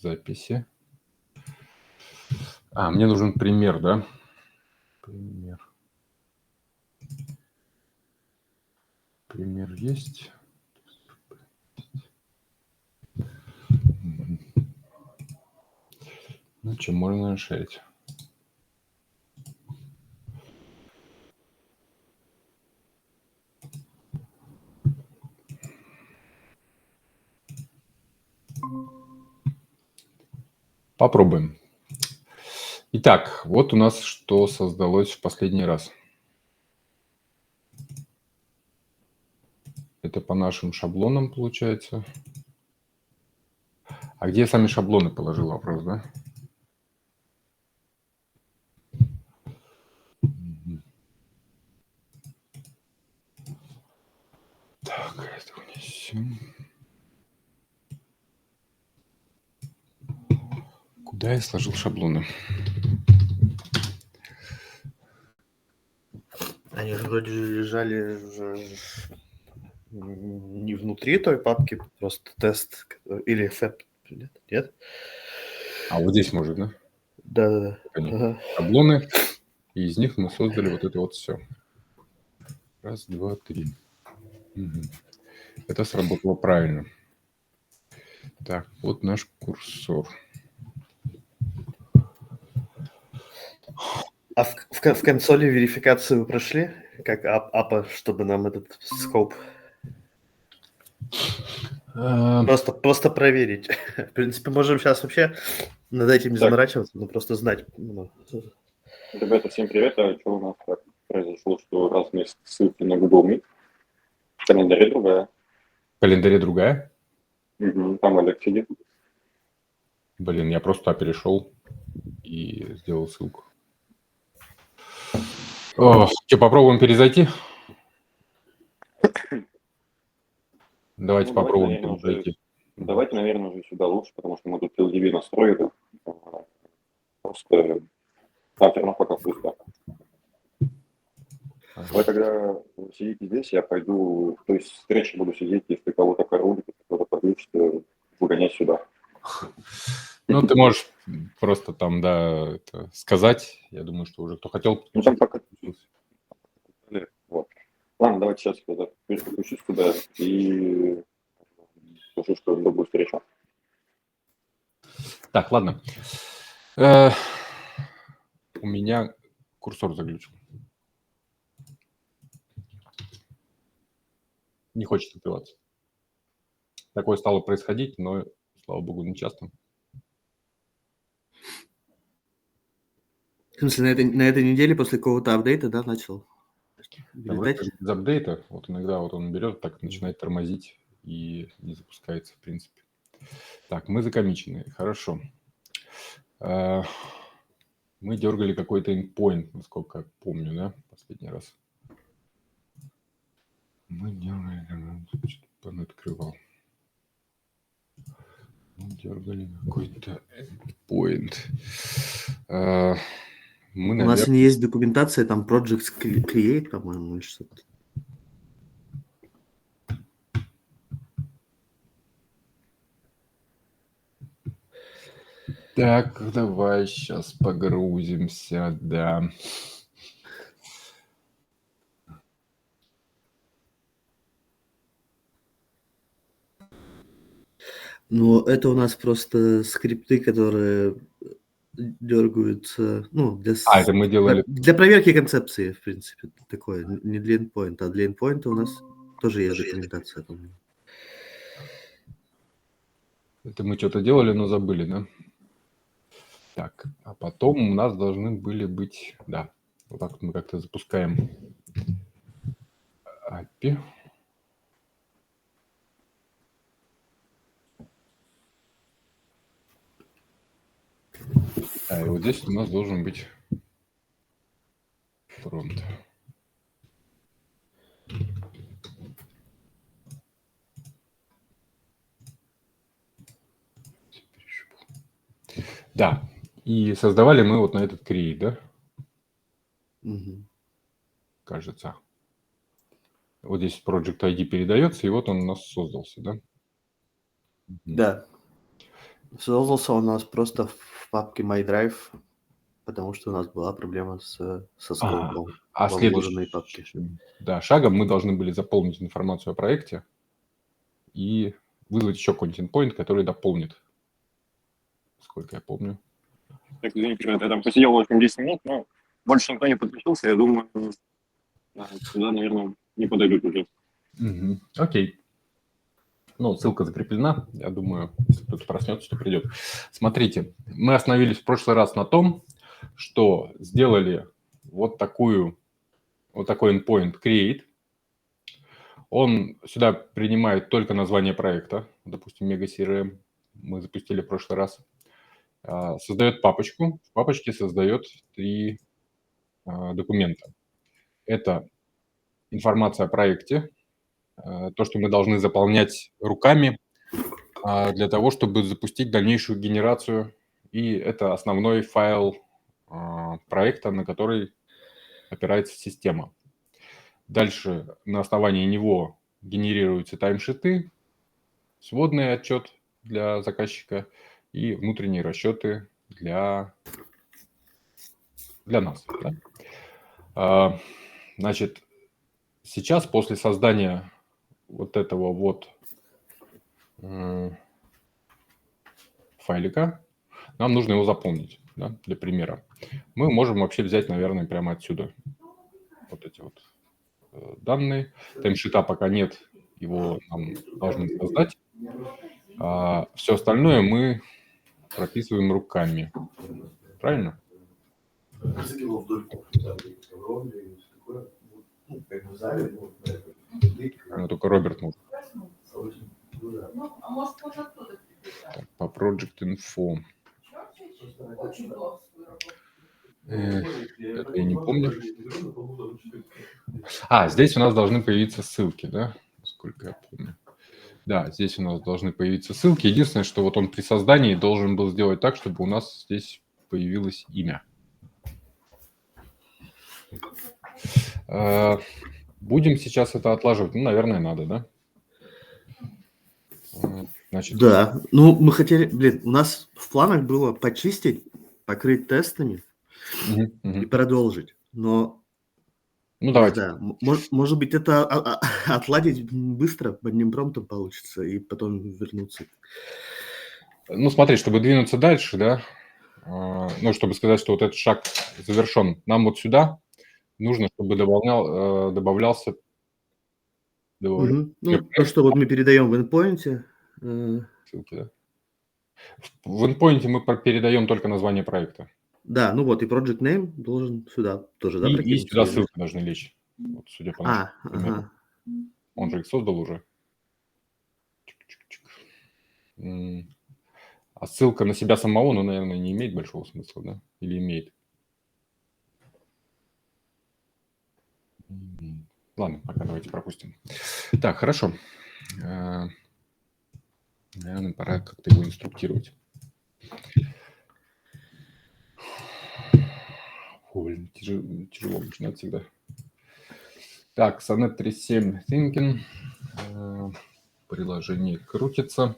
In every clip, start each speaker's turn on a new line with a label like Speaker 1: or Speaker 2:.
Speaker 1: записи. Мне нужен пример, да? Пример. Пример есть. Ну, чем можно шерить? Попробуем. Итак, вот у нас что создалось в последний раз. Это по нашим шаблонам получается. А где я сами шаблоны положил, вопрос, да? Так, это унесем. Куда я сложил шаблоны?
Speaker 2: Они же вроде лежали не внутри той папки, просто тест или FAP. Нет?
Speaker 1: Вот здесь может, да?
Speaker 2: Да.
Speaker 1: Ага. Шаблоны, и из них мы создали вот это вот все. Раз, два, три. Угу. Это сработало правильно. Так, вот наш курсор.
Speaker 2: А в консоли верификацию вы прошли? Как апа, чтобы нам этот скоп? Просто проверить. В принципе, можем сейчас вообще над этим не заморачиваться, но просто знать.
Speaker 3: Ребята, всем привет. А что у нас так произошло, что разные ссылки на Google Meet? В календаре другая.
Speaker 1: В календаре другая?
Speaker 3: Угу, там Олег сидит.
Speaker 1: Блин, я просто перешел и сделал ссылку. Что, попробуем перезайти? Давайте попробуем перезайти.
Speaker 3: Давайте, наверное, уже сюда лучше, потому что мы тут LDB настроили. Просто все равно пока пусто. Вы когда сидите здесь, я пойду, то есть встречи буду сидеть, если кого-то королит, если кто-то подключится, выгонять сюда.
Speaker 1: Ну, ты можешь просто там, да, это сказать. Я думаю, что уже кто хотел.
Speaker 3: Ну, там пока... Вот. Ладно, давайте сейчас я переключусь туда и скажу, что добрую встречу.
Speaker 1: Так, ладно. У меня курсор заглючил. Не хочет открываться. Такое стало происходить, но, слава богу, не часто.
Speaker 2: В смысле, на этой неделе после какого-то апдейта, да, начал?
Speaker 1: Да, без апдейта. Вот иногда вот он берет, так начинает тормозить и не запускается, в принципе. Так, мы закомичены. Хорошо. Мы дергали какой-то endpoint, насколько я помню, да, последний раз. Мы дергали, что-то он открывал. Мы дергали какой-то endpoint.
Speaker 2: У нас не есть документация, там Project Create, по-моему, или что-то.
Speaker 1: Так, давай сейчас погрузимся, да.
Speaker 2: Ну, это у нас просто скрипты, которые дергаются, ну,
Speaker 1: Это мы делали...
Speaker 2: для проверки концепции, в принципе, такое, не для endpoint, а для endpoint у нас тоже есть документация, по-моему.
Speaker 1: Это мы что-то делали, но забыли, да? Так, а потом у нас должны были быть, да, вот так мы как-то запускаем API. И вот здесь у нас должен быть фронт. Да, и создавали мы вот на этот create, да?
Speaker 2: Угу.
Speaker 1: Кажется. Вот здесь Project ID передается, и вот он у нас создался, да?
Speaker 2: Да. Создался у нас просто в папке MyDrive, потому что у нас была проблема со скопом
Speaker 1: А
Speaker 2: во вложенной папке.
Speaker 1: следующим, да, шагом мы должны были заполнить информацию о проекте и вызвать еще какой-нибудь endpoint, который дополнит, сколько я помню.
Speaker 3: Так, извините, ребята, я там посидел, в общем, 10 минут, но больше никто не подключился, я думаю, сюда, наверное, не подойдут уже.
Speaker 1: Окей. Ну, ссылка закреплена. Я думаю, если кто-то проснется, то придет. Смотрите, мы остановились в прошлый раз на том, что сделали вот такой endpoint create. Он сюда принимает только название проекта, допустим, Mega CRM. Мы запустили в прошлый раз. Создает папочку. В папочке создает 3 документа. Это информация о проекте, то, что мы должны заполнять руками для того, чтобы запустить дальнейшую генерацию. И это основной файл проекта, на который опирается система. Дальше на основании него генерируются таймшиты, сводный отчет для заказчика и внутренние расчеты для нас. Да? Значит, сейчас после создания вот этого вот файлика нам нужно его заполнить, да, для примера. Мы можем вообще взять, наверное, прямо отсюда вот эти вот данные. Таймшита пока нет, его нам должны создать. Все остальное мы прописываем руками. Правильно? Ну, только Роберт может. Так, по Project Info. Это я не помню. Здесь у нас должны появиться ссылки, да? Насколько я помню. Да, здесь у нас должны появиться ссылки. Единственное, что вот он при создании должен был сделать так, чтобы у нас здесь появилось имя. Будем сейчас это отлаживать? Ну, наверное, надо, да? Значит,
Speaker 2: Да, ну мы хотели, у нас в планах было почистить, покрыть тестами и продолжить, но
Speaker 1: ну, давайте.
Speaker 2: да, может быть, это отладить быстро, одним промптом получится, и потом вернуться.
Speaker 1: Ну, смотри, чтобы двинуться дальше, да, ну, чтобы сказать, что вот этот шаг завершен, нам вот сюда нужно, чтобы добавлялся...
Speaker 2: Ну, то, что вот мы передаем в endpoint.
Speaker 1: Ссылки, да? В endpoint мы передаем только название проекта.
Speaker 2: Да, ну вот, и project name должен сюда тоже, да,
Speaker 1: И
Speaker 2: прокинуться?
Speaker 1: сюда ссылки должны лечь. Вот, судя по нашему примеру.
Speaker 2: Ага.
Speaker 1: Он же их создал уже. А ссылка на себя самого, ну, наверное, не имеет большого смысла, да? Или имеет? Ладно, пока давайте пропустим. Так, хорошо. Наверное, пора как-то его инструктировать. Ой, тяжело начинать всегда. Так, Sonnet 3.7 Thinking. Приложение крутится.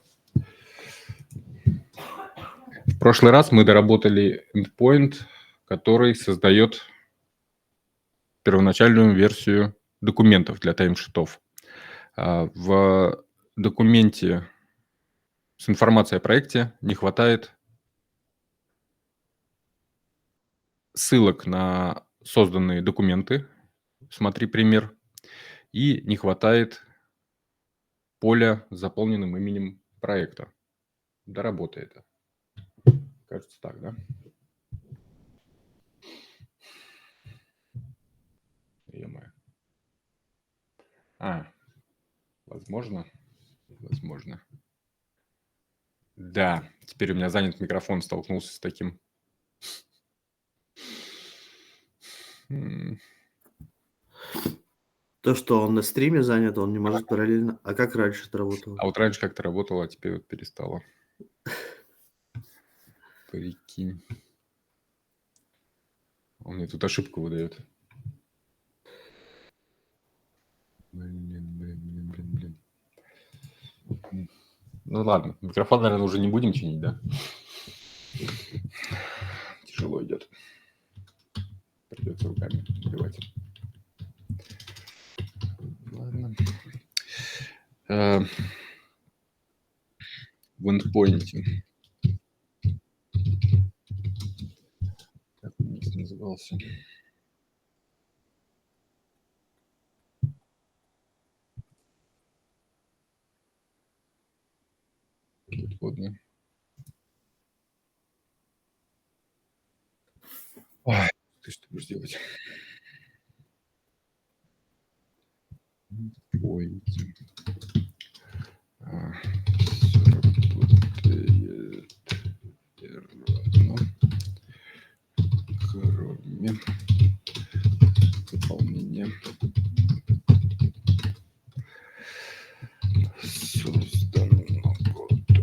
Speaker 1: В прошлый раз мы доработали endpoint, который создает первоначальную версию документов для таймшитов. В документе с информацией о проекте не хватает ссылок на созданные документы, смотри пример, и не хватает поля с заполненным именем проекта. Доработай это. Кажется так, да? Е-мое. Возможно. Да, теперь у меня занят микрофон, столкнулся с таким.
Speaker 2: То, что он на стриме занят, он не может параллельно. А как раньше это работало?
Speaker 1: А вот раньше как-то работало, а теперь вот перестало. Прикинь. Он мне тут ошибку выдает. Блин. Ну ладно, микрофон, наверное, уже не будем чинить, да? Тяжело идет. Придется руками набивать. Ладно. В эндпоинте. Как он назывался? Ладно. Ой, ты что будешь делать? Эндпоинте. Кроме выполнения созданного документа.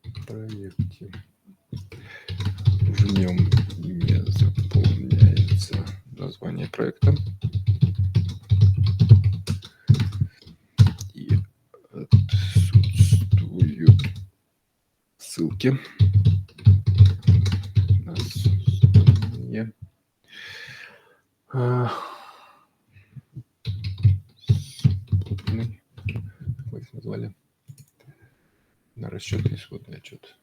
Speaker 1: В проекте в нем не заполняется название проекта и отсутствуют ссылки на создание исходный, как мы их назвали, на расчетный исходный отчет.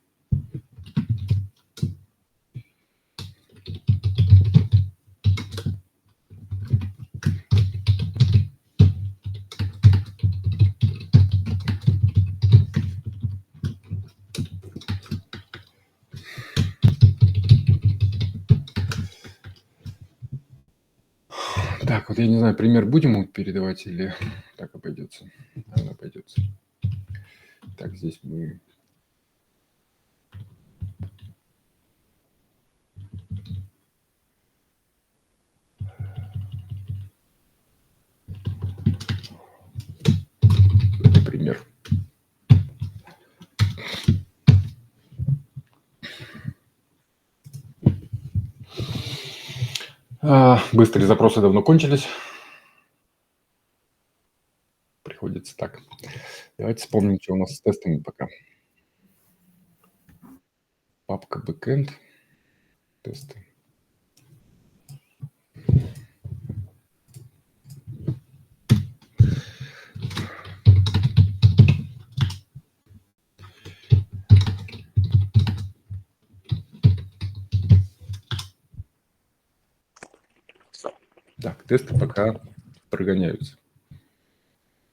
Speaker 1: Так, вот я не знаю, пример будем ему передавать или так обойдется? Наверное, обойдется. Так, здесь мы... Пример. Быстрые запросы давно кончились. Приходится так. Давайте вспомним, что у нас с тестами пока. Папка backend. Тесты. Так, тесты пока прогоняются.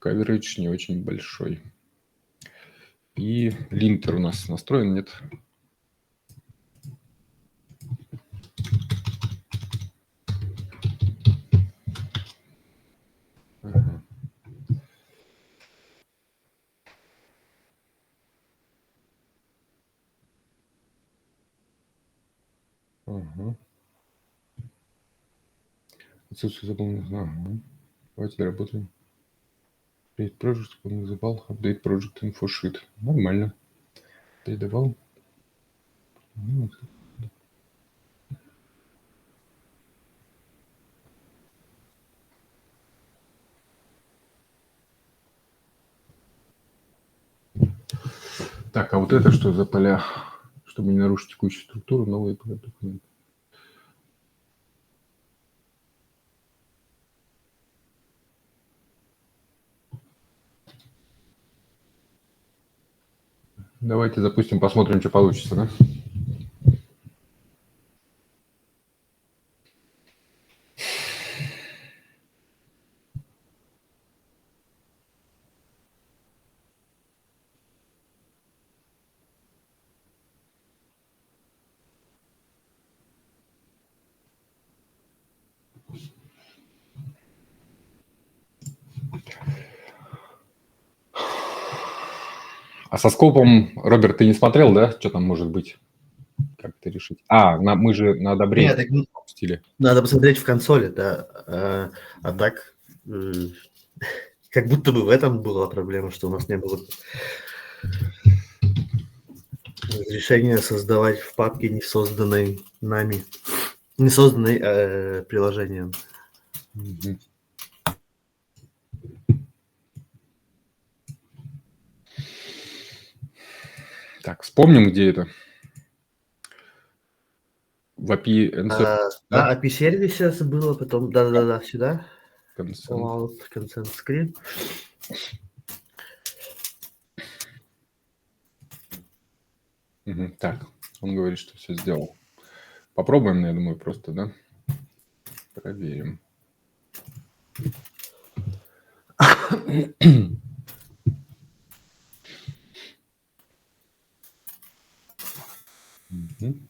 Speaker 1: Coverage не очень большой. И линтер у нас настроен, нет? Ага. Ага. Отсутствие заполненных. Ага. Давайте доработаем. Create project, он называл update project info sheet. Нормально. Передавал. Так, а вот это что за поля? Чтобы не нарушить текущую структуру, новые поля документа. Давайте запустим, посмотрим, что получится, да? А со скопом, Роберт, ты не смотрел, да? Что там может быть? Как это решить? Мы же на одобрение в стиле.
Speaker 2: Надо посмотреть в консоли, да. А так, как будто бы в этом была проблема, что у нас не было. разрешение создавать в папке, не созданной нами, не созданной приложением.
Speaker 1: Мгм. Так, вспомним, где это. В API insert, да?
Speaker 2: API Services было, потом, да, сюда.
Speaker 1: Consent.
Speaker 2: Allow consent screen.
Speaker 1: Мгм. Так, он говорит, что все сделал. Попробуем, я думаю, просто, да? Проверим. Мгм.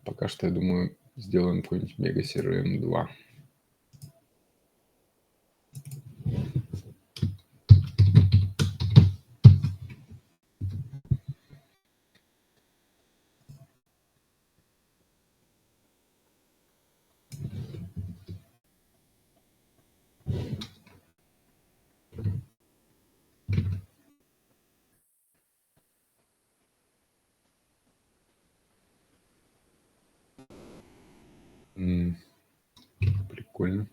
Speaker 1: Пока что, я думаю, сделаем какой-нибудь Mega CRM 2. Прикольно.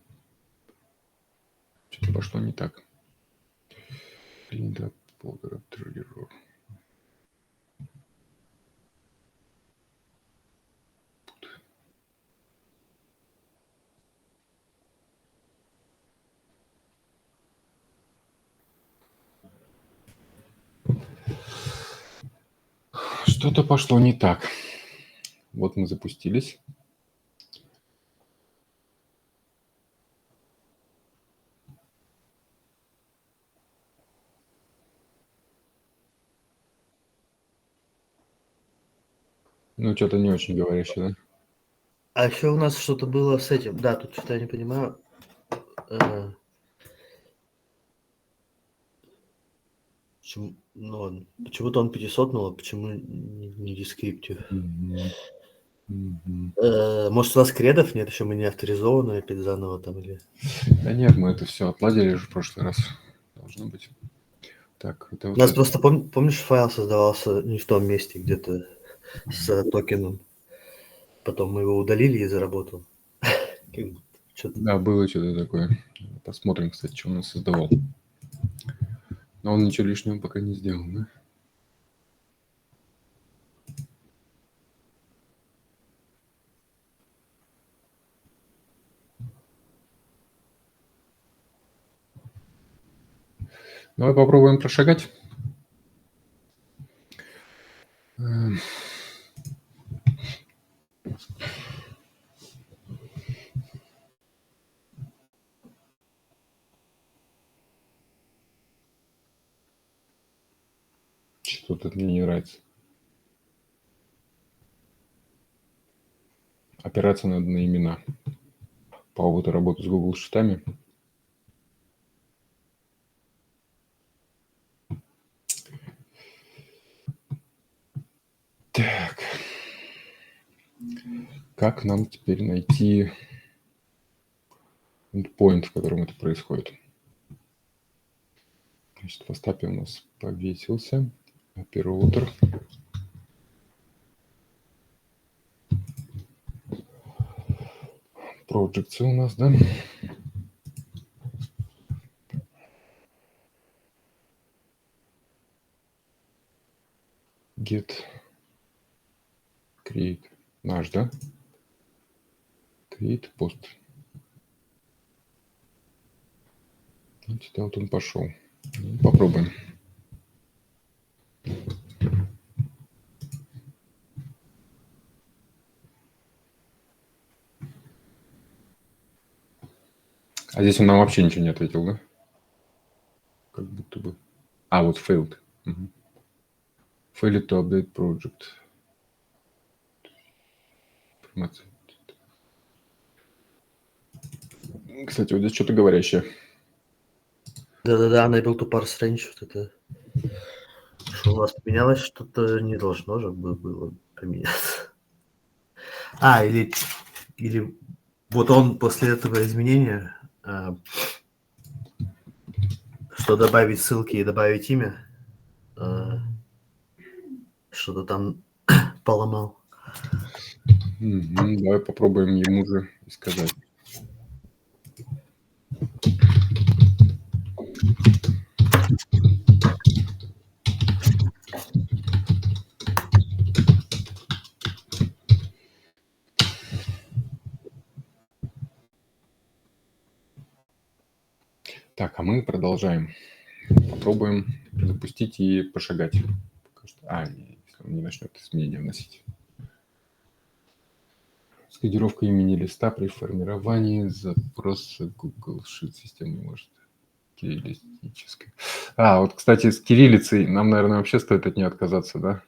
Speaker 1: Что-то пошло не так. Cleaned up folder error. Что-то пошло не так. Вот мы запустились. Ну, что-то не очень говорящее, да?
Speaker 2: А еще у нас что-то было с этим. Да, тут что-то я не понимаю. Почему, ну ладно. Почему-то он 500, а почему не дескриптив? Может, у нас кредов нет, еще мы не авторизованы опять заново там или...
Speaker 1: Да нет, мы это все отладили уже в прошлый раз. Должно быть. Так, это
Speaker 2: У
Speaker 1: вот
Speaker 2: нас
Speaker 1: это.
Speaker 2: просто, помнишь, файл создавался не в том месте, где-то с токеном. Потом мы его удалили и заработал. Что-то...
Speaker 1: Да, было что-то такое. Посмотрим, кстати, что он нас создавал. Но он ничего лишнего пока не сделал, да? Давай попробуем прошагать. Что-то мне не нравится. Опираться надо на имена. По опыту работы с Google Sheet'ами. Так. Как нам теперь найти endpoint, в котором это происходит? Значит, в стапе у нас повесился API-роутер. Projects у нас, да? Get, create, наш, да? Create, post. Значит, вот он пошел. Попробуем. А здесь он нам вообще ничего не ответил, да? Как будто бы. А, вот failed. Угу. Failed to update project. Информация. Кстати, вот здесь что-то говорящее.
Speaker 2: Да, enable to parse range. Вот это. Что у вас поменялось, что-то не должно же было поменяться. Или Или вот он после этого изменения, что добавить ссылки и добавить имя, что-то там поломал.
Speaker 1: Давай попробуем ему же сказать. Так, а мы продолжаем. Попробуем запустить и пошагать. Не, если он не начнет изменения вносить. Скодировка имени листа при формировании запроса Google Sheet системы не может. Кириллической. Вот, кстати, с кириллицей нам, наверное, вообще стоит от нее отказаться, да?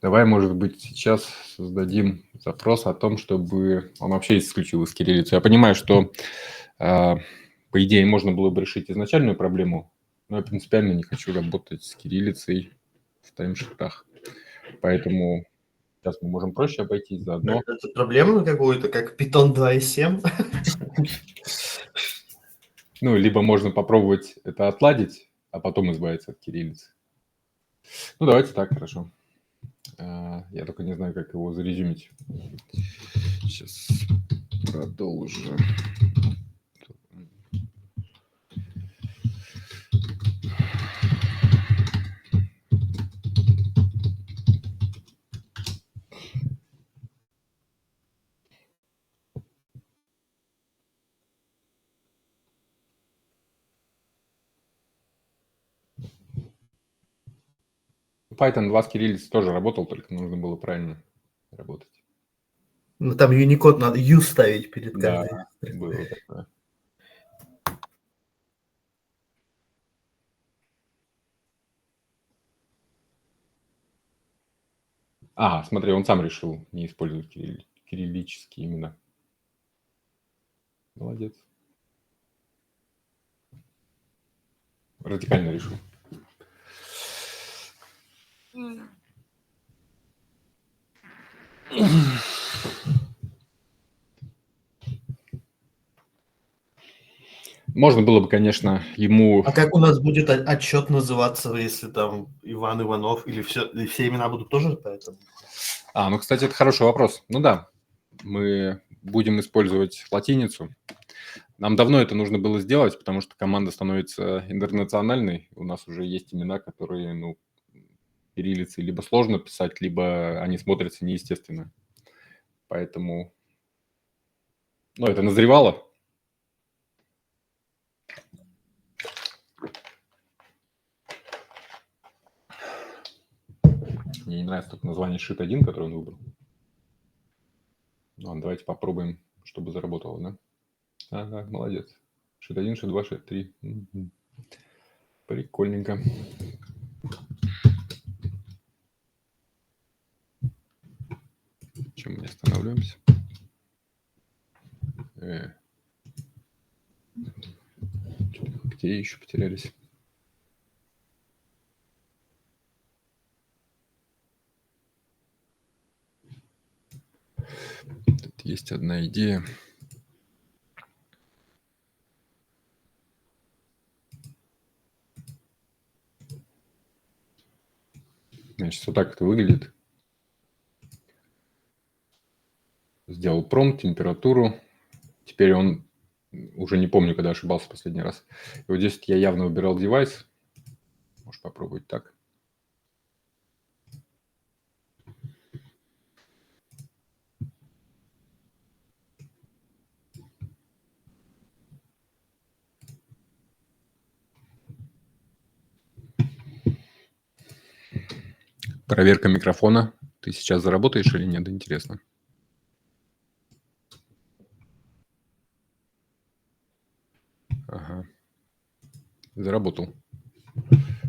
Speaker 1: Давай, может быть, сейчас создадим запрос о том, чтобы он вообще исключил из кириллицы. Я понимаю, что, по идее, можно было бы решить изначальную проблему, но я принципиально не хочу работать с кириллицей в таймшифтах. Поэтому сейчас мы можем проще обойтись заодно.
Speaker 2: Это проблема какую-то, как Python 2.7?
Speaker 1: Ну, либо можно попробовать это отладить, а потом избавиться от кириллицы. Ну, давайте так, хорошо. Я только не знаю, как его зарезюмить. Сейчас продолжим. Python 2 с кириллицей тоже работал, только нужно было правильно работать.
Speaker 2: Ну, там Unicode надо U ставить перед
Speaker 1: Да,
Speaker 2: каждой.
Speaker 1: было такое. Смотри, он сам решил не использовать кириллические имена. Молодец. Радикально решил. Можно было бы, конечно, ему...
Speaker 2: А как у нас будет отчет называться, если там Иван Иванов, или все имена будут тоже поэтому?
Speaker 1: Ну, кстати, это хороший вопрос. Ну да, мы будем использовать латиницу. Нам давно это нужно было сделать, потому что команда становится интернациональной. У нас уже есть имена, которые, кириллицей либо сложно писать, либо они смотрятся неестественно. Поэтому, это назревало. Мне не нравится только название Sheet 1, который он выбрал. Ладно, давайте попробуем, чтобы заработало, да? Ага, молодец. Sheet 1, Sheet 2, Sheet 3. Прикольненько. Чем мы останавливаемся? Бактерии еще потерялись. Тут есть одна идея. Значит, вот так это выглядит. Сделал промпт, температуру. Теперь он, уже не помню, когда ошибался в последний раз. И вот здесь я явно выбирал девайс. Можешь попробовать так. Проверка микрофона. Ты сейчас заработаешь или нет? Интересно. Ага. Заработал.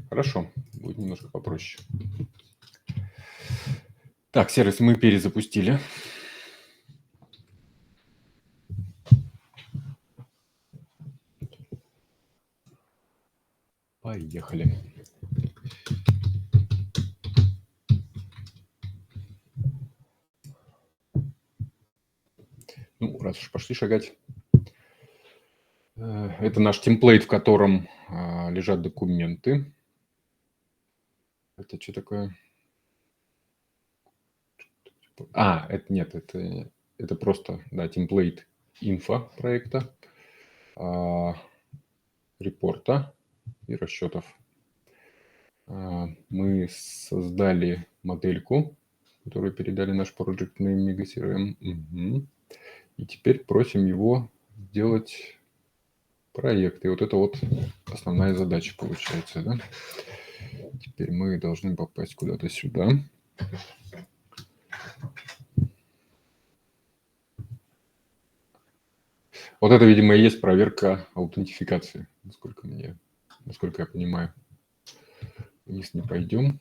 Speaker 1: Хорошо. Будет немножко попроще. Так, сервис мы перезапустили. Поехали. Раз уж пошли шагать. Это наш темплейт, в котором лежат документы. Это что такое? Это нет, это просто, да, темплейт инфо проекта, репорта и расчетов. Мы создали модельку, которую передали наш Project Name Mega CRM. Угу. И теперь просим его сделать проект. И вот это вот основная задача получается, да? Теперь мы должны попасть куда-то сюда. Вот это, видимо, и есть проверка аутентификации, насколько я понимаю. Вниз не пойдем.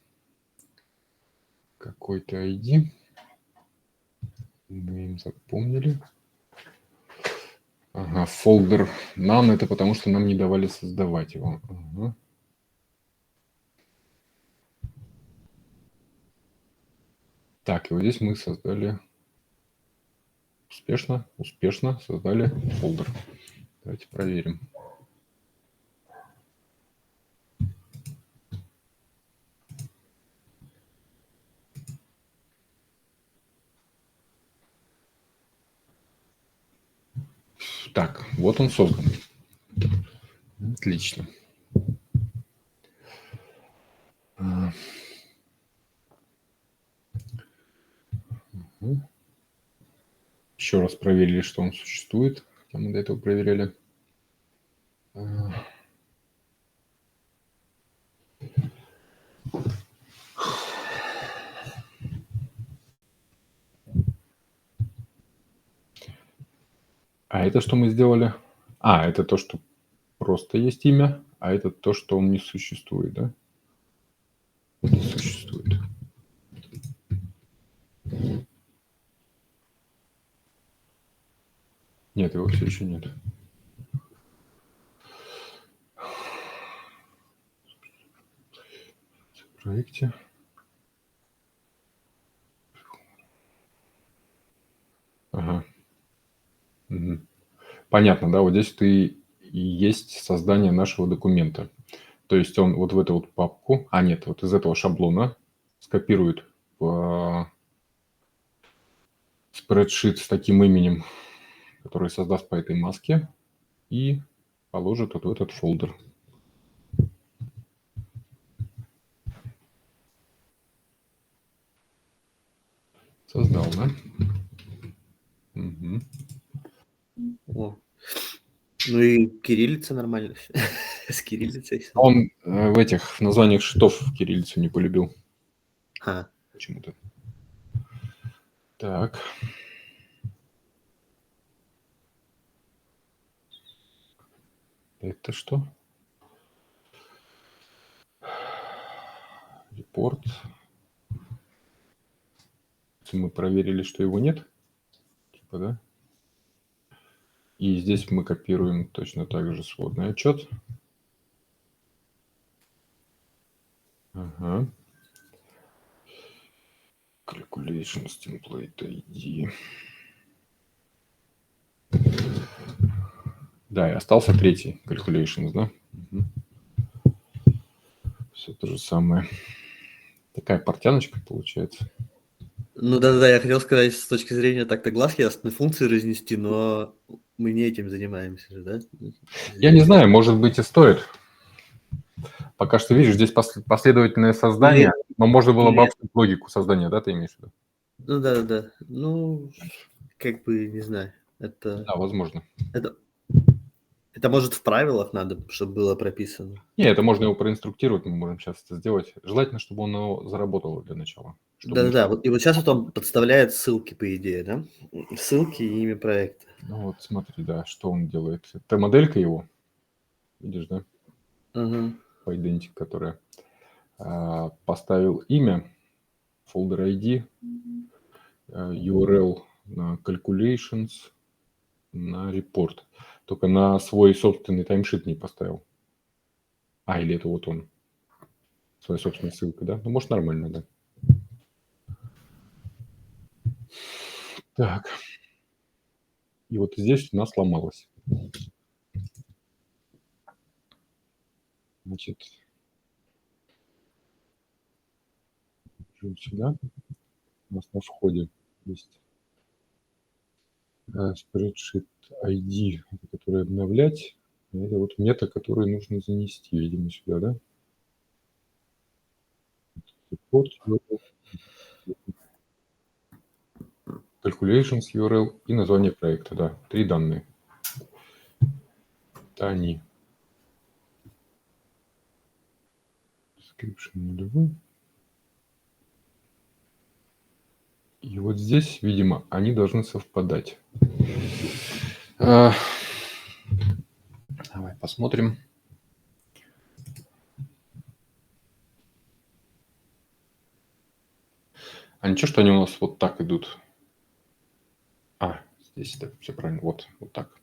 Speaker 1: Какой-то ID. Мы им запомнили. Ага, фолдер none, это потому что нам не давали создавать его. Ага. Так, и вот здесь мы создали успешно создали фолдер. Давайте проверим. Так, вот он создан. Отлично. Еще раз проверили, что он существует, хотя мы до этого проверяли. А это что мы сделали? Это то, что просто есть имя, а это то, что он не существует, да? Не существует. Нет, его все еще нет. В проекте. Ага. Угу. Понятно, да? Вот здесь и есть создание нашего документа. То есть он вот в эту вот папку, вот из этого шаблона скопирует в спредшит с таким именем, который создаст по этой маске, и положит вот в этот фолдер. Создал, да? Угу.
Speaker 2: О. Ну и кириллица нормально. С кириллицей.
Speaker 1: Он в названиях шитов кириллицу не полюбил. Почему-то. Так. Это что? Репорт. Мы проверили, что его нет. Типа, да? И здесь мы копируем точно так же сводный отчет. Ага. Calculations template ID. Да, и остался третий calculations, да? Угу. Все то же самое. Такая портяночка получается.
Speaker 2: Ну да, я хотел сказать, с точки зрения так-то глазки основные функции разнести, но мы не этим занимаемся же, да?
Speaker 1: Я не знаю, может быть и стоит. Пока что, видишь, здесь последовательное создание, но можно было бы обсудить логику создания, да, ты имеешь в виду?
Speaker 2: Ну да. Ну, как бы, не знаю. Это...
Speaker 1: Да, возможно.
Speaker 2: Это может в правилах надо, чтобы было прописано.
Speaker 1: Не, это можно его проинструктировать, мы можем сейчас это сделать. Желательно, чтобы он его заработал для начала.
Speaker 2: Да. И вот сейчас вот он подставляет ссылки, по идее, да? Ссылки и имя проекта.
Speaker 1: Ну вот смотри, да, что он делает. Это моделька его, видишь, да?
Speaker 2: Угу.
Speaker 1: По идентик, которая поставил имя, folder ID, URL на calculations, на report. Только на свой собственный таймшит не поставил. Или это вот он. Своя собственная ссылка, да? Ну, может, нормально, да. Так. И вот здесь у нас сломалось. Значит, бежим сюда. У нас на входе есть spreadsheet ID, который обновлять. Это вот мета, который нужно занести, видимо, сюда, да? Report URL, calculations URL и название проекта, да. 3 данные. Это они. Description нулевой. И вот здесь, видимо, они должны совпадать. Давай посмотрим. А ничего, что они у нас вот так идут? Здесь это все правильно. Вот так.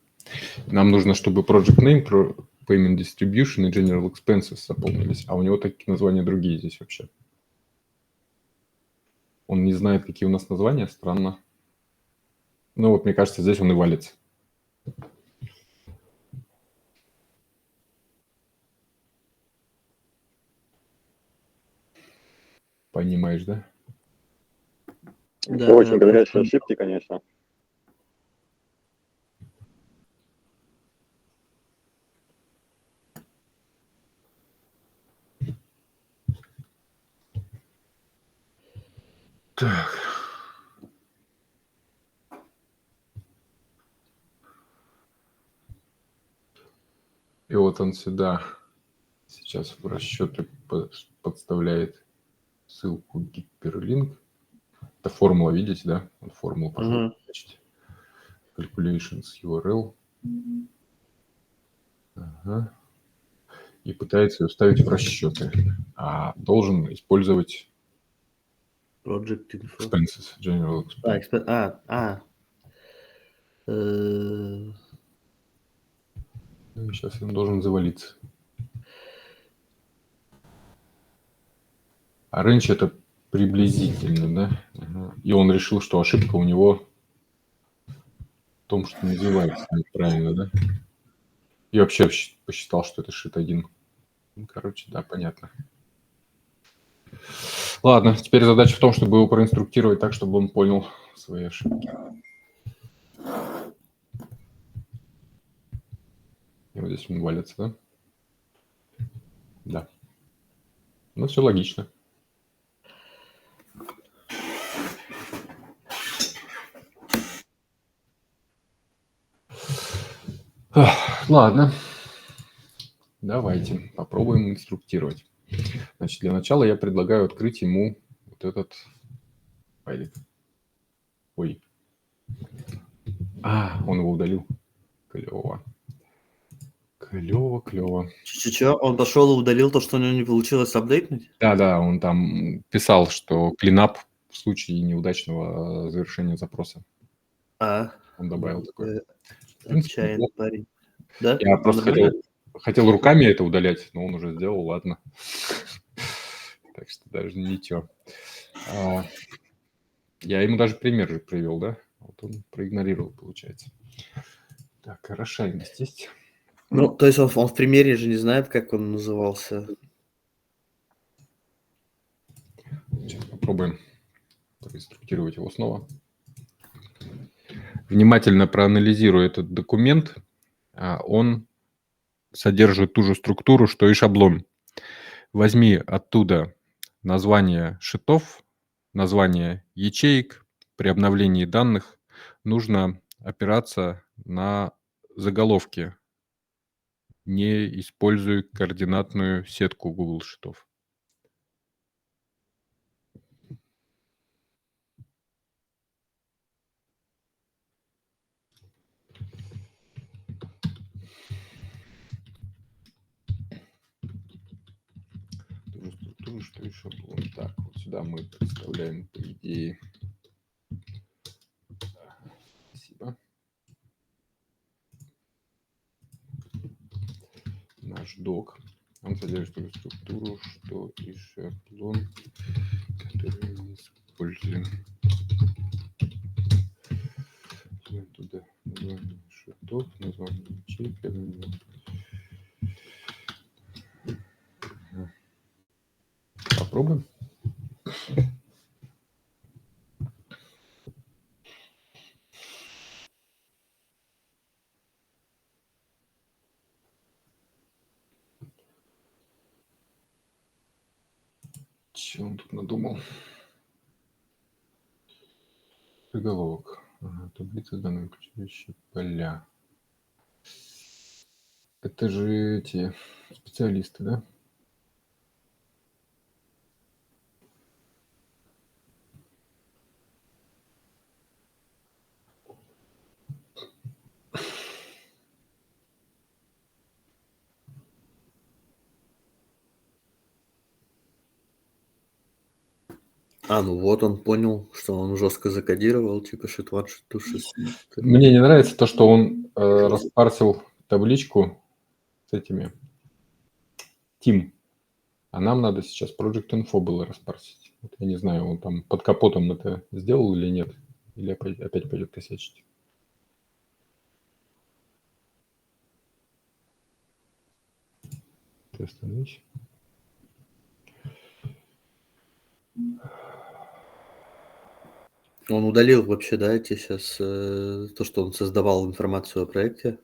Speaker 1: Нам нужно, чтобы Project Name, Payment Distribution и General Expenses заполнились. А у него такие названия другие здесь вообще. Он не знает, какие у нас названия. Странно. Ну вот, мне кажется, здесь он и валится. Понимаешь, да?
Speaker 3: Это
Speaker 2: Да,
Speaker 3: очень
Speaker 2: да,
Speaker 3: горячие
Speaker 2: просто-
Speaker 3: ошибки, конечно.
Speaker 1: Так. И вот он сюда сейчас в расчеты подставляет ссылку гиперлинк. Это формула, видите, да? Вот формулу пошел.
Speaker 2: Ага.
Speaker 1: Calculations URL. Ага. И пытается ее вставить в расчеты. А должен использовать
Speaker 2: Project Info.
Speaker 1: expenses, general expenses. Ну, сейчас он должен завалиться. А range это приблизительно, да? Ага. И он решил, что ошибка у него в том, что называется неправильно, да? И вообще посчитал, что это шит 1. Ну, короче, да, понятно. Ладно, теперь задача в том, чтобы его проинструктировать так, чтобы он понял свои ошибки. И вот здесь он валится, да? Да. Ну, все логично. Ладно. Давайте попробуем инструктировать. Значит, для начала я предлагаю открыть ему вот этот файлик. Ой. Он его удалил. Клево. Клево.
Speaker 2: Че? Он пошел и удалил то, что у него не получилось апдейтнуть?
Speaker 1: Да, он там писал, что клинап в случае неудачного завершения запроса. Он добавил такое. В принципе,
Speaker 2: Отчаянный
Speaker 1: неплохо.
Speaker 2: парень. Да?
Speaker 1: Я просто хотел руками это удалять, но он уже сделал, ладно. Так что даже ничего. Я ему даже пример же привел, да? Вот он проигнорировал, получается. Так, расширенность есть?
Speaker 2: Ну, то есть он в примере же не знает, как он назывался.
Speaker 1: Сейчас попробуем проинструктировать его снова. Внимательно проанализируя этот документ. Он содержит ту же структуру, что и шаблон. Возьми оттуда название шитов, название ячеек. При обновлении данных нужно опираться на заголовки. Не используй координатную сетку Google шитов. Ту же структуру, что и шаблон. Так, вот сюда мы представляем, по идее. Спасибо. Наш док. Он содержит ту же структуру, что и шаблон, который мы используем. Туда название кодов, название ячейки. Попробуем. Чего он тут надумал? Заголовок. Ага, таблица данных, включающие поля. Это же эти специалисты, да?
Speaker 2: Ну вот он понял, что он жестко закодировал, типа shit one, shit two, shit three.
Speaker 1: Мне не нравится то, что он распарсил табличку с этими Team. А нам надо сейчас Project Info было распарсить. Вот я не знаю, он там под капотом это сделал или нет. Или опять пойдет косячить. Ты остановись.
Speaker 2: Он удалил вообще, да, эти сейчас, то, что он создавал информацию о проекте.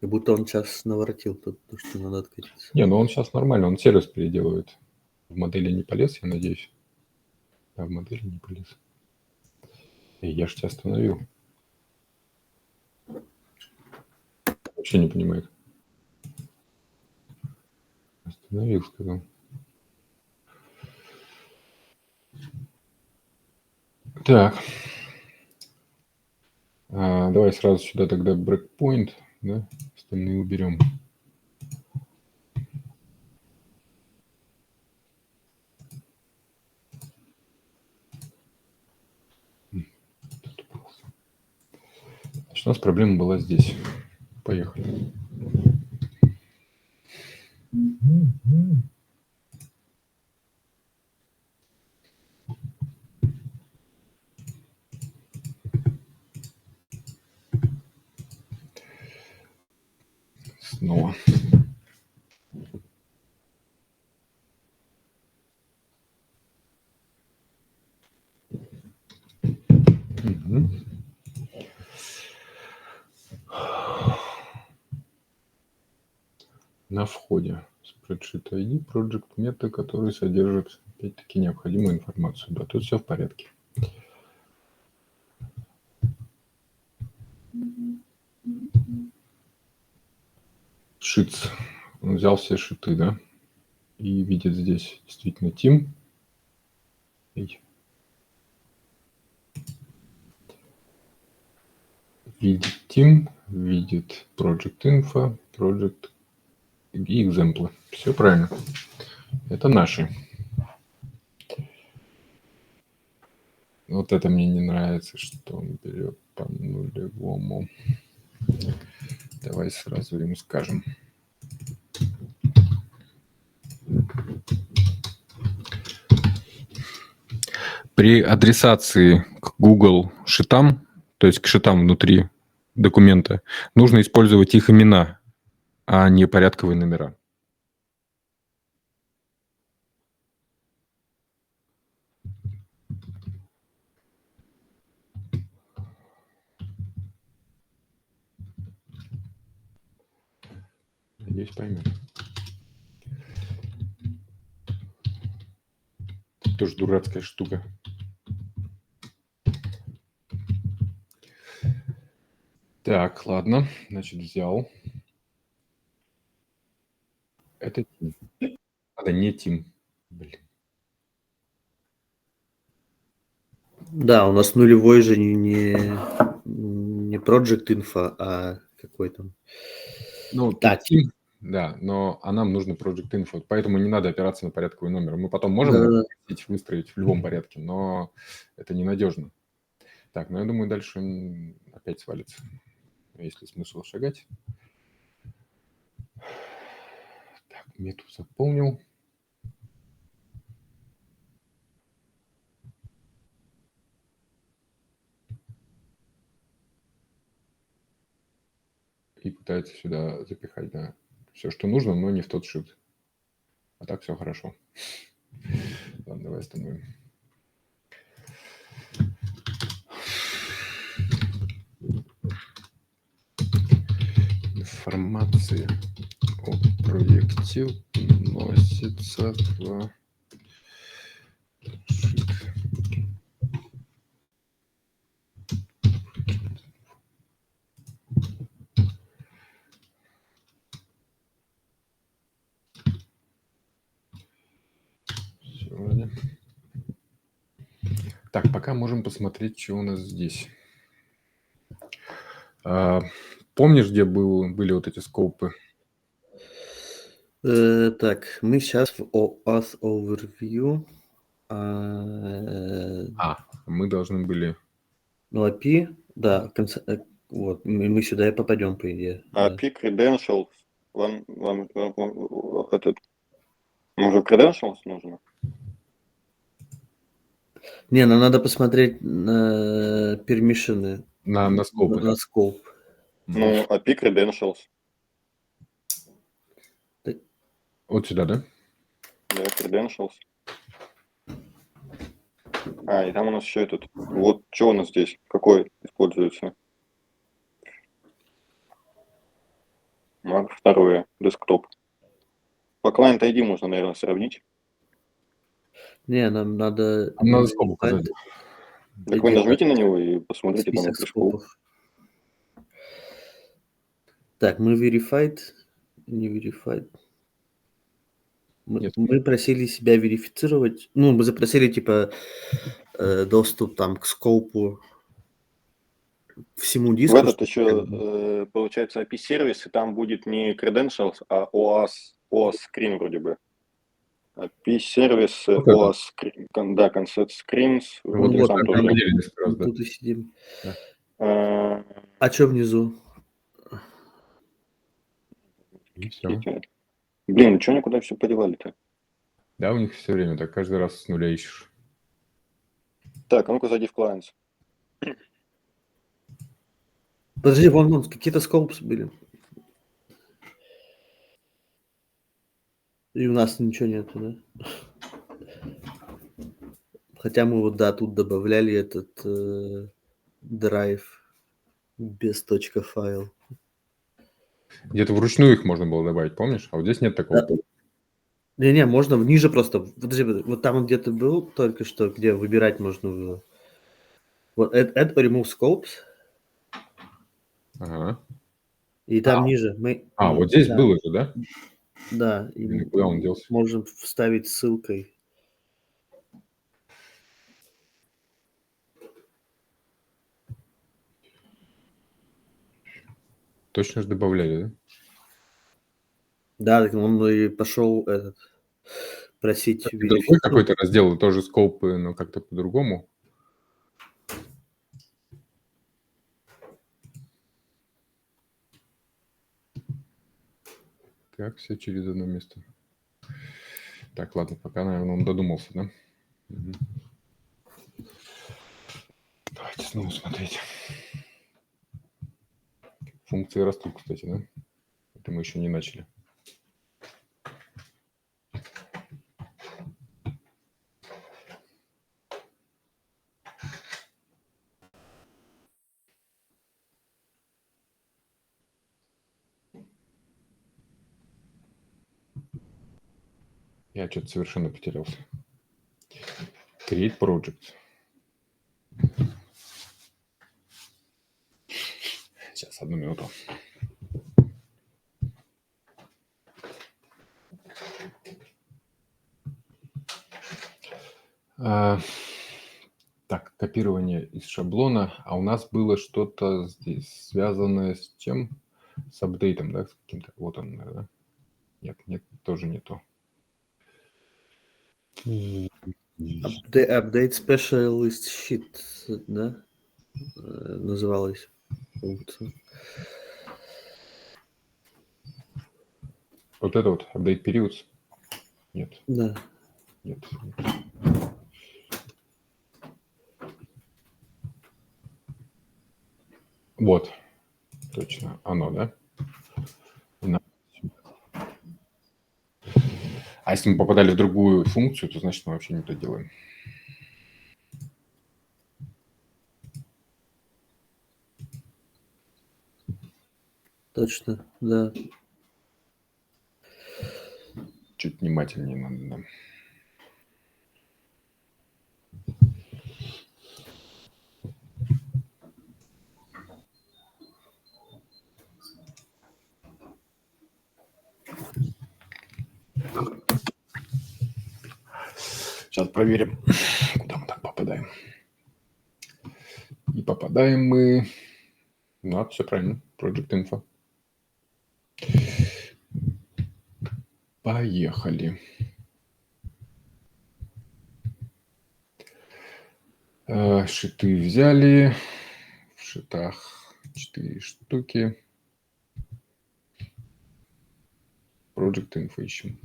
Speaker 2: Как будто он сейчас наворотил тут, то, что надо откатиться.
Speaker 1: Не, ну он сейчас нормально, он сервис переделывает. В модели не полез, я надеюсь. А в модели не полез. Я же тебя остановил. Вообще не понимает. Остановил, сказал. Так. Давай сразу сюда тогда breakpoint, да? Остальные уберем. Значит, у нас проблема была здесь. Поехали. Снова. Мгм. На входе Spreadsheet ID, Project Meta, который содержит, опять-таки, необходимую информацию. Да, тут все в порядке. Sheets. Он взял все шиты, да? И видит здесь действительно Team. Видит Team, видит Project Info, Project и экземплы. Все правильно. Это наши. Вот это мне не нравится, что он берет по нулевому. Давай сразу ему скажем. При адресации к Google шитам, то есть к шитам внутри документа, нужно использовать их имена, а не порядковые номера. Надеюсь, поймет. Тоже дурацкая штука. Так, ладно. Значит, взял. Это Team. Надо не Team. Блин.
Speaker 2: Да, у нас нулевой же не Project Info, а какой там.
Speaker 1: Ну, тут
Speaker 2: Так,
Speaker 1: Team, да, но нам нужно Project Info, поэтому не надо опираться на порядковый номер. Мы потом можем
Speaker 2: да,
Speaker 1: выстроить в любом порядке, но это ненадежно. Так, ну я думаю, дальше опять свалится. Есть ли смысл шагать? Так, мету заполнил. и пытается сюда запихать, да, все, что нужно, но не в тот шрифт. А так все хорошо. Ладно, давай остановим. Информация о проекте вносится в шрифт. Всё вроде. Так, пока можем посмотреть, что у нас здесь. Помнишь, где были вот эти скопы?
Speaker 2: Так, мы сейчас в OAuth Overview.
Speaker 1: Мы должны были...
Speaker 2: Ну, API, да, вот, мы сюда и попадем, по идее. Да.
Speaker 3: API Credentials. Вам этот... Может, Credentials нужно?
Speaker 2: Не, нам надо посмотреть на пермишины,
Speaker 1: На скопы, да?
Speaker 2: на скоп.
Speaker 3: Ну, API Credentials.
Speaker 1: Вот сюда, да?
Speaker 3: Да, Credentials. И там у нас еще этот... Вот, что у нас здесь? Какой используется? Второе, десктоп. По Client ID можно, наверное, сравнить.
Speaker 2: Не, нам надо...
Speaker 1: Нам надо скоп указать.
Speaker 3: Так вы нажмите на него и посмотрите там
Speaker 2: список
Speaker 3: флешку.
Speaker 2: скопов. Так, мы verified, не verified. Мы просили себя верифицировать. Ну, мы запросили, типа, доступ там к скопу всему диску.
Speaker 3: В этот еще, получается, API-сервис, и там будет не Credentials, а OAuth Screen вроде бы. API-сервис, OAuth Screen, да, концепт Screens.
Speaker 1: Вот,
Speaker 2: вот
Speaker 1: там
Speaker 2: там,
Speaker 1: видели несколько раз, да?
Speaker 2: тут и сидим.
Speaker 1: Да.
Speaker 2: А что внизу?
Speaker 1: И все.
Speaker 3: Блин, что они куда все подевали-то?
Speaker 1: Да, у них все время так, каждый раз с нуля ищешь.
Speaker 3: Так, а ну-ка зайди в Clients.
Speaker 2: Подожди, вон, какие-то скопсы были. И у нас ничего нету, да? Хотя мы вот, да, тут добавляли этот драйв без точка файл.
Speaker 1: Где-то вручную их можно было добавить, помнишь? А вот здесь нет такого.
Speaker 2: Да. Не, можно ниже просто. Подожди, вот там он где-то был только что, где выбирать можно было. Вот add or remove scopes.
Speaker 1: Ага.
Speaker 2: И там ниже.
Speaker 1: Вот здесь было же, да?
Speaker 2: Да.
Speaker 1: И куда он делся?
Speaker 2: Можем вставить ссылкой.
Speaker 1: Точно же добавляли, да?
Speaker 2: Да, так он и пошел просить
Speaker 1: Другой какой-то раздел, тоже скопы, но как-то по-другому. Так, все через одно место. Так, ладно, пока, наверное, он додумался, да? Угу. Давайте снова смотреть. Функции растут, кстати, да? Это мы еще не начали. Я что-то совершенно потерялся. Create project. Сейчас, одну минуту. Так, копирование из шаблона. А у нас было что-то здесь связанное с чем? С апдейтом, да? С каким-то. Вот он, наверное. Нет, тоже не то.
Speaker 2: Update Specialist Sheet, да? Называлась функция.
Speaker 1: Вот это вот, update periods? Нет.
Speaker 2: Да.
Speaker 1: Нет. Вот. Точно. Оно, да? А если мы попадали в другую функцию, то значит мы вообще не то делаем.
Speaker 2: Точно, да.
Speaker 1: Чуть внимательнее надо, да. Сейчас проверим, куда мы так попадаем. И попадаем мы... Ну, все правильно. Project Info. Поехали. Шиты взяли. В шитах 4 штуки. Project Info ищем.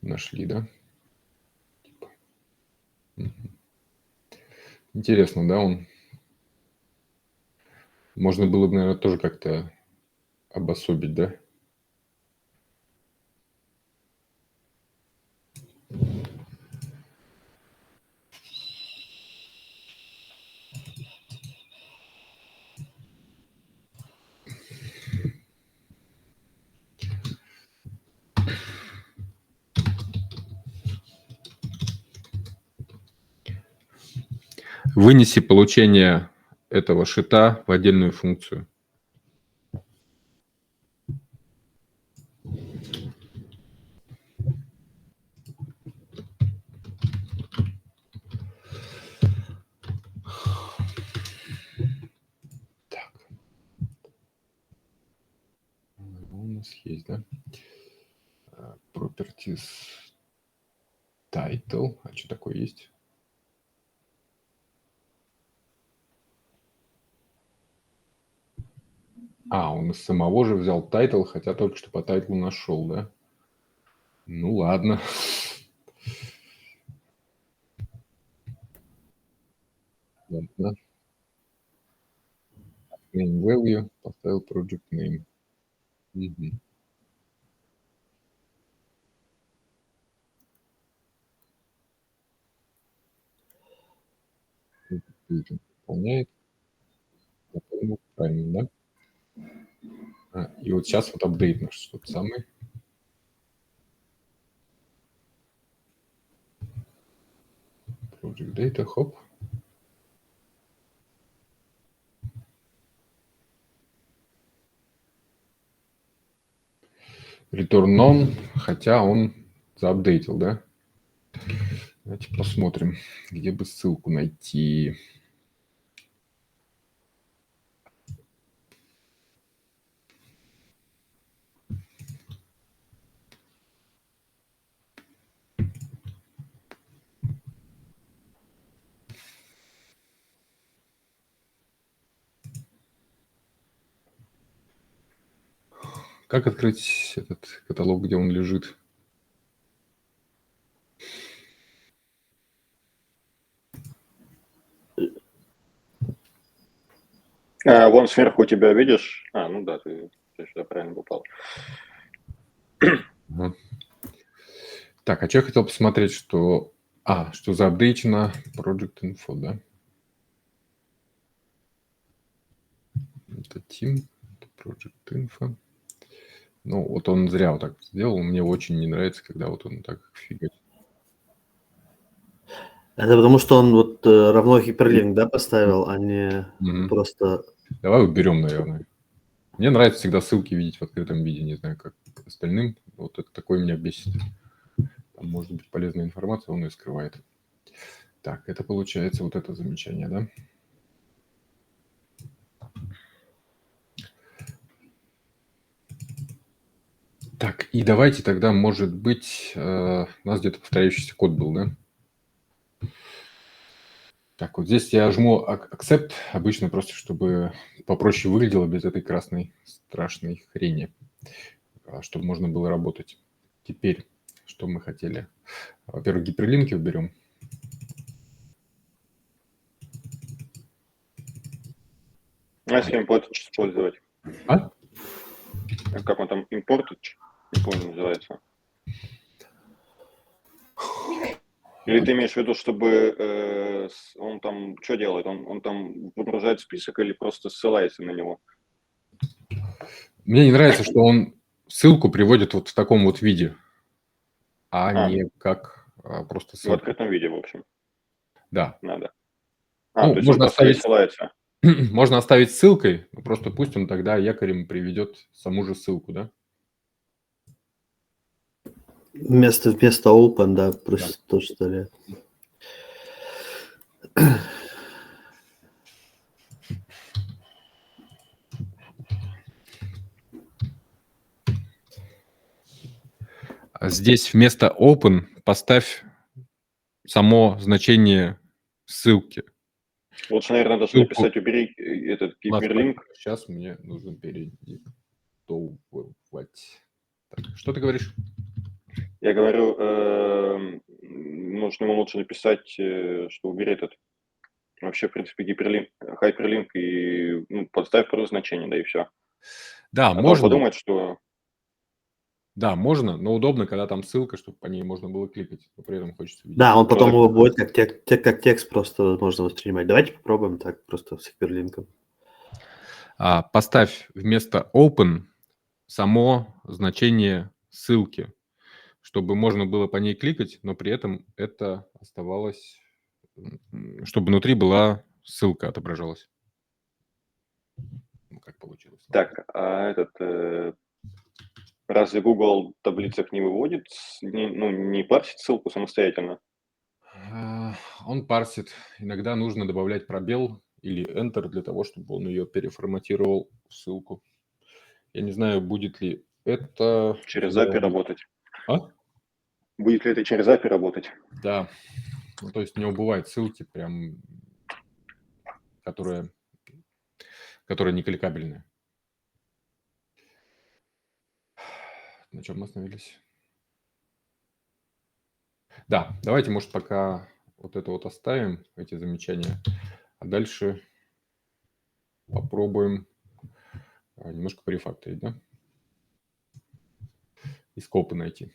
Speaker 1: Нашли, да? Интересно, да, он... Можно было бы, наверное, тоже как-то обособить, да? Вынеси получение этого шита в отдельную функцию. Так. У нас есть, да? Properties title. А что такое есть? Он из самого же взял title, хотя только что по тайтлу нашел, да? Ну ладно. Ладно. Name value, поставил project name. Мгм. Выполняет. Правильно, да? И вот сейчас вот апдейт наш тот самый. Project data, хоп. Return none, хотя он заапдейтил, да? Давайте посмотрим, где бы ссылку найти. Как открыть этот каталог, где он лежит?
Speaker 3: Вон сверху у тебя, видишь? Ну да, ты сюда правильно попал.
Speaker 1: Ага. Так, а что я хотел посмотреть, что... что заапдейчено Project Info, да? Это Team, это Project Info. Ну, вот он зря вот так сделал. Мне очень не нравится, когда вот он так фигачит.
Speaker 2: Это потому, что он вот равно гиперлинк, да, поставил, а не
Speaker 1: Мгм.
Speaker 2: просто...
Speaker 1: Давай уберем, наверное. Мне нравится всегда ссылки видеть в открытом виде, не знаю, как остальным. Вот это такое меня бесит. Там может быть полезная информация, он ее скрывает. Так, это получается вот это замечание, да? Так, и давайте тогда, может быть, у нас где-то повторяющийся код был, да? Так, вот здесь я жму Accept, обычно просто, чтобы попроще выглядело без этой красной страшной хрени, чтобы можно было работать. Теперь, что мы хотели? Во-первых, гиперлинки уберем.
Speaker 3: Если importage использовать.
Speaker 1: А?
Speaker 3: Как он там, importage? Не помню, называется. Или ты имеешь в виду, чтобы он там что делает? Он там выгружает список или просто ссылается на него?
Speaker 1: Мне не нравится, что он ссылку приводит вот в таком вот виде, а
Speaker 3: А.
Speaker 1: не как просто
Speaker 3: В
Speaker 1: ссылку.
Speaker 3: открытом виде, в общем,
Speaker 1: Да.
Speaker 3: надо.
Speaker 1: Ну,
Speaker 3: То есть он
Speaker 1: можно
Speaker 3: просто не
Speaker 1: оставить,
Speaker 3: ссылается.
Speaker 1: можно оставить ссылкой, но просто пусть он тогда якорем приведет саму же ссылку, да?
Speaker 2: Вместо open, да, просто то, что ли.
Speaker 1: А здесь вместо open поставь само значение ссылки.
Speaker 3: Лучше, наверное, даже
Speaker 1: Ссылку.
Speaker 3: написать убери этот гиперлинк.
Speaker 1: Сейчас мне нужно передиктовывать. Так, что ты говоришь?
Speaker 3: Я говорю, нужно ему лучше написать, что убери этот. Вообще, в принципе, хайперлинк и подставь просто значение, да и все.
Speaker 1: Да,
Speaker 3: А то он
Speaker 1: можно.
Speaker 3: подумает, что
Speaker 1: Да, можно, но удобно, когда там ссылка, чтобы по ней можно было кликать, но при этом хочется видеть.
Speaker 2: Да, он потом
Speaker 3: так-
Speaker 2: его будет как текст просто можно воспринимать. Давайте попробуем так, просто с гиперлинком.
Speaker 1: Поставь вместо open само значение ссылки, чтобы можно было по ней кликать, но при этом это оставалось, чтобы внутри была ссылка отображалась. Ну, как получилось.
Speaker 3: Так, а разве Google в таблицах не выводит, не парсит ссылку самостоятельно?
Speaker 1: Он парсит. Иногда нужно добавлять пробел или Enter для того, чтобы он ее переформатировал в ссылку. Я не знаю, будет ли это...
Speaker 3: Через API
Speaker 1: сделано.
Speaker 3: работать?
Speaker 1: А?
Speaker 3: Будет ли это через API работать?
Speaker 1: Да. Ну, то есть у него бывают ссылки, прям, которые не кликабельные. На чем мы остановились? Да, давайте, может, пока вот это вот оставим, эти замечания, а дальше попробуем немножко порефакторить, да? И скопы найти.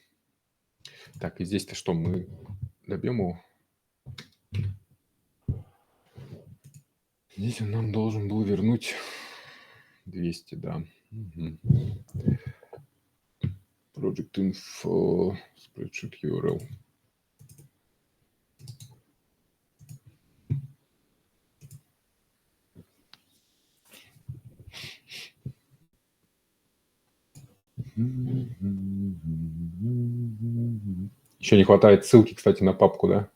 Speaker 1: Так, и здесь-то что, мы добьем его? Здесь он нам должен был вернуть 200, да. Угу. Project info, spreadsheet URL. Еще не хватает ссылки, кстати, на папку, да?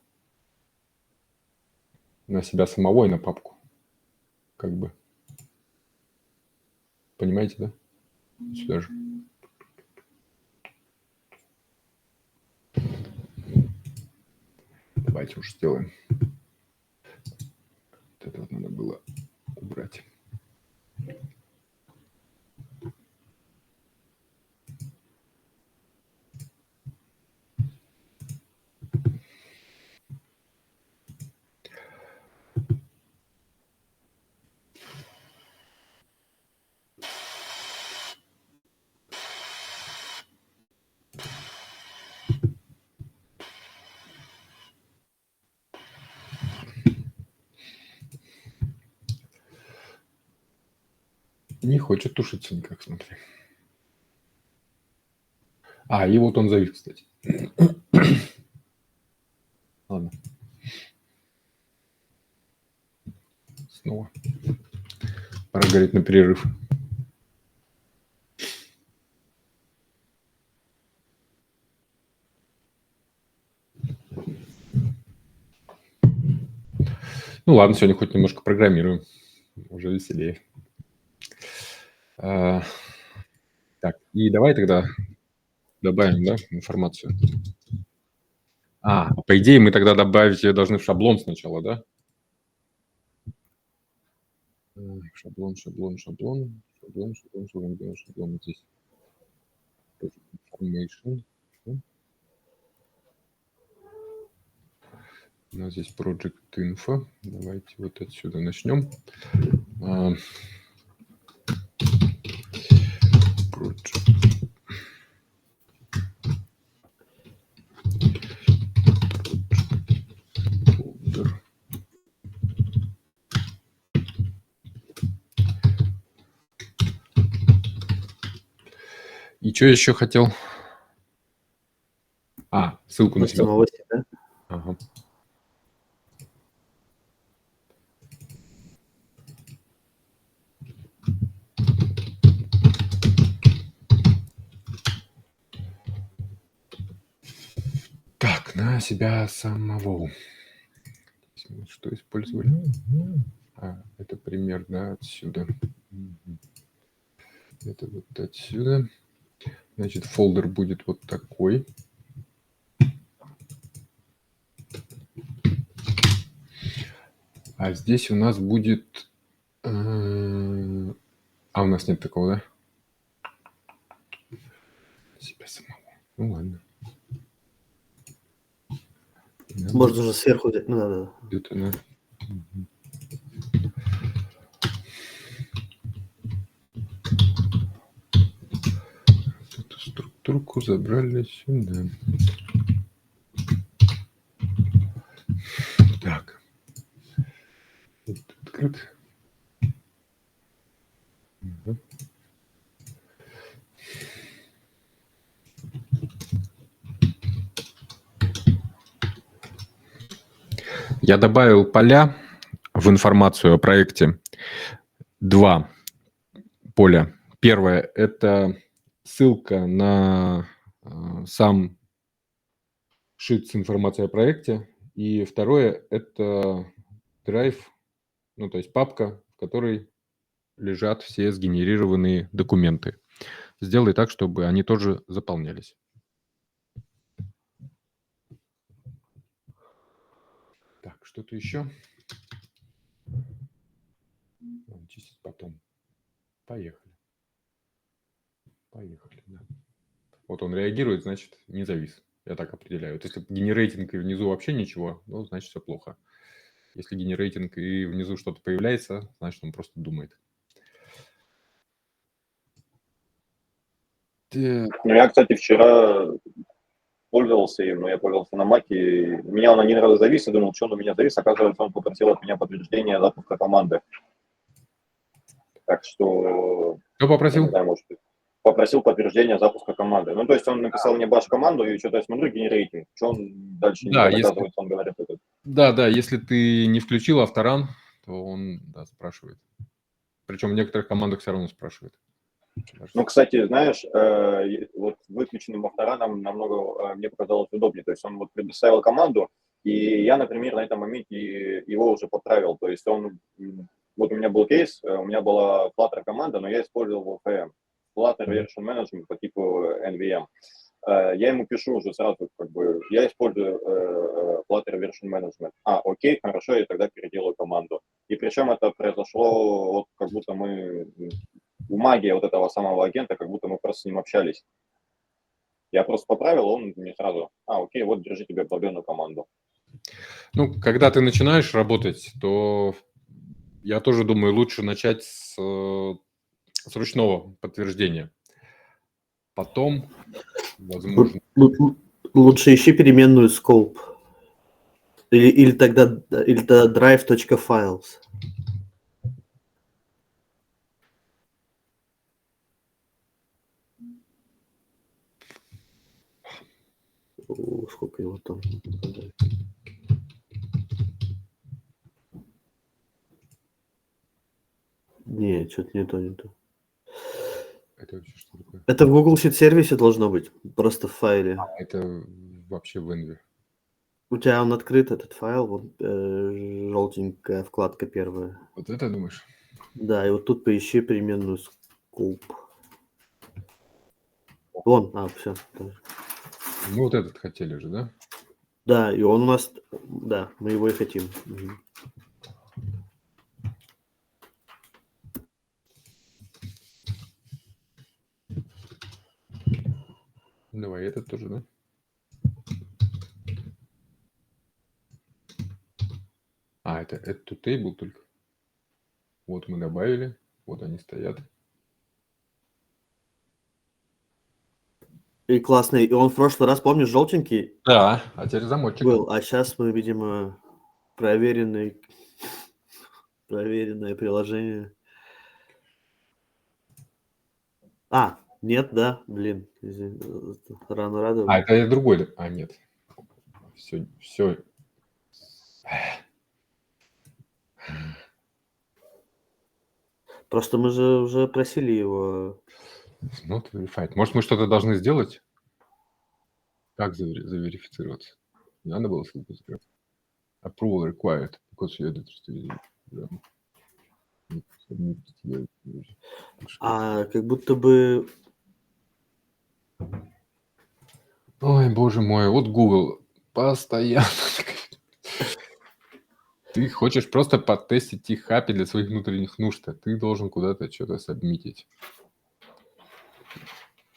Speaker 1: На себя самого и на папку. Как бы. Понимаете, да? Сюда же. Давайте уж сделаем. Вот это вот надо было убрать. Не хочет тушиться никак, смотри. И вот он завис, кстати. Ладно. Снова. Пора говорить на перерыв. Ну ладно, сегодня хоть немножко программируем. Уже веселее. Так, и давай тогда добавим, да, информацию. По идее, мы тогда добавить ее должны в шаблон сначала, да? Шаблон. Здесь. Information. У нас здесь Project Info. Давайте вот отсюда начнем. Project И что еще хотел? Ссылку на
Speaker 2: На
Speaker 1: себя.
Speaker 2: самого себя.
Speaker 1: Ага. Так, на себя самого. Что использовали? Это примерно отсюда. Мгм. Это вот отсюда. Значит, фолдер будет вот такой. А здесь у нас будет... у нас нет такого, да? Себя самого. Ну ладно. Надо
Speaker 2: Можно уже сверху взять. Ну, да.
Speaker 1: где-то на... Мгм. Эту структурку забрали сюда. Так. Открыт. Мгм. Я добавил поля в информацию о проекте. 2 поля. Первое – это ссылка на сам шит с информацией о проекте. И второе – это драйв, ну, то есть папка, в которой лежат все сгенерированные документы. Сделай так, чтобы они тоже заполнялись. Так, что-то еще? Чистить потом. Поехали. Да. Вот он реагирует, значит, не завис. Я так определяю. Вот если генерейтинг и внизу вообще ничего, ну, значит, все плохо. Если генерейтинг и внизу что-то появляется, значит, он просто думает.
Speaker 3: Ну, я, кстати, вчера пользовался им, но я пользовался на Маке. И меня он один раз завис, и думал, что он у меня завис. Оказывается, он попросил от меня подтверждения запуска команды. Так что,
Speaker 1: Кто
Speaker 3: я
Speaker 1: попросил?
Speaker 3: не знаю, может, попросил подтверждения запуска команды. Ну, то есть он написал мне баш-команду, и что-то я смотрю, генерейтинг. Что он дальше не
Speaker 1: Да,
Speaker 3: делает?
Speaker 1: если,
Speaker 3: Оказывается, он говорит это.
Speaker 1: да, если ты не включил авторан, то он спрашивает. Причем в некоторых командах все равно спрашивает.
Speaker 3: Ну, кстати, знаешь, вот выключенным автораном намного, мне показалось, удобнее. То есть он вот предоставил команду, и я, например, на этом моменте его уже подправил. То есть он, вот у меня был кейс, у меня была Flutter команда, но я использовал VM, Flutter Version Management по типу NVM. Я ему пишу уже сразу, как бы, я использую Flutter Version Management. Окей, хорошо, я тогда переделаю команду. И причем это произошло, вот как будто мы, магия вот этого самого агента, как будто мы просто с ним общались. Я просто поправил, он мне сразу, окей, вот держи тебе обновленную команду.
Speaker 1: Ну, когда ты начинаешь работать, то я тоже думаю, лучше начать с ручного подтверждения. Потом, возможно...
Speaker 2: Лучше ищи переменную scope. Или тогда drive.files. Сколько его там? Не, что-то не то.
Speaker 1: Это вообще что такое?
Speaker 2: Это в Google Sheet сервисе должно быть, просто в файле.
Speaker 1: Это вообще в Envy.
Speaker 2: У тебя он открыт, этот файл, вот желтенькая вкладка первая.
Speaker 1: Вот это думаешь?
Speaker 2: Да, и вот тут поищи переменную scope. Вон, все.
Speaker 1: Ну, вот этот хотели же, да?
Speaker 2: Да, и он у нас, да, мы его и хотим. Мгм.
Speaker 1: Давай, этот тоже, да? Это add to table только. Вот мы добавили, вот они стоят.
Speaker 2: И классный. И он в прошлый раз, помнишь, желтенький
Speaker 1: Да, а теперь замочек.
Speaker 2: был, а сейчас мы, видимо, проверенное приложение. Нет, да, блин, извини, рано
Speaker 1: А,
Speaker 2: радовались.
Speaker 1: это другой. А, нет. Все.
Speaker 2: Просто мы же уже просили его.
Speaker 1: Not verified. Может, мы что-то должны сделать? Как заверифицироваться? Не надо было ссылку закрыть. Approval required. Because you added
Speaker 2: А как будто бы...
Speaker 1: Ой, боже мой, вот Google постоянно. Ты хочешь просто потестить их API для своих внутренних нужд, а ты должен куда-то что-то сабмитить.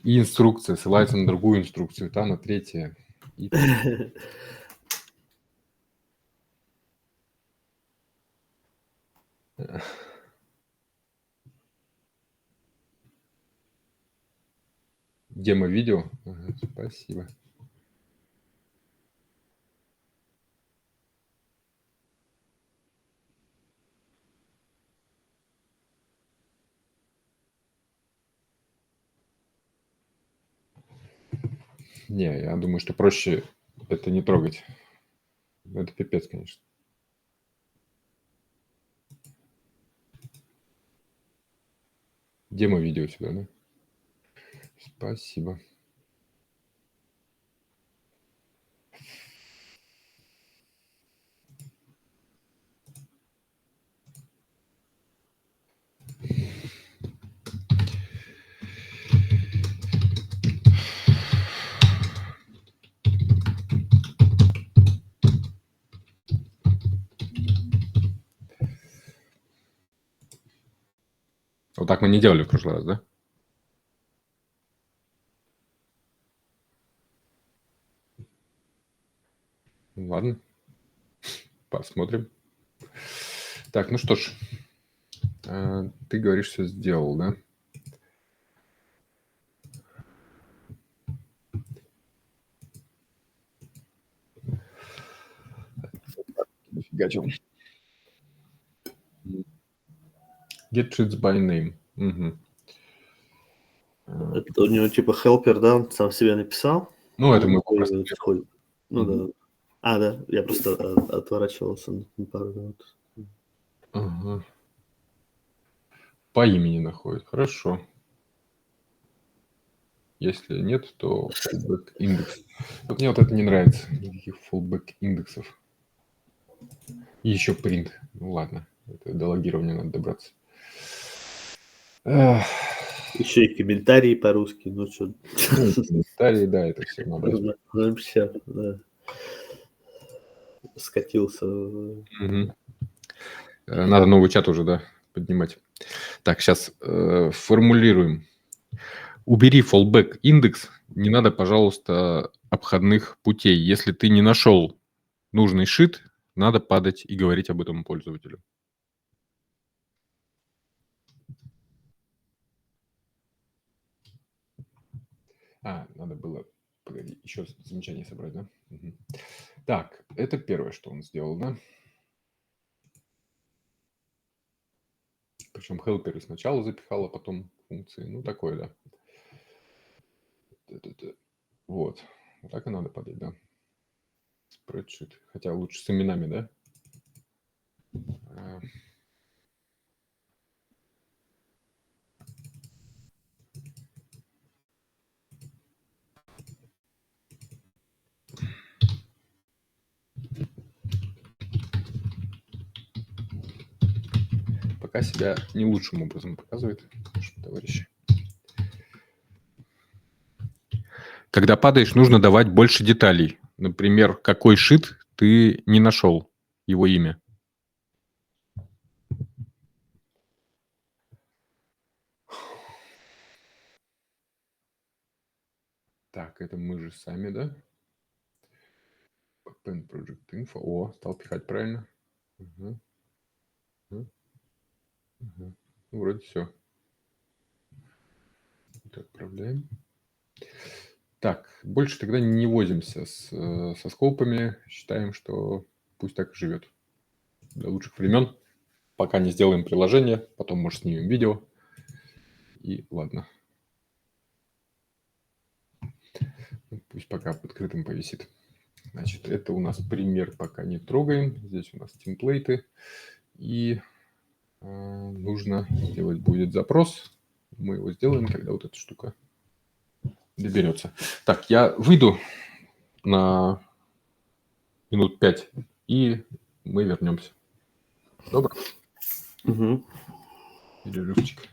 Speaker 1: И инструкция ссылается на другую инструкцию, та на третье. И... Демо-видео? Ага, спасибо. Не, я думаю, что проще это не трогать. Это пипец, конечно. Демо-видео сюда, да? Спасибо. Вот так мы не делали в прошлый раз, да? Ладно. Посмотрим. Так, ну что ж. Ты говоришь, все сделал, да? Фигачил. Get sheets by name. Угу.
Speaker 2: Это у него типа хелпер, да, он сам себе написал.
Speaker 1: Ну, это мы
Speaker 2: просто
Speaker 1: просто...
Speaker 2: Ну да. А, да, я просто отворачивался на пару минут.
Speaker 1: Ага. По имени находит. Хорошо. Если нет, то fallback индекс. Вот мне вот это не нравится. Никаких fallback индексов. И еще print. Ну ладно. Это до логирования надо добраться.
Speaker 2: Еще и комментарии по-русски. Ну что?
Speaker 1: Комментарии, да, это все надо.
Speaker 2: Вообще, да. Скатился.
Speaker 1: Угу. Надо новый чат уже, да, поднимать. Так, сейчас формулируем. Убери fallback индекс. Не надо, пожалуйста, обходных путей. Если ты не нашел нужный шит, надо падать и говорить об этом пользователю. Надо было, погоди, еще замечание собрать, да? Угу. Так, это первое, что он сделал, да? Причем хелперы сначала запихал, а потом функции. Ну, такое, да. Вот. Вот так и надо падать, да? Спредшит. Хотя лучше с именами, да? Пока себя не лучшим образом показывает, товарищи. Когда падаешь, нужно давать больше деталей. Например, какой шит ты не нашел, его имя. Так, это мы же сами, да? Pen Project Info. О, стал пихать правильно. Угу. Угу. Ну, вроде все. Так, отправляем. Так, больше тогда не возимся со скопами. Считаем, что пусть так и живет. До лучших времен. Пока не сделаем приложение, потом, может, снимем видео. И ладно. Пусть пока открытым повисит. Значит, это у нас пример, пока не трогаем. Здесь у нас темплейты. И нужно сделать будет запрос. Мы его сделаем, когда вот эта штука доберется. Так, я выйду на минут 5, и мы вернемся. Добро?
Speaker 2: Угу.
Speaker 1: Перерывчик.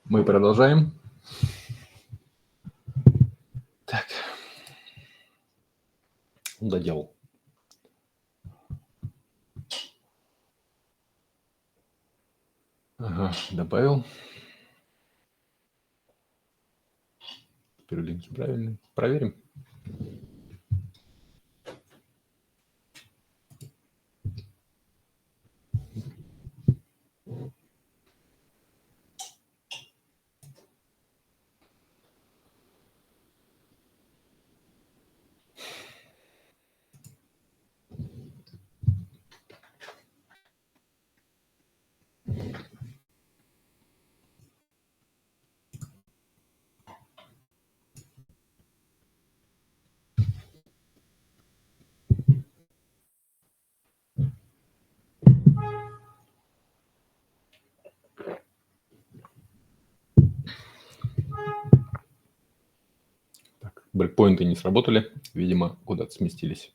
Speaker 1: Мы продолжаем. Так. Доделал. Ага, добавил. Теперь линки правильные. Проверим. Так, брейкпоинты не сработали. Видимо, куда-то сместились.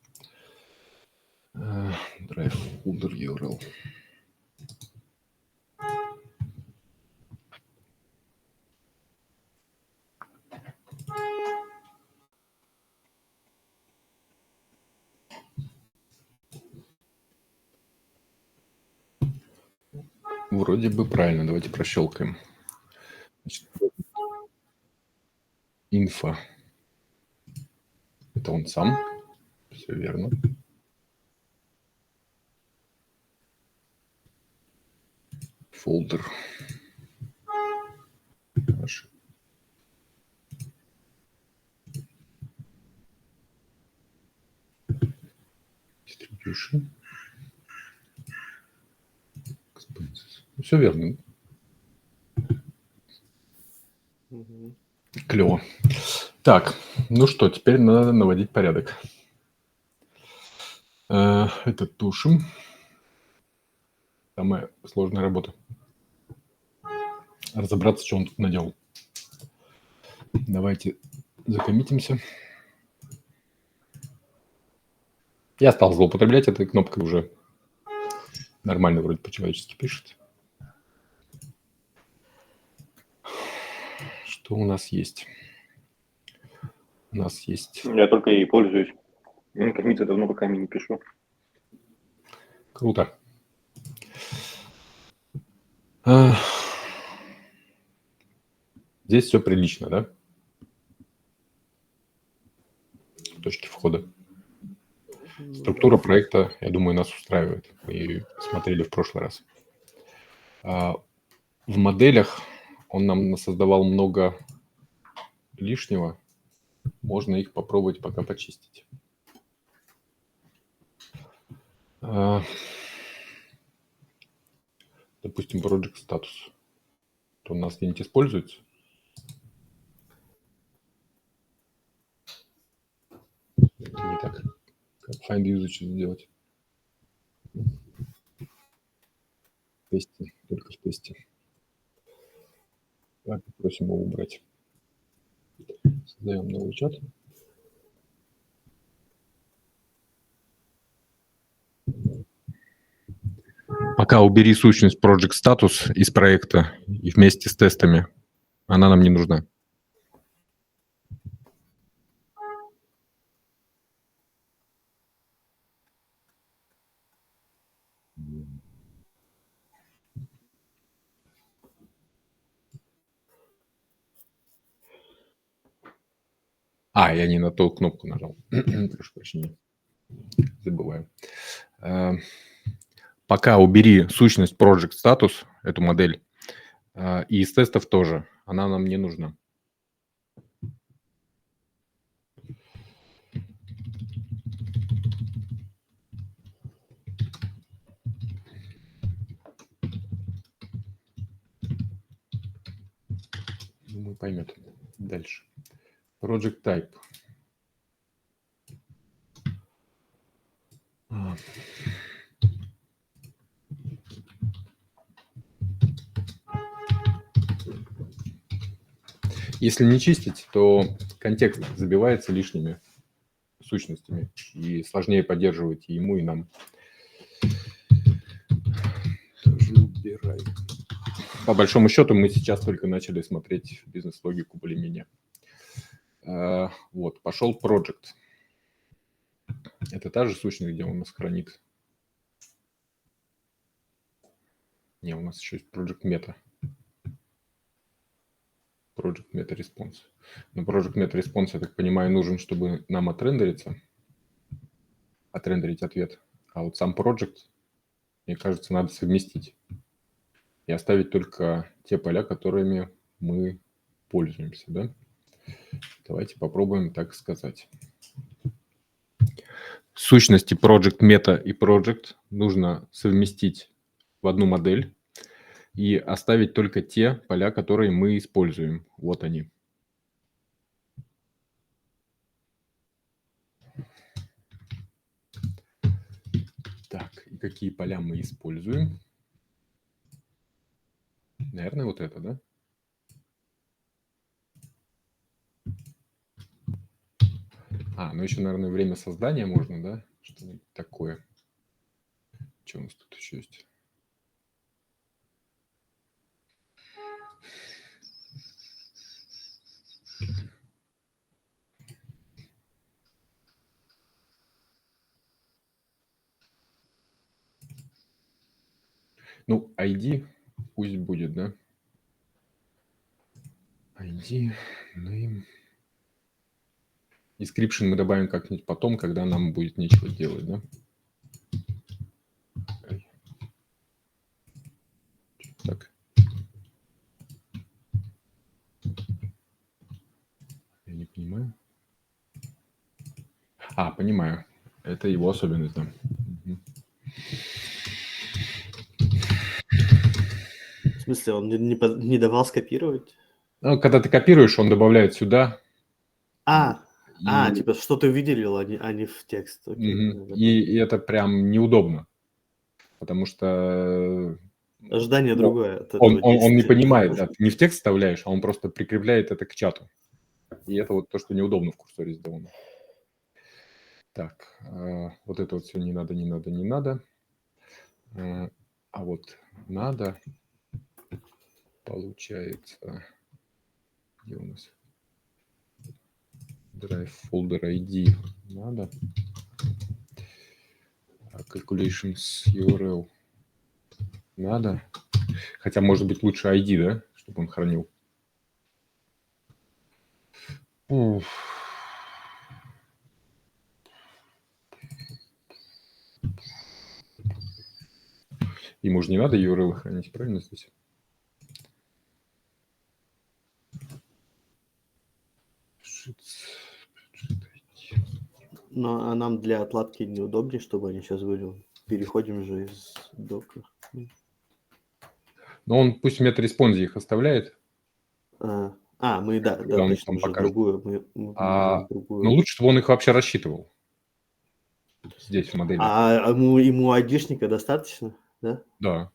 Speaker 1: Drive folder URL. Вроде бы правильно. Давайте прощелкаем. Значит, инфо. Это он сам. Все верно. folder. Наш. Distribution. Expenses. Все верно.
Speaker 2: Мгм.
Speaker 1: Клево. Так, ну что, теперь надо наводить порядок. Это тушим. Самая сложная работа. Разобраться, что он тут наделал. Давайте закоммитимся. Я стал злоупотреблять этой кнопкой уже. Нормально вроде по-человечески пишет. Что у нас есть? У нас есть...
Speaker 3: Я только ей пользуюсь. Инкогнито давно пока не пишу.
Speaker 1: Круто. Здесь все прилично, да? Точки входа. Структура проекта, я думаю, нас устраивает. Мы ее смотрели в прошлый раз. В моделях он нам создавал много лишнего. Можно их попробовать пока почистить. Допустим, project status. То у нас где-нибудь используется. Это не так. Как find usage сделать? В тесте, только в тесте. Так, просим его убрать. Создаем новый чат. Пока убери сущность project status из проекта и вместе с тестами. Она нам не нужна. Я не на ту кнопку нажал. Прошу прощения. Забываю. Пока убери сущность project status, эту модель, и из тестов тоже. Она нам не нужна. Думаю, поймет. Дальше. Project type. Если не чистить, то контекст забивается лишними сущностями, и сложнее поддерживать и ему, и нам. Тоже убирай. По большому счету, мы сейчас только начали смотреть бизнес-логику более-менее. Вот, пошел project. Это та же сущность, где он нас хранит. Не, у нас еще есть project meta. Project meta response. Но project meta response, я так понимаю, нужен, чтобы нам отрендерить ответ. А вот сам project, мне кажется, надо совместить и оставить только те поля, которыми мы пользуемся, да? Давайте попробуем так сказать. Сущности project meta и project нужно совместить в одну модель и оставить только те поля, которые мы используем. Вот они. Так, и какие поля мы используем? Наверное, вот это, да? Ну еще, наверное, время создания можно, да? Что-нибудь такое. Что у нас тут еще есть? Ну, ID пусть будет, да? ID, name. Description мы добавим как-нибудь потом, когда нам будет нечего делать, да? Так. Понимаю. Это его особенность, да. Мгм.
Speaker 2: В смысле, он не давал скопировать?
Speaker 1: Ну, когда ты копируешь, он добавляет сюда. И,
Speaker 2: Типа, что ты выделил, а не в текст. Окей.
Speaker 1: мгм. И это прям неудобно, потому что
Speaker 2: Ожидание
Speaker 1: ну,
Speaker 2: другое от
Speaker 1: он
Speaker 2: этого
Speaker 1: не
Speaker 2: действия.
Speaker 1: понимает, да, ты не в текст вставляешь, а он просто прикрепляет это к чату. И это вот то, что неудобно в курсоре сделано. Так, вот это вот все не надо, не надо, не надо. А вот надо, получается, где у нас? Drive folder ID надо. Calculations URL надо. Хотя, может быть, лучше ID, да, чтобы он хранил. Уф. Ему же не надо URL хранить, правильно здесь?
Speaker 2: Ну, а нам для отладки неудобнее, чтобы они сейчас были. Переходим же из дока.
Speaker 1: Но он пусть в метареспонзе их оставляет,
Speaker 2: Мы, да,
Speaker 1: когда он их
Speaker 2: точно,
Speaker 1: там
Speaker 2: уже
Speaker 1: покажет.
Speaker 2: другую. Мы можем
Speaker 1: Но
Speaker 2: другую.
Speaker 1: лучше, чтобы он их вообще рассчитывал здесь в модели.
Speaker 2: Ему айдишника достаточно, да?
Speaker 1: Да.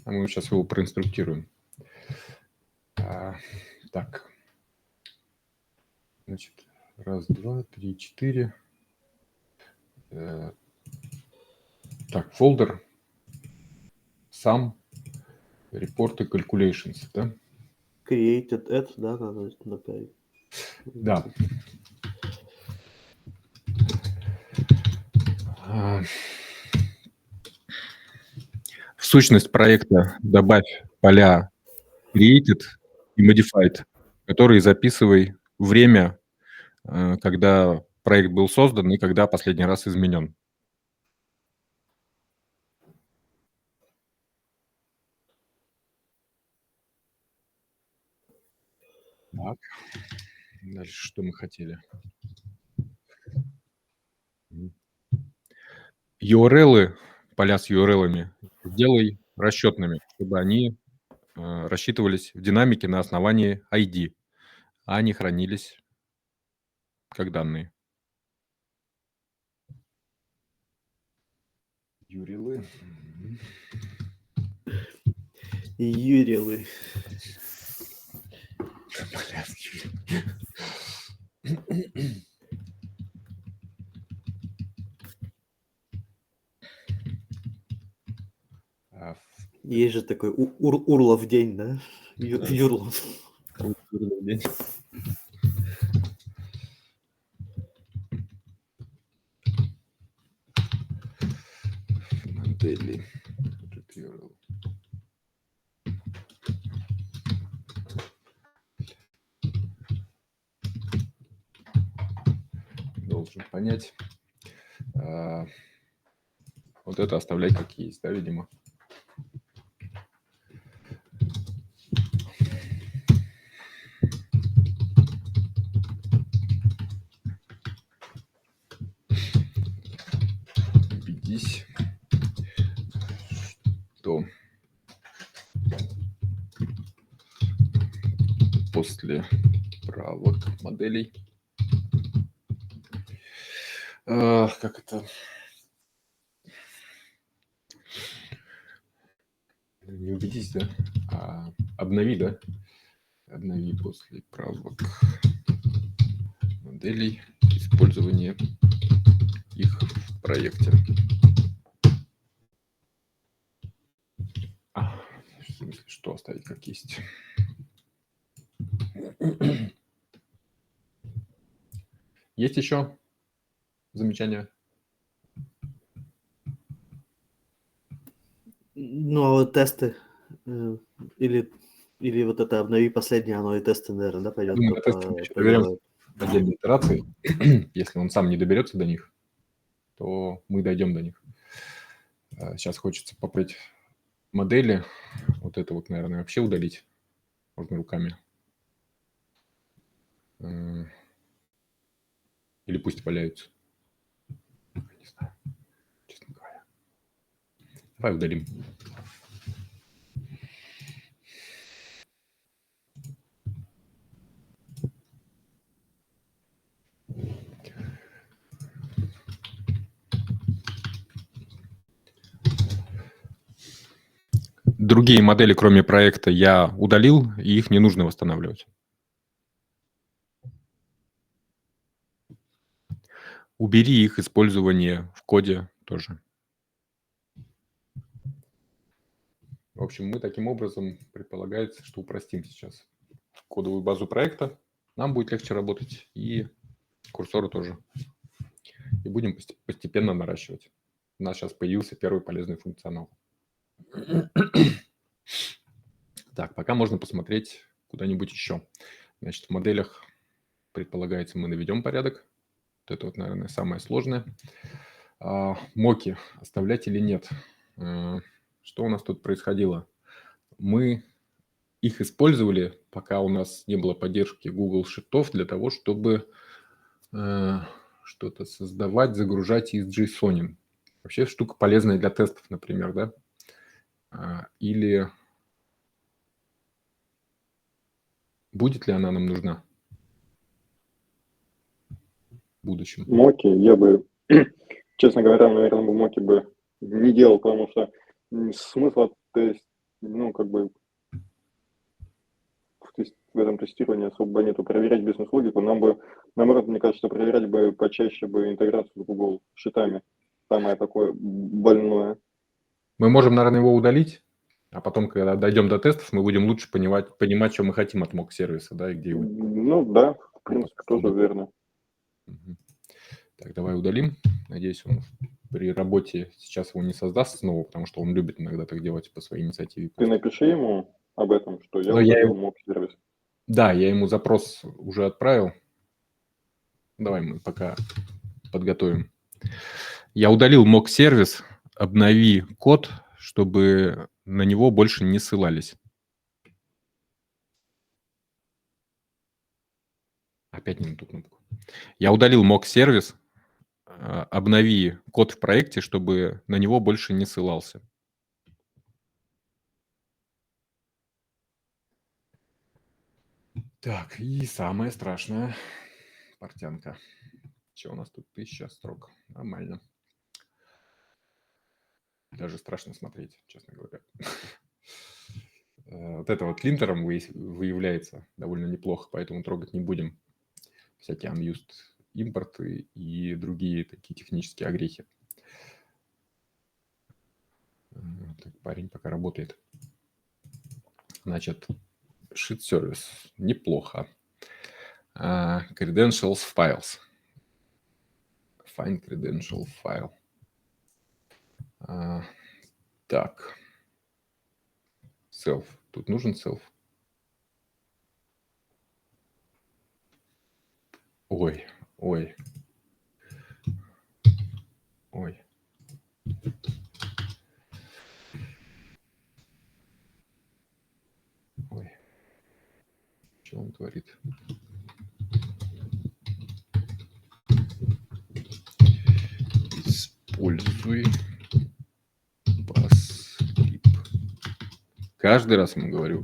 Speaker 1: Мы сейчас его проинструктируем. Так. Значит, 1, 2, 3, 4. Так, фолдер. Сам. Report и calculations, да?
Speaker 2: Created add, да, надо направить.
Speaker 1: Да. В сущность проекта добавь поля created и modified, которые записывай время, когда проект был создан и когда последний раз изменен. Так. Дальше что мы хотели? URL, поля с URL сделай расчетными, чтобы они рассчитывались в динамике на основании ID, а они хранились как данные. URL.
Speaker 2: Юрилы. Есть же такой Урлов день, да? Юрлов.
Speaker 1: Модели. Должен понять. Вот это оставляй как есть, да, видимо. Убедись, что после правок моделей как это? Не убедись, да? Обнови, да? Обнови после правок моделей использование их в проекте. В смысле, что оставить как есть? Есть еще замечания?
Speaker 2: Ну, а вот тесты или вот это обнови последнее, оно и тесты, наверное, да, пойдет
Speaker 1: Думаю, на тесте мы еще проверяем в отдельной итерации. Если он сам не доберется до них, то мы дойдем до них. Сейчас хочется попрыть модели. Вот это вот, наверное, вообще удалить. Можно руками. Или пусть валяются. Не знаю, честно говоря. Давай удалим. Другие модели, кроме проекта, я удалил, и их не нужно восстанавливать. Убери их использование в коде тоже. В общем, мы таким образом, предполагается, что упростим сейчас кодовую базу проекта. Нам будет легче работать, и курсоры тоже. И будем постепенно наращивать. У нас сейчас появился первый полезный функционал. Так, пока можно посмотреть куда-нибудь еще. Значит, в моделях, предполагается, мы наведем порядок. Вот это вот, наверное, самое сложное. Моки оставлять или нет? Что у нас тут происходило? Мы их использовали, пока у нас не было поддержки Google Sheet'ов, для того, чтобы что-то создавать, загружать из JSON. Вообще штука полезная для тестов, например, да? Или будет ли она нам нужна в будущем?
Speaker 3: Моки я бы, честно говоря, наверное, бы моки бы не делал, потому что смысла, то есть, ну, как бы, в этом тестировании особо нету. Проверять бизнес-логику нам бы, наоборот, мне кажется, проверять бы почаще бы интеграцию с Google Sheet'ами. Самое такое больное.
Speaker 1: Мы можем, наверное, его удалить, а потом, когда дойдем до тестов, мы будем лучше понимать, что мы хотим от mock-сервиса, да, и где его.
Speaker 3: Ну да, в принципе, тоже верно.
Speaker 1: Так, давай удалим. Надеюсь, он при работе сейчас его не создаст снова, потому что он любит иногда так делать по своей инициативе.
Speaker 3: Ты напиши ему об этом, что я
Speaker 1: Но я
Speaker 3: удалил
Speaker 1: его-
Speaker 3: mock-сервис.
Speaker 1: Да, я ему запрос уже отправил. Давай мы пока подготовим. Я удалил mock-сервис, обнови код, чтобы на него больше не ссылались. Опять не на ту кнопку. Я удалил mock-сервис, обнови код в проекте, чтобы на него больше не ссылался. Так, и самое страшное. Портянка. Что у нас тут? 1000 строк. Нормально. Даже страшно смотреть, честно говоря. Вот это вот линтером выявляется довольно неплохо, поэтому трогать не будем. Всякие unused импорты и другие такие технические огрехи. Так, парень пока работает. Значит, sheet service. Неплохо. Credentials files. Find credential file. Так. Self. Тут нужен self. Ой. Ой. Что он творит? Используй баскрип. Каждый раз ему говорю.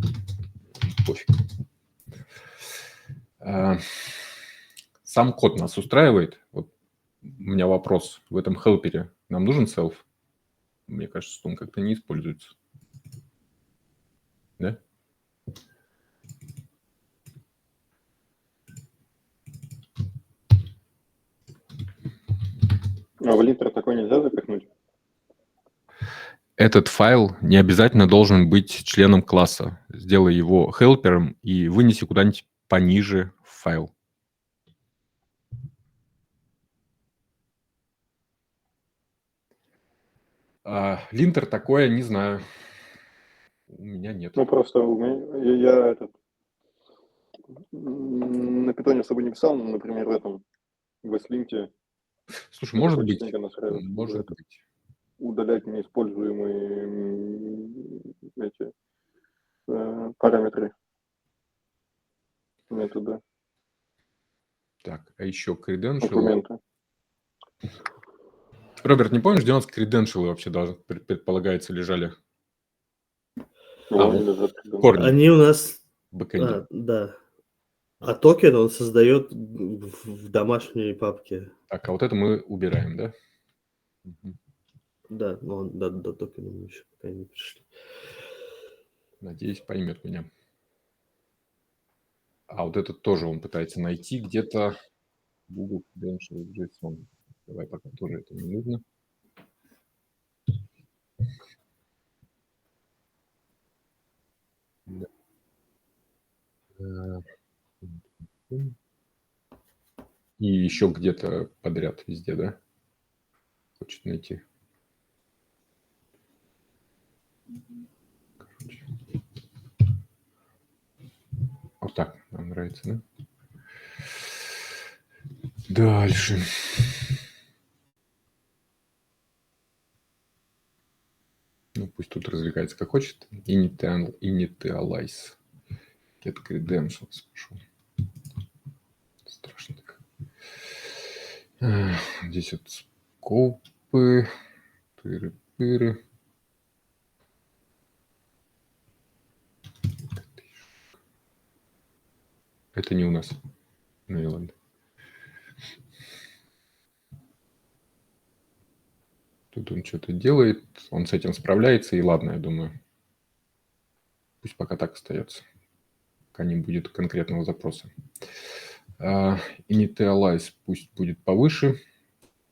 Speaker 1: Пофиг. Сам код нас устраивает. Вот у меня вопрос. В этом хелпере нам нужен self? Мне кажется, что он как-то не используется. Да?
Speaker 3: А в линтер такой нельзя запихнуть?
Speaker 1: Этот файл не обязательно должен быть членом класса. Сделай его хелпером и вынеси куда-нибудь пониже в файл. Линтер такое не знаю. У меня нет.
Speaker 3: Ну, просто у меня, я этот, на питоне особо не писал, но, например, в этом, в S-Lint.
Speaker 1: Слушай, может быть.
Speaker 3: Может быть. Удалять неиспользуемые эти параметры метода.
Speaker 1: Так, а еще credential.
Speaker 3: Документы.
Speaker 1: Роберт, не помнишь, где у нас credential вообще предполагается лежали?
Speaker 3: Вот
Speaker 1: вот
Speaker 3: лежат credentials.
Speaker 1: корни
Speaker 2: Они у нас...
Speaker 1: в бэкэнде.
Speaker 2: Да. А токен он создает в домашней папке.
Speaker 1: Так, а вот это мы убираем, да? Мгм.
Speaker 2: Да, но он до токена мы еще пока не пришли.
Speaker 1: Надеюсь, поймет меня. А вот этот тоже он пытается найти где-то Google Credential JSON. Давай пока тоже это не нужно. Да. И еще где-то подряд везде, да? Хочет найти. Короче. Вот так нам нравится, да? Дальше. Ну, пусть тут развлекается как хочет. Initialize. Get credentials. Пошел. Страшно так. Здесь вот скопы. Тыры-пыры. Это не у нас. Ну и ладно. Тут он что-то делает, он с этим справляется, и ладно, я думаю. Пусть пока так остается, пока не будет конкретного запроса. Initialize пусть будет повыше.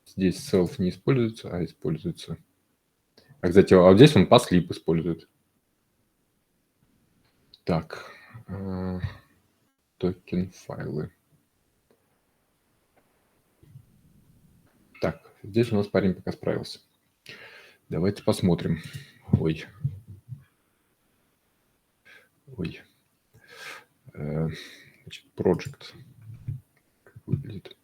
Speaker 1: Здесь self не используется, а используется. А, кстати, а вот здесь он passlib использует. Так, токен файлы. Так, здесь у нас парень пока справился. Давайте посмотрим. Ой. Значит, project. Как выглядит?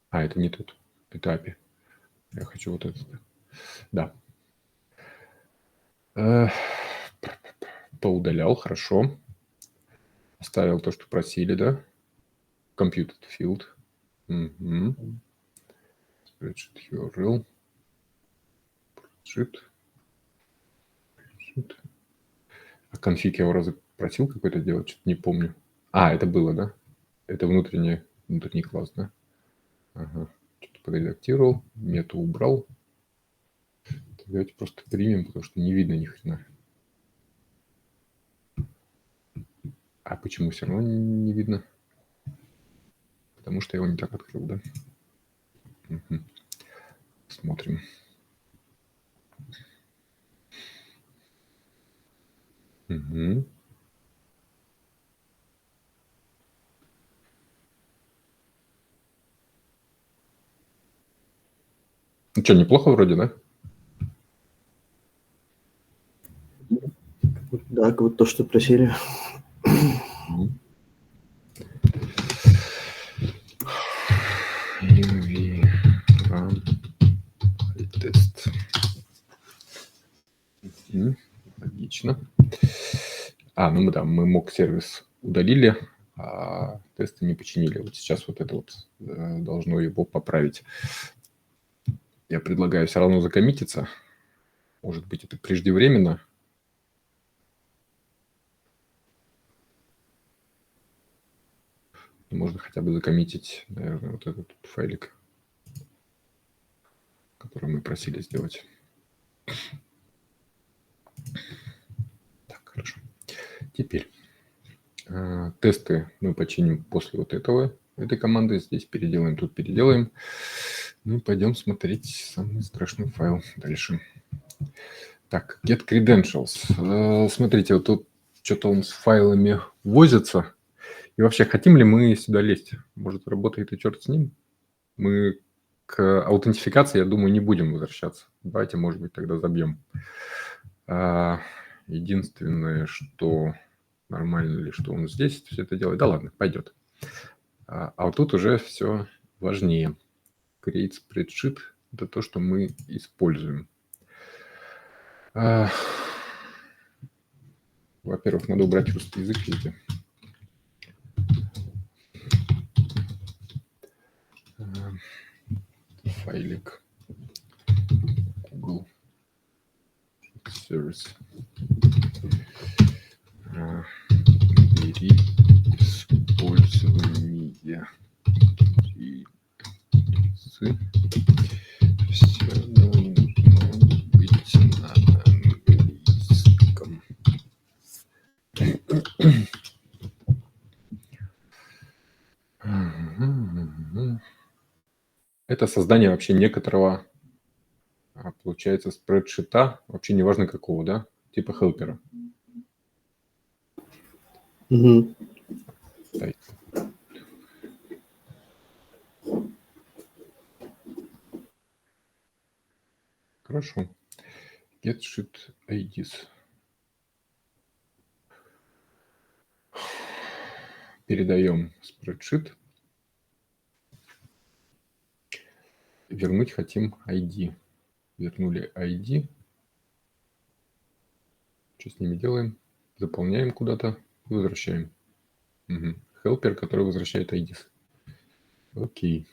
Speaker 1: А, это не тот. Это API. Я хочу вот этот. Да. Поудалял, хорошо. Оставил то, что просили, да? Computed field. Угу. Spreadsheet URL. Spreadsheet. А конфиг я его разве просил какой-то делать? Что-то не помню. А, это было, да? Это внутренний класс, да? Ага. Что-то подредактировал, мету убрал. Давайте просто примем, потому что не видно ни хрена. А почему все равно не видно? Потому что я его не так открыл, да? Угу. Смотрим. Угу. Ну что, неплохо вроде, да?
Speaker 2: Да, как вот то, что просили.
Speaker 1: UV run тест. Логично. Ну да, мы mock сервис удалили, а тесты не починили. Вот сейчас вот это вот должно его поправить. Я предлагаю все равно закоммититься. Может быть, это преждевременно. Можно хотя бы закоммитить, наверное, вот этот файлик, который мы просили сделать. Так, хорошо. Теперь тесты мы починим после вот этой команды. Здесь переделаем, тут переделаем. Ну и пойдем смотреть самый страшный файл дальше. Так, get credentials. Смотрите, вот тут что-то он с файлами возится. И вообще, хотим ли мы сюда лезть? Может, работает и черт с ним? Мы к аутентификации, я думаю, не будем возвращаться. Давайте, может быть, тогда забьем. Единственное, что нормально ли, что он здесь все это делает. Да ладно, пойдет. А вот тут уже все важнее. Create spreadsheet – это то, что мы используем. Вот во-первых, надо убрать русский язык везде. Файлик. Google Service. Бери использование. Все должно быть на английском. Это создание вообще некоторого, получается, спредшита, вообще неважно какого, да, типа хелпера.
Speaker 2: Мгм.
Speaker 1: Так. Хорошо. Get sheet IDs. Передаем спредшит. Вернуть хотим ID. Вернули ID. Что с ними делаем? Заполняем куда-то и возвращаем. Угу. Helper, который возвращает IDs. Окей.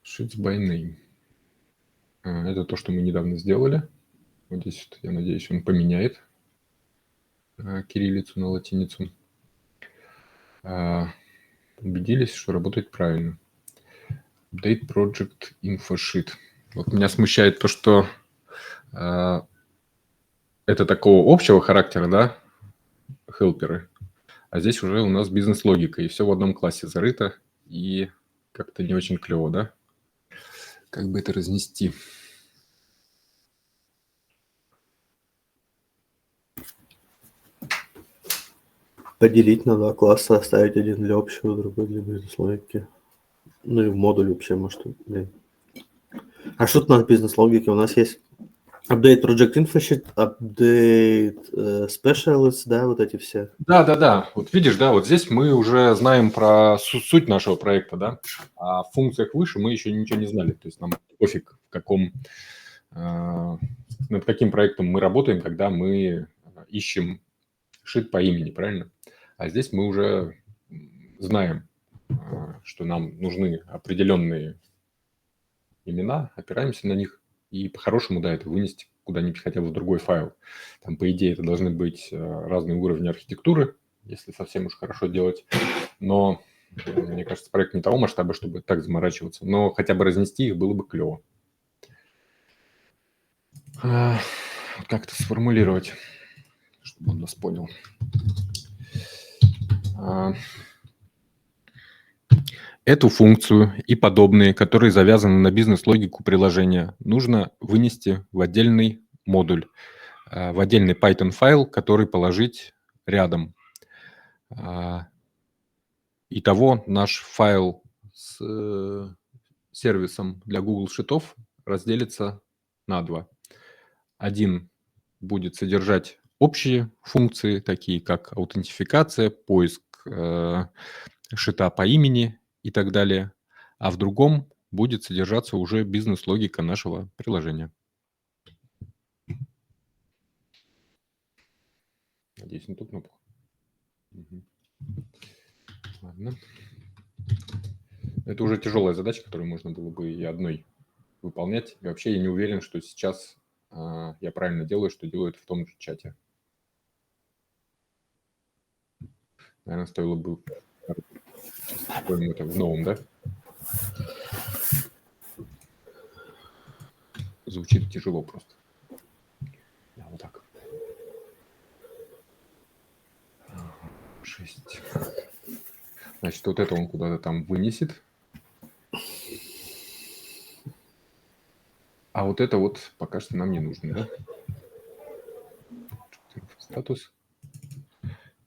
Speaker 1: Sheets by name. Это то, что мы недавно сделали. Вот здесь, я надеюсь, он поменяет кириллицу на латиницу. Убедились, что работает правильно. Update Project Info Sheet. Вот меня смущает то, что это такого общего характера, да, хелперы. А здесь уже у нас бизнес-логика, и все в одном классе зарыто, и как-то не очень клево, да? Как бы это разнести?
Speaker 2: Поделить на два класса, оставить один для общего, другой для бизнес-логики. Ну и в модуле вообще, может, блин. А что тут у нас в бизнес-логике? У нас есть update project info sheet, update specialists, да, вот эти все.
Speaker 1: Да. Вот видишь, да, вот здесь мы уже знаем про суть нашего проекта, да, а в функциях выше мы еще ничего не знали. То есть нам пофиг, над каким проектом мы работаем, когда мы ищем шит по имени, правильно? А здесь мы уже знаем, что нам нужны определенные имена, опираемся на них, и по-хорошему, да, это вынести куда-нибудь хотя бы в другой файл. Там, по идее, это должны быть разные уровни архитектуры, если совсем уж хорошо делать. Но, мне кажется, проект не того масштаба, чтобы так заморачиваться. Но хотя бы разнести их было бы клево. Как это сформулировать, чтобы он нас понял? Эту функцию и подобные, которые завязаны на бизнес-логику приложения, нужно вынести в отдельный модуль, в отдельный Python-файл, который положить рядом. Итого наш файл с сервисом для Google Sheet'ов разделится на два. Один будет содержать общие функции, такие как аутентификация, поиск шита по имени и так далее, а в другом будет содержаться уже бизнес-логика нашего приложения. Надеюсь, на ту кнопку. Угу. Ладно. Это уже тяжелая задача, которую можно было бы и одной выполнять. И вообще я не уверен, что сейчас я правильно делаю, что делаю это в том же чате. Наверное, стоило бы это в новом, да? Звучит тяжело просто. Да, вот так. 6. Значит, вот это он куда-то там вынесет. А вот это вот пока что нам не нужно, да? Статус.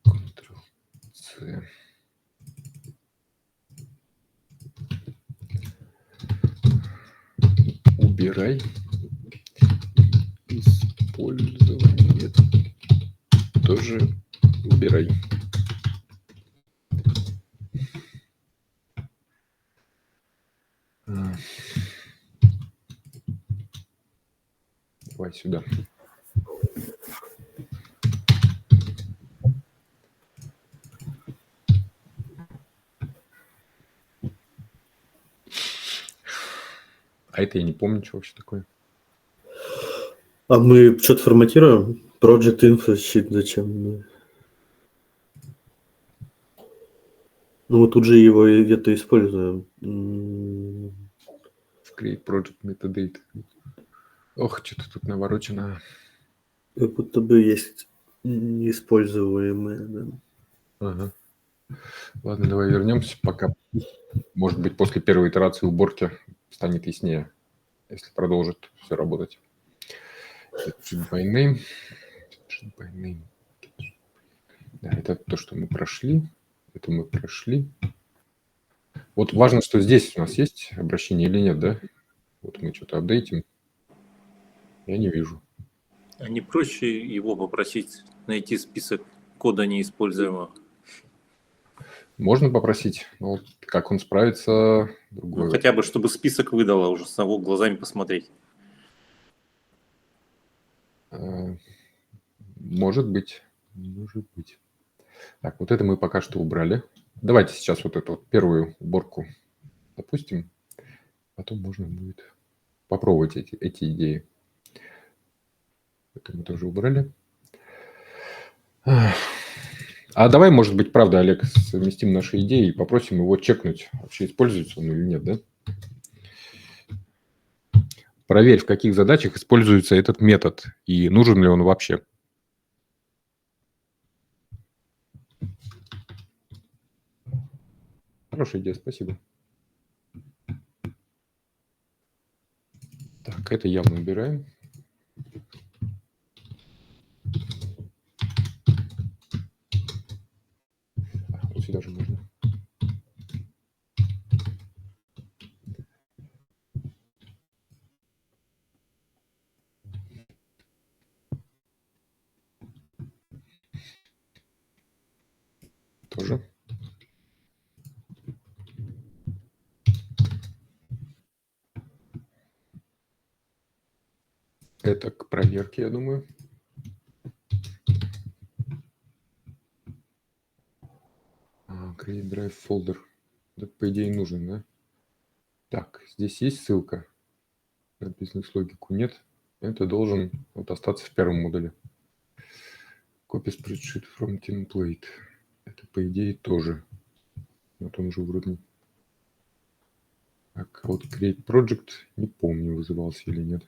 Speaker 1: Ctrl-C. Убирай. Использование тоже убирай. Давай сюда. А это я не помню, что вообще такое.
Speaker 2: А мы что-то форматируем? Project Info Sheet зачем? Ну, мы тут же его где-то используем.
Speaker 1: Create project metadata. Ох, что-то тут наворочено.
Speaker 2: Как будто бы есть неиспользуемые. Да.
Speaker 1: Ага. Ладно, давай вернемся, пока, может быть, после первой итерации уборки станет яснее, если продолжит все работать. Get by name. Get by name. Да, это то, что мы прошли. Это мы прошли. Вот важно, что здесь у нас есть обращение или нет, да? Вот мы что-то апдейтим. Я не вижу.
Speaker 4: А не проще его попросить найти список кода неиспользуемого?
Speaker 1: Можно попросить, но вот как он справится, другой.
Speaker 4: Ну, хотя бы, чтобы список выдало, уже самого глазами посмотреть.
Speaker 1: Может быть. Может быть. Так, вот это мы пока что убрали. Давайте сейчас вот эту вот первую уборку допустим. Потом можно будет попробовать эти идеи. Это мы тоже убрали. А давай, может быть, правда, Олег, совместим наши идеи и попросим его чекнуть, вообще используется он или нет, да? Проверь, в каких задачах используется этот метод и нужен ли он вообще. Хорошая идея, спасибо. Так, это явно убираем. Вот сюда же можно. Тоже. Это к проверке, я думаю. Create Drive Folder. Это, по идее, нужен, да? Так, здесь есть ссылка на бизнес-логику? Нет. Это должен вот остаться в первом модуле. Copy spreadsheet from template. Это, по идее, тоже на том же уровне. Так, а вот Create Project, не помню, вызывался или нет.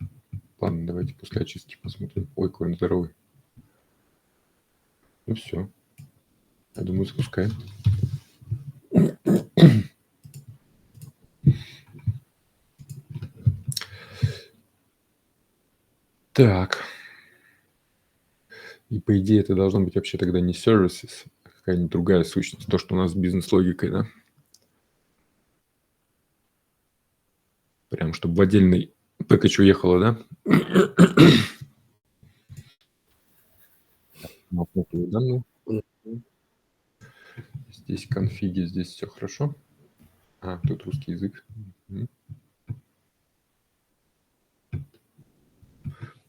Speaker 1: Ладно, давайте после очистки посмотрим. Ой, какой он здоровый. Ну все. Я думаю, запускаем. Так. И по идее это должно быть вообще тогда не services, а какая-нибудь другая сущность. То, что у нас с бизнес-логикой, да? Прям, чтобы в отдельный пэкэдж уехало, да? Данные. Здесь конфиги, здесь все хорошо. А, тут русский язык.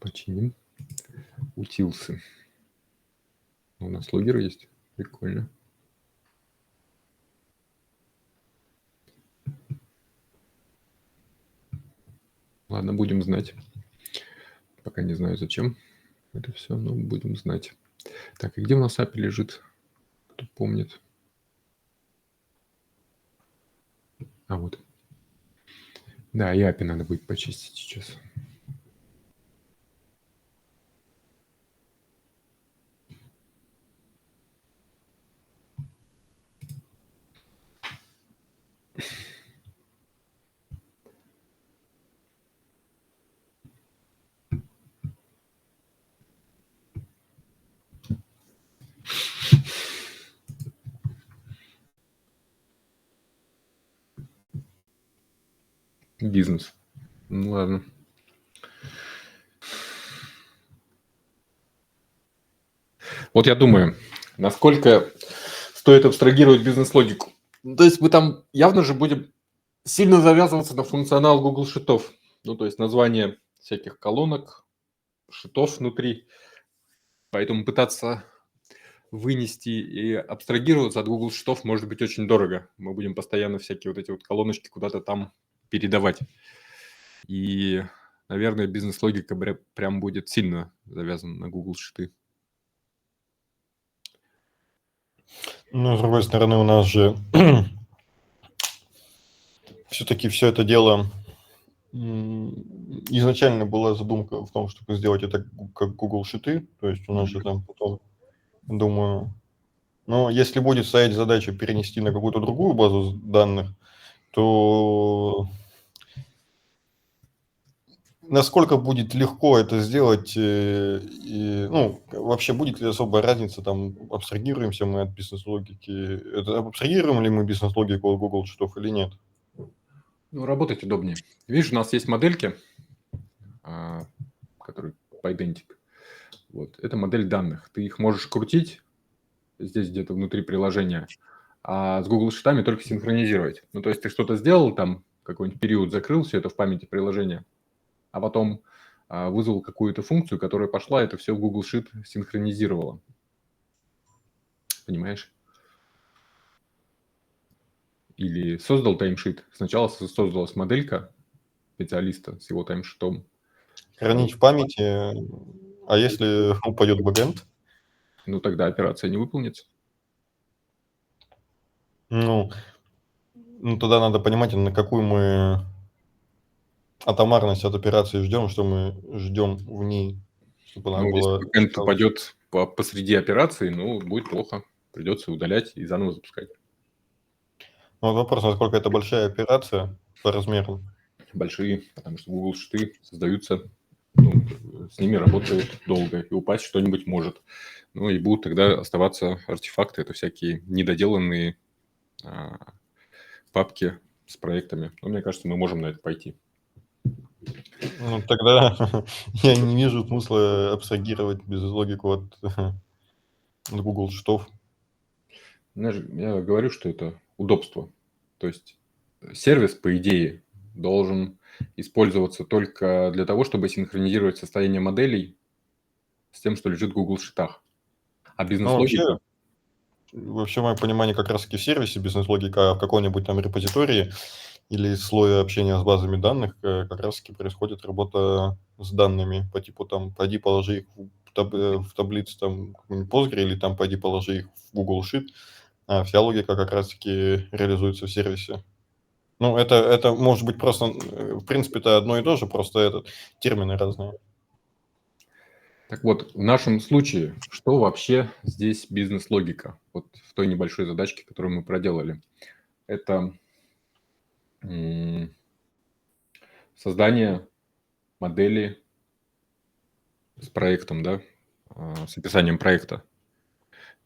Speaker 1: Починим. Утилсы. У нас логер есть. Прикольно. Ладно, будем знать. Пока не знаю, зачем это все, но будем знать. Так, и где у нас API лежит? Кто помнит? А вот. Да, и API надо будет почистить сейчас. Бизнес. Ну ладно. Вот я думаю, насколько стоит абстрагировать бизнес-логику. То есть мы там явно же будем сильно завязываться на функционал Google Шитов. Ну, то есть название всяких колонок, шитов внутри. Поэтому пытаться вынести и абстрагироваться от Google Шитов может быть очень дорого. Мы будем постоянно всякие вот эти вот колоночки куда-то там передавать. И, наверное, бизнес-логика прям будет сильно завязана на Google Sheet.
Speaker 5: Ну, с другой стороны, у нас же все-таки все это дело изначально была задумка в том, чтобы сделать это как Google Sheet, то есть у нас же там потом, думаю, но если будет стоять задача перенести на какую-то другую базу данных, то насколько будет легко это сделать, ну, вообще будет ли особая разница, там, абстрагируемся мы от бизнес-логики, абстрагируем ли мы бизнес-логику от Google Sheet'ов или нет?
Speaker 1: Ну, работать удобнее. Видишь, у нас есть модельки, которые Pydantic. Вот. Это модель данных. Ты их можешь крутить здесь где-то внутри приложения, а с Google Sheet'ами только синхронизировать. Ну, то есть ты что-то сделал, там какой-нибудь период закрыл, все это в памяти приложения, а потом вызвал какую-то функцию, которая пошла, это все в Google Sheet синхронизировала. Понимаешь? Или создал таймшит. Сначала создалась моделька специалиста с его таймшитом.
Speaker 5: Хранить в памяти, а если упадет бэкэнд?
Speaker 1: Ну, тогда операция не выполнится.
Speaker 5: Ну, тогда надо понимать, на какую мы атомарность от операции ждем, что мы ждем в ней, чтобы она
Speaker 1: Ну,
Speaker 5: была...
Speaker 1: если бэкэнд упадет посреди операции, ну, будет плохо. Придется удалять и заново запускать.
Speaker 5: Ну, вот вопрос, насколько это большая операция по размеру.
Speaker 1: Большие, потому что Google Sheet создаются, ну, с ними работают долго, и упасть что-нибудь может. Ну, и будут тогда оставаться артефакты, это всякие недоделанные папки с проектами. Но мне кажется, мы можем на это пойти.
Speaker 5: Ну, тогда я не вижу смысла абстрагировать бизнес-логику от Google Sheet'ов.
Speaker 1: Знаешь, я говорю, что это удобство. То есть сервис, по идее, должен использоваться только для того, чтобы синхронизировать состояние моделей с тем, что лежит в Google Sheet'ах. А
Speaker 5: Ну,
Speaker 1: бизнес-логика...
Speaker 5: вообще мое понимание как раз-таки в сервисе бизнес-логика в каком-нибудь там репозитории или слое общения с базами данных как раз-таки происходит работа с данными по типу там пойди положи их в таблицу там Postgre или там пойди положи их в Google Sheet, а вся логика как раз-таки реализуется в сервисе. Ну, это может быть просто, в принципе, это одно и то же, просто термины разные.
Speaker 1: Так вот, в нашем случае, что вообще здесь бизнес-логика? Вот в той небольшой задачке, которую мы проделали. Это создание модели с проектом, да, с описанием проекта.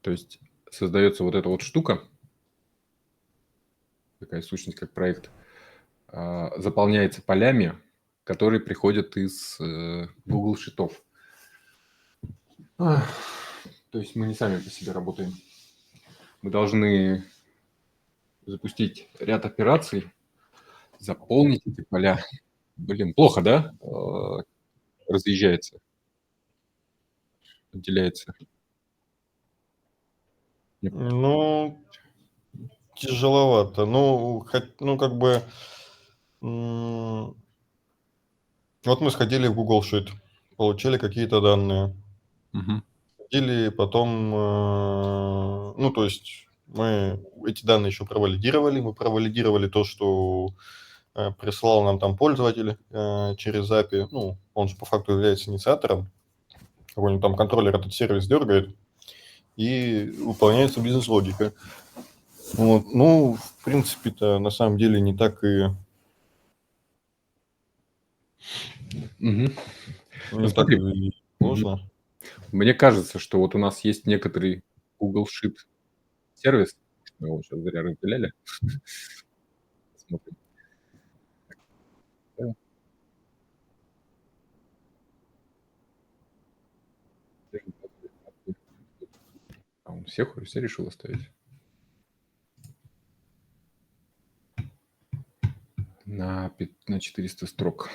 Speaker 1: То есть создается вот эта вот штука, такая сущность, как проект, заполняется полями, которые приходят из Google Sheet'ов. То есть мы не сами по себе работаем. Мы должны запустить ряд операций, заполнить эти поля. Блин, плохо, да? Разъезжается, отделяется.
Speaker 5: Ну, тяжеловато. Ну, как бы... Вот мы сходили в Google Sheet, получили какие-то данные.
Speaker 1: Мгм.
Speaker 5: Или потом, ну, то есть мы эти данные еще провалидировали. Мы провалидировали то, что прислал нам там пользователь через API. Ну, он же по факту является инициатором. Какой-нибудь там контроллер этот сервис дергает, и выполняется бизнес-логика. Вот. Ну, в принципе-то, на самом деле, не так и...
Speaker 1: Мгм. Ну,
Speaker 5: Не так
Speaker 1: смотри,
Speaker 5: и сложно.
Speaker 1: мне кажется, что вот у нас есть некоторый Google Sheet сервис. Мы его сейчас зря разделяли. Смотрим. Да. А он все решил оставить? На 400 строк.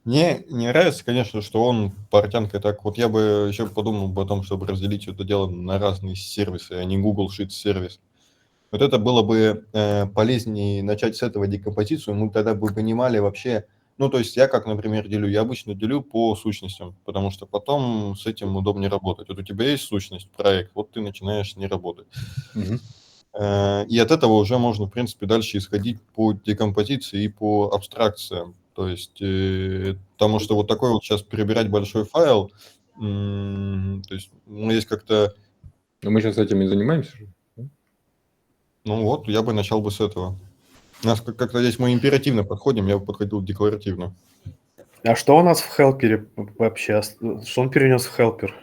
Speaker 5: Мне не нравится, конечно, что он портянкой так... Вот я бы еще подумал бы о том, чтобы разделить это дело на разные сервисы, а не Google Sheet сервис. Вот это было бы полезнее начать с этого декомпозицию, мы тогда бы понимали вообще, ну, то есть я как, например, делю, я обычно делю по сущностям, потому что потом с этим удобнее работать. Вот у тебя есть сущность, проект, вот ты начинаешь с ней работать.
Speaker 1: Мгм.
Speaker 5: И от этого уже можно, в принципе, дальше исходить по декомпозиции и по абстракциям. То есть, потому что вот такой вот сейчас перебирать большой файл, то есть, ну, есть как-то,
Speaker 1: Но мы сейчас этим и занимаемся же.
Speaker 5: ну вот, я бы начал бы с этого. У нас как-то здесь мы императивно подходим, я бы подходил декларативно.
Speaker 2: А что у нас в хелпере вообще? Что он перенес в хелпер?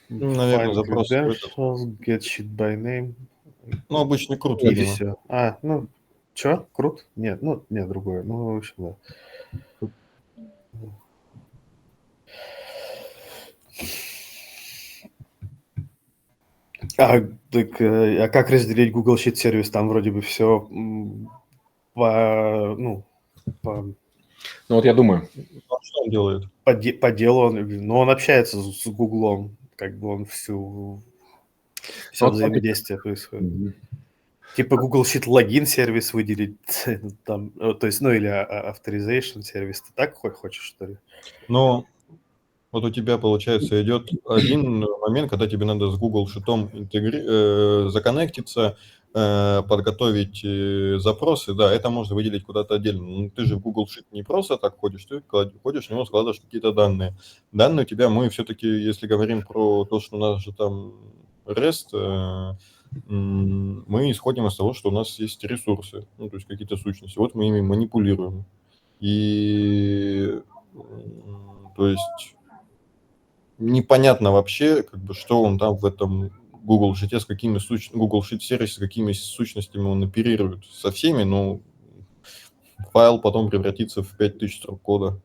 Speaker 5: Наверное,
Speaker 2: Find
Speaker 5: запрос этот,
Speaker 2: credentials, get sheet by name.
Speaker 5: ну, обычный крут,
Speaker 2: И
Speaker 5: видимо.
Speaker 2: все. Ну, чё? Крут? Нет, нет, другое. Ну, в общем, да. А как разделить Google Sheet сервис? Там вроде бы все по
Speaker 1: Ну вот я думаю,
Speaker 5: А что он делает?
Speaker 2: по делу, но он общается с Гуглом, как бы он все
Speaker 1: вот смотри.
Speaker 2: взаимодействие происходит.
Speaker 1: Мгм.
Speaker 2: Типа Google Sheet логин сервис выделить, там, то есть, ну или authorization сервис. Ты так хочешь, что ли?
Speaker 5: Ну, вот у тебя, получается, идет один момент, когда тебе надо с Google Sheet законнектиться, подготовить запросы. Да, это можно выделить куда-то отдельно. Но ты же в Google Sheet не просто так ходишь, ты ходишь в него, складываешь какие-то данные. Данные у тебя, мы все-таки, если говорим про то, что у нас же там REST, мы исходим из того, что у нас есть ресурсы, ну, то есть какие-то сущности. Вот мы ими манипулируем. И, то есть, непонятно вообще, как бы, что он там в этом Google Sheet, с какими Google Sheet сервисе, с какими сущностями он оперирует со всеми, но файл потом превратится в 5000 строк кода.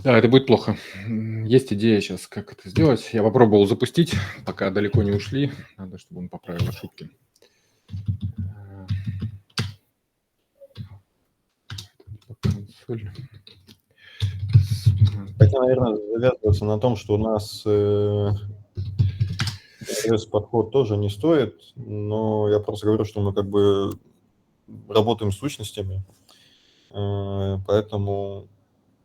Speaker 1: Да, это будет плохо. Есть идея сейчас, как это сделать. Я попробовал запустить, пока далеко не ушли. Надо, чтобы он поправил ошибки. Консоль.
Speaker 5: Хотя, наверное, завязываться на том, что у нас подход тоже не стоит, но я просто говорю, что мы как бы работаем с сущностями, поэтому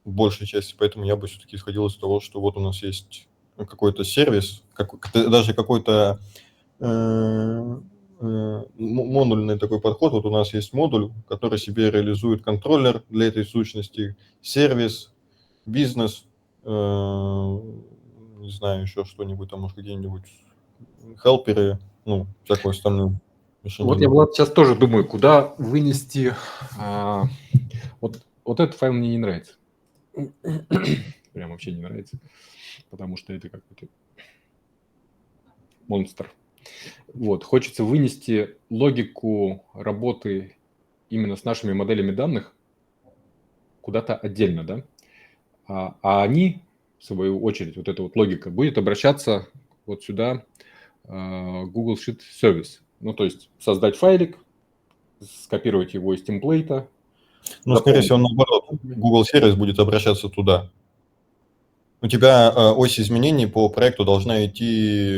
Speaker 5: в большей части, поэтому я бы все-таки исходил из того, что вот у нас есть какой-то сервис, даже какой-то модульный такой подход. Вот у нас есть модуль, который себе реализует контроллер для этой сущности, сервис, бизнес, не знаю, еще что-нибудь, там, может, какие-нибудь хелперы, ну, всякое остальное.
Speaker 1: Вот я, Влад, сейчас тоже думаю, куда вынести. Вот этот файл мне не нравится. Прям вообще не нравится. Потому что это какой-то монстр. Вот, хочется вынести логику работы именно с нашими моделями данных куда-то отдельно, да? А они, в свою очередь, вот эта вот логика, будет обращаться вот сюда, Google Sheet Service. Ну, то есть создать файлик, скопировать его из темплейта.
Speaker 5: Ну, скорее всего, наоборот, Google сервис будет обращаться туда. У тебя ось изменений по проекту должна идти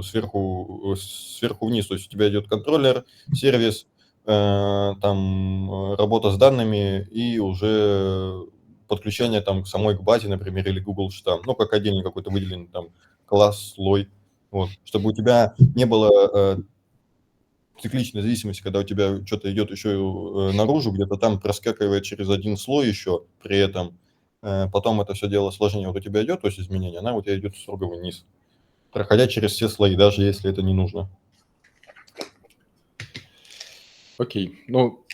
Speaker 5: сверху вниз. То есть у тебя идет контроллер, сервис, там работа с данными и уже подключение там к самой к базе, например, или Google Sheet. Ну, как отдельный какой-то выделенный там класс, слой. Вот. Чтобы у тебя не было цикличной зависимости, когда у тебя что-то идет еще наружу, где-то там проскакивает через один слой еще при этом. Потом это все дело сложнее. Вот у тебя идет ось изменения, она у тебя идет строго вниз, проходя через все слои, даже если это не нужно.
Speaker 1: Окей. Ну,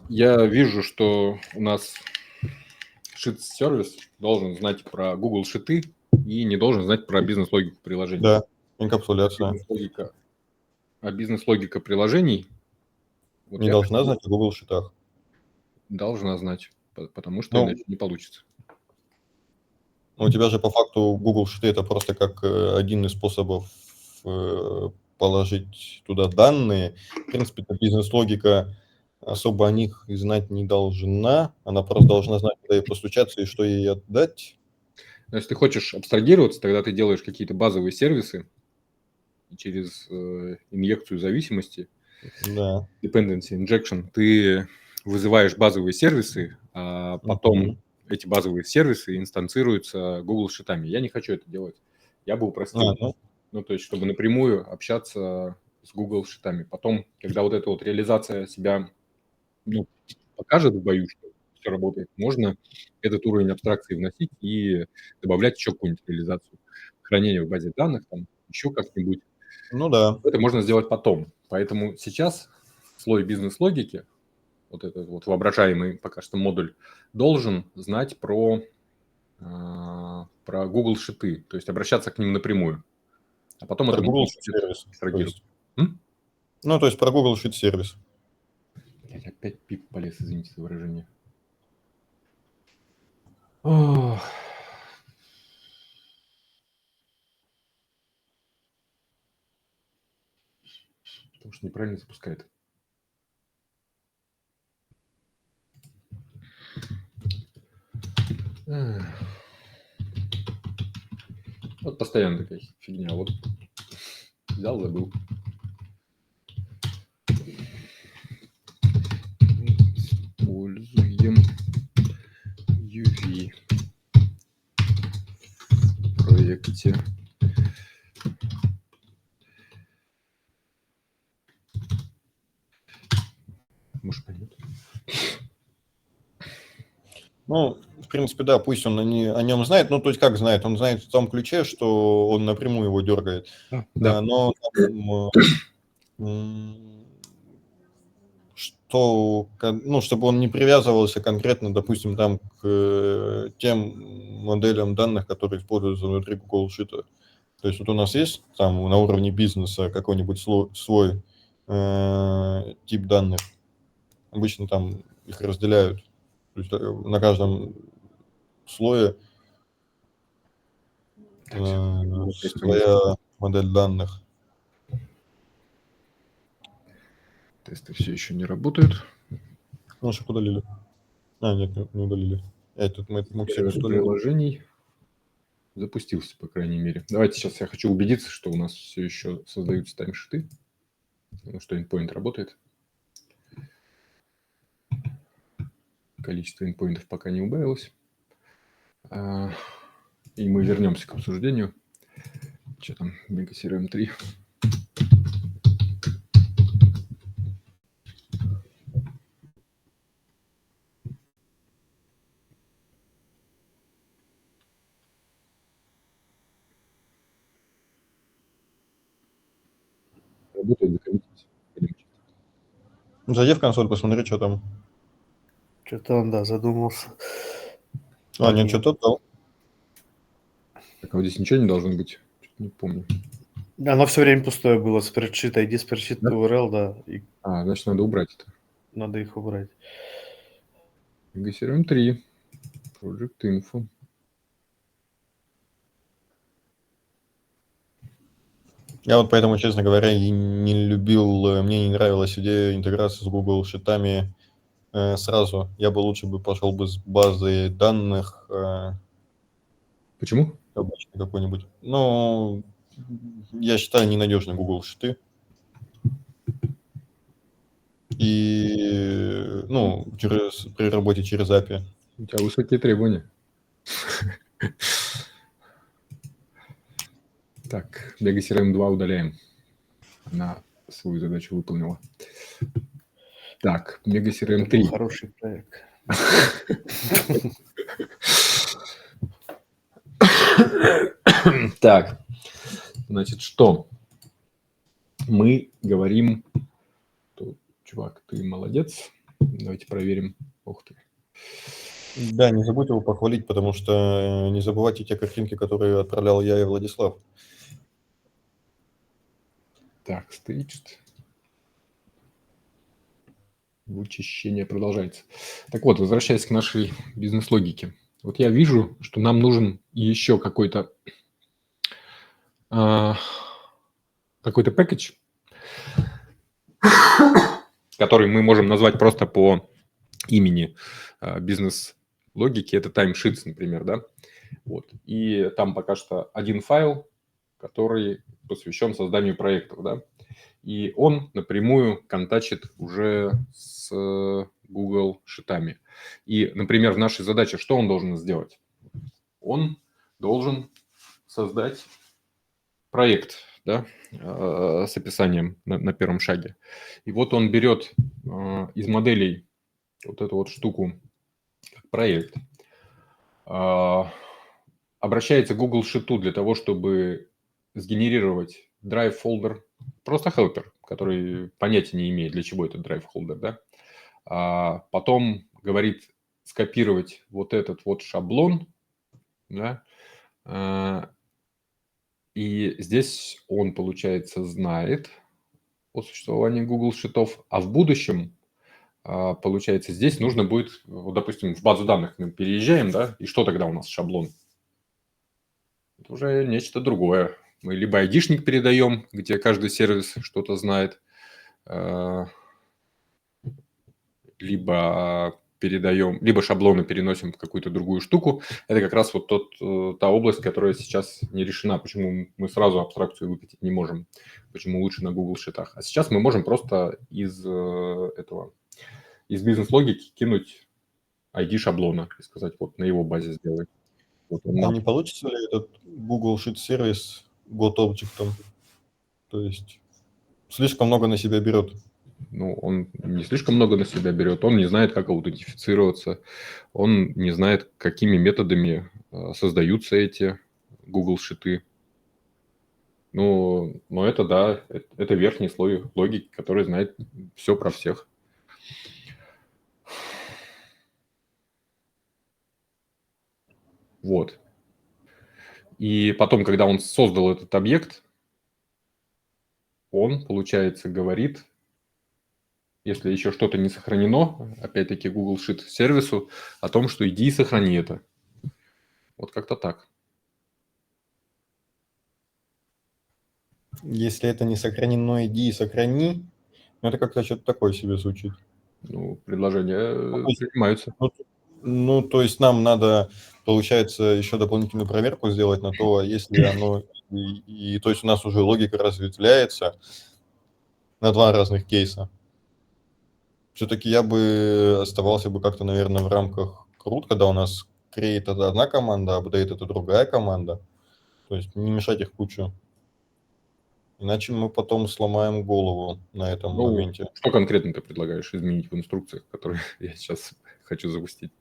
Speaker 1: я вижу, что у нас Sheet-сервис должен знать про Google Sheet и не должен знать про бизнес-логику приложений.
Speaker 5: Да, инкапсуляция.
Speaker 1: Бизнес-логика приложений вот
Speaker 5: не должна знать о Google Sheet'ах.
Speaker 1: Должна знать, потому что иначе не получится.
Speaker 5: У тебя же по факту Google Sheet это просто как один из способов положить туда данные. В принципе, бизнес-логика особо о них и знать не должна. Она просто должна знать, куда ей постучаться и что ей отдать.
Speaker 1: Но если ты хочешь абстрагироваться, тогда ты делаешь какие-то базовые сервисы и через инъекцию зависимости,
Speaker 5: Да.
Speaker 1: dependency injection, ты вызываешь базовые сервисы, а потом
Speaker 5: Мгм.
Speaker 1: эти базовые сервисы инстанцируются Google шитами. Я не хочу это делать. Я бы упростил.
Speaker 5: Ну,
Speaker 1: Ну, то есть, чтобы напрямую общаться с Google шитами. Потом, когда вот эта вот реализация себя ну, покажет в бою, что все работает, можно этот уровень абстракции вносить и добавлять еще какую-нибудь реализацию. Хранение в базе данных, там, еще как-нибудь.
Speaker 5: ну да.
Speaker 1: Это можно сделать потом. Поэтому сейчас слой бизнес-логики, вот этот вот воображаемый пока что модуль, должен знать про Google шиты, то есть обращаться к ним напрямую. А потом
Speaker 5: Про
Speaker 1: это
Speaker 5: Google
Speaker 1: можно
Speaker 5: Sheet
Speaker 1: будет
Speaker 5: сервис. То
Speaker 1: абстрагировать.
Speaker 5: есть. Ну, то есть про Google Sheet сервис.
Speaker 1: Блядь, опять пип полез, извините за выражение. Ох. Потому что неправильно запускает. Эх. Вот постоянно такая фигня. Вот взял, забыл. Используем UV в проекте. Может, пойдет.
Speaker 5: Ну, в принципе, да, пусть он о нем знает. Ну, то есть как знает? Он знает в том ключе, что он напрямую его дергает.
Speaker 1: Да.
Speaker 5: Но что, ну, чтобы он не привязывался конкретно, допустим, там к тем моделям данных, которые используются внутри Google Sheet. То есть вот у нас есть там на уровне бизнеса какой-нибудь свой тип данных. Обычно там их разделяют. То есть на каждом слое своя модель данных.
Speaker 1: Тесты все еще не работают.
Speaker 5: Ну, что удалили. Нет, не удалили. Этот мы
Speaker 1: Сервер приложений запустился, по крайней мере. Давайте сейчас я хочу убедиться, что у нас все еще создаются таймшиты, что endpoint работает. Количество endpointов пока не убавилось. И мы вернемся к обсуждению. Что там, Mega CRM 3. Работает, закоммитимся.
Speaker 5: Зайди в консоль, посмотри, что там.
Speaker 2: Что-то он, да, задумался.
Speaker 5: Нет, что-то дал.
Speaker 1: Так, а вот здесь ничего не должно быть? Что-то не помню.
Speaker 2: Оно все время пустое было. Spreadsheet, ID, Spreadsheet,
Speaker 1: Да?
Speaker 2: URL, да. И
Speaker 1: Значит, надо убрать это.
Speaker 2: надо их убрать.
Speaker 1: Mega CRM 3. Project Info.
Speaker 5: Я вот поэтому, честно говоря, и не любил, мне не нравилась идея интеграции с Google Sheet'ами сразу. Я бы лучше пошел бы с базой данных
Speaker 1: Почему?
Speaker 5: обычной какой-нибудь. Ну, я считаю, ненадежны Google Sheet'ы. И, ну, при работе через API.
Speaker 1: У тебя высокие требования. Так, Mega CRM 2 удаляем. Она свою задачу выполнила. Так, Mega CRM 3.
Speaker 2: Хороший проект.
Speaker 1: Так, значит, что? Мы говорим... Чувак, ты молодец. Давайте проверим. Ух ты.
Speaker 5: Да, не забудь его похвалить, потому что не забывайте те картинки, которые отправлял я и Владислав.
Speaker 1: Так, staged. Вычищение продолжается. Так вот, возвращаясь к нашей бизнес-логике. Вот я вижу, что нам нужен еще какой-то пакетч, который мы можем назвать просто по имени бизнес-логики. Это timesheets, например, да? Вот. И там пока что один файл, который посвящен созданию проектов, да. И он напрямую контачит уже с Google Шитами. И, например, в нашей задаче что он должен сделать? Он должен создать проект, да, с описанием на первом шаге. И вот он берет из моделей вот эту вот штуку, как проект, обращается к Google Sheet для того, чтобы сгенерировать drive folder, просто helper, который понятия не имеет, для чего этот drive folder, да. Потом говорит скопировать вот этот вот шаблон, да, и здесь он, получается, знает о существовании Google Sheet'ов, а в будущем, получается, здесь нужно будет, вот, допустим, в базу данных мы переезжаем, да, и что тогда у нас шаблон? Это уже нечто другое. Мы либо айдишник передаем, где каждый сервис что-то знает, либо передаем, либо шаблоны переносим в какую-то другую штуку. Это как раз вот та область, которая сейчас не решена. Почему мы сразу абстракцию выкатить не можем? Почему лучше на Google Sheet'ах? А сейчас мы можем просто из бизнес-логики кинуть ID шаблона и сказать, вот на его базе сделай. Вот он
Speaker 5: А не получится ли этот Google Sheet сервис GotObject? То есть слишком много на себя берет.
Speaker 1: Ну, он не слишком много на себя берет, он не знает, как аутентифицироваться, он не знает, какими методами создаются эти Google Sheet'ы. Ну, но это, да, это верхний слой логики, который знает все про всех. Вот. И потом, когда он создал этот объект, он, получается, говорит, если еще что-то не сохранено, опять-таки Google Sheet сервису, о том, что иди и сохрани это. Вот как-то так.
Speaker 5: Если это не сохранено, иди и сохрани. Ну, это как-то что-то такое себе звучит.
Speaker 1: Ну, предложения
Speaker 5: то есть-
Speaker 1: принимаются.
Speaker 5: Ну, то есть нам надо, получается, еще дополнительную проверку сделать на то, если оно... то есть у нас уже логика разветвляется на два разных кейса. Все-таки я бы оставался бы как-то, наверное, в рамках root, когда у нас create – это одна команда, update – это другая команда. То есть не мешать их кучу. Иначе мы потом сломаем голову на этом моменте.
Speaker 1: Что конкретно ты предлагаешь изменить в инструкциях, которые я сейчас хочу запустить?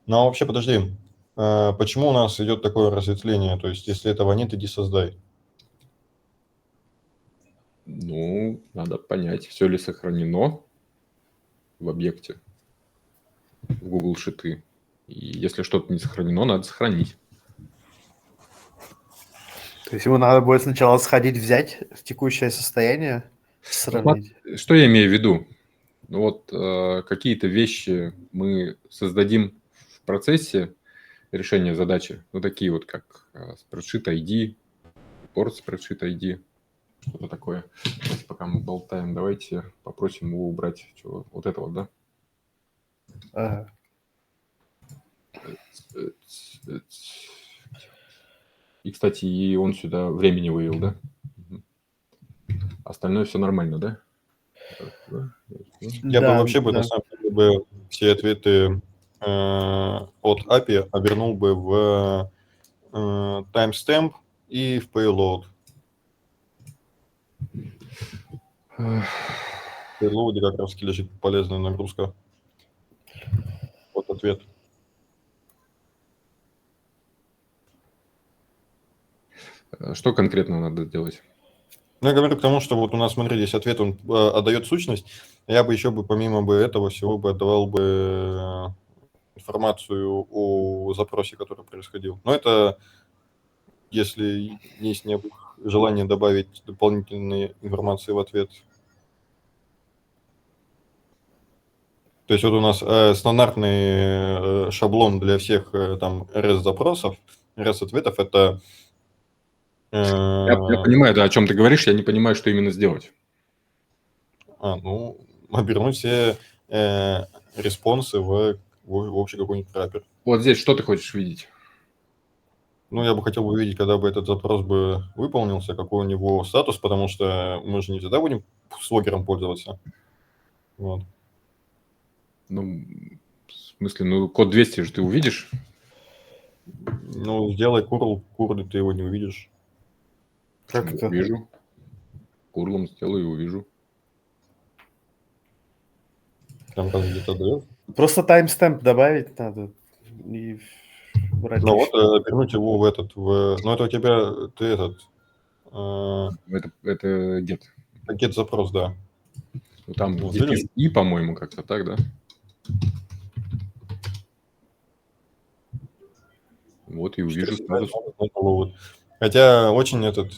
Speaker 5: Ну, а вообще, подожди. Почему у нас идет такое разветвление? То есть, если этого нет, иди создай.
Speaker 1: Ну, надо понять, все ли сохранено в объекте в Google Sheet'ы. И если что-то не сохранено, надо сохранить.
Speaker 2: То есть ему надо будет сначала сходить, взять в текущее состояние, сравнить.
Speaker 1: Что я имею в виду? Ну вот какие-то вещи мы создадим в процессе решения задачи, ну такие вот как spreadsheet ID, report spreadsheet ID, что-то такое. Давайте, пока мы болтаем, давайте попросим его убрать вот это вот, да?
Speaker 2: Ага.
Speaker 1: И, кстати, и он сюда времени вывел, да? Остальное все нормально, да?
Speaker 5: Я бы вообще на самом деле, все ответы от API обернул бы в timestamp и в payload. В payload как раз лежит полезная нагрузка. Вот ответ.
Speaker 1: Что конкретно надо делать?
Speaker 5: Ну, я говорю к тому, что вот у нас, смотри, здесь ответ, он отдает сущность. Я бы еще помимо этого всего отдавал бы информацию о запросе, который происходил. Но это если есть желание добавить дополнительные информации в ответ. То есть вот у нас стандартный шаблон для всех там REST-запросов, REST-ответов – это…
Speaker 1: Я понимаю, да, о чем ты говоришь, я не понимаю, что именно сделать.
Speaker 5: Обернуть все респонсы в общий какой-нибудь враппер.
Speaker 1: Вот здесь что ты хочешь видеть?
Speaker 5: Ну, я бы хотел бы увидеть, когда бы этот запрос бы выполнился, какой у него статус, потому что мы же не всегда будем с логером пользоваться. Вот.
Speaker 1: Ну, в смысле, ну, код 200 же ты увидишь.
Speaker 5: Ну, сделай курл, ты его не увидишь.
Speaker 2: Как
Speaker 1: Почему?
Speaker 2: это?
Speaker 1: Увижу. Курлом сделаю и увижу.
Speaker 5: Там разве где-то дает?
Speaker 2: Просто таймстемп добавить надо. И брать
Speaker 5: Ну вот,
Speaker 2: чуть-чуть.
Speaker 5: вернуть его в этот, ну это у тебя, ты этот,
Speaker 1: Это get.
Speaker 5: пакет запрос, да.
Speaker 1: Ну, там
Speaker 5: Вот,
Speaker 1: дефис
Speaker 5: видишь?
Speaker 1: и, по-моему, как-то так, да? Вот и увижу
Speaker 5: 405
Speaker 1: статус.
Speaker 5: вот. Хотя очень этот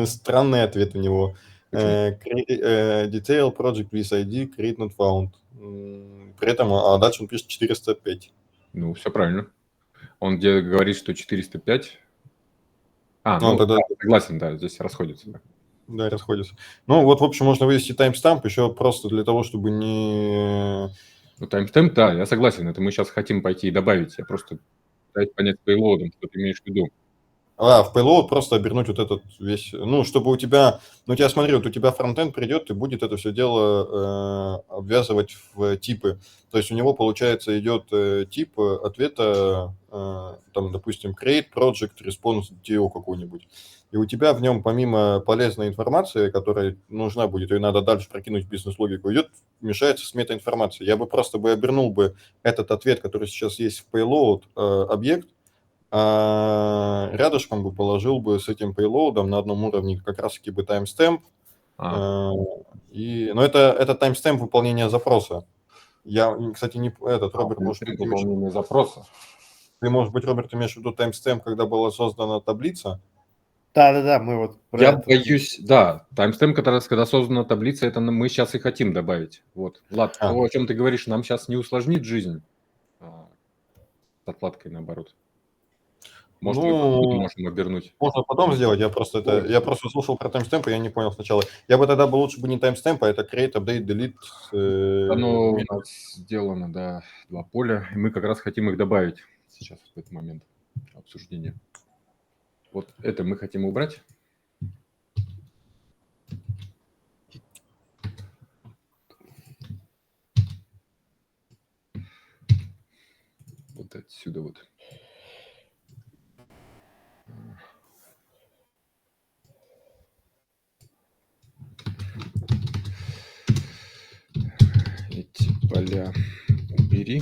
Speaker 5: странный ответ у него.
Speaker 1: Почему?
Speaker 5: Detail project with ID create not found. При этом, а дальше он пишет 405.
Speaker 1: Ну, все правильно. Он где говорит, что 405.
Speaker 5: Ну,
Speaker 1: Ну,
Speaker 5: тогда,
Speaker 1: да, согласен, да, здесь расходится. Да.
Speaker 5: да, расходится. Ну, вот, в общем, можно вывести таймстамп еще просто для того, чтобы не...
Speaker 1: Ну, таймстемп, да, я согласен. Это мы сейчас хотим пойти и добавить. Я просто пытаюсь понять пейлоудом, что ты имеешь в виду.
Speaker 5: в payload просто обернуть вот этот весь, ну, чтобы у тебя, смотри, вот у тебя фронтенд придет и будет это все дело обвязывать в типы. То есть у него, получается, идет тип ответа, там, допустим, create project response DO какой-нибудь. И у тебя в нем, помимо полезной информации, которая нужна будет, ее надо дальше прокинуть в бизнес-логику, идет, мешается с метаинформацией. Я бы просто обернул бы этот ответ, который сейчас есть в payload, объект, а рядышком бы положил бы с этим payload на одном уровне как раз-таки бы таймстемп. Но это таймстемп выполнения запроса. Я, кстати, не этот, Роберт, может быть,
Speaker 1: Выполнение запроса.
Speaker 5: ты, может быть, Роберт, имеешь в виду таймстемп, когда была создана таблица?
Speaker 2: Да, мы вот про
Speaker 1: Я
Speaker 2: это.
Speaker 1: боюсь, да, таймстемп, когда создана таблица, это мы сейчас и хотим добавить. Вот, Влад, то, о чем ты говоришь, нам сейчас не усложнит жизнь с отладкой, наоборот. Может, мы потом можем обернуть.
Speaker 5: Можно потом сделать, я просто слушал про таймстемп, и я не понял сначала. Я бы тогда лучше бы не таймстемп, а это create, update, delete.
Speaker 1: Оно у нас сделано, да, 2 поля, и мы как раз хотим их добавить сейчас, в этот момент обсуждения. Вот это мы хотим убрать. Вот отсюда вот. Эти поля убери.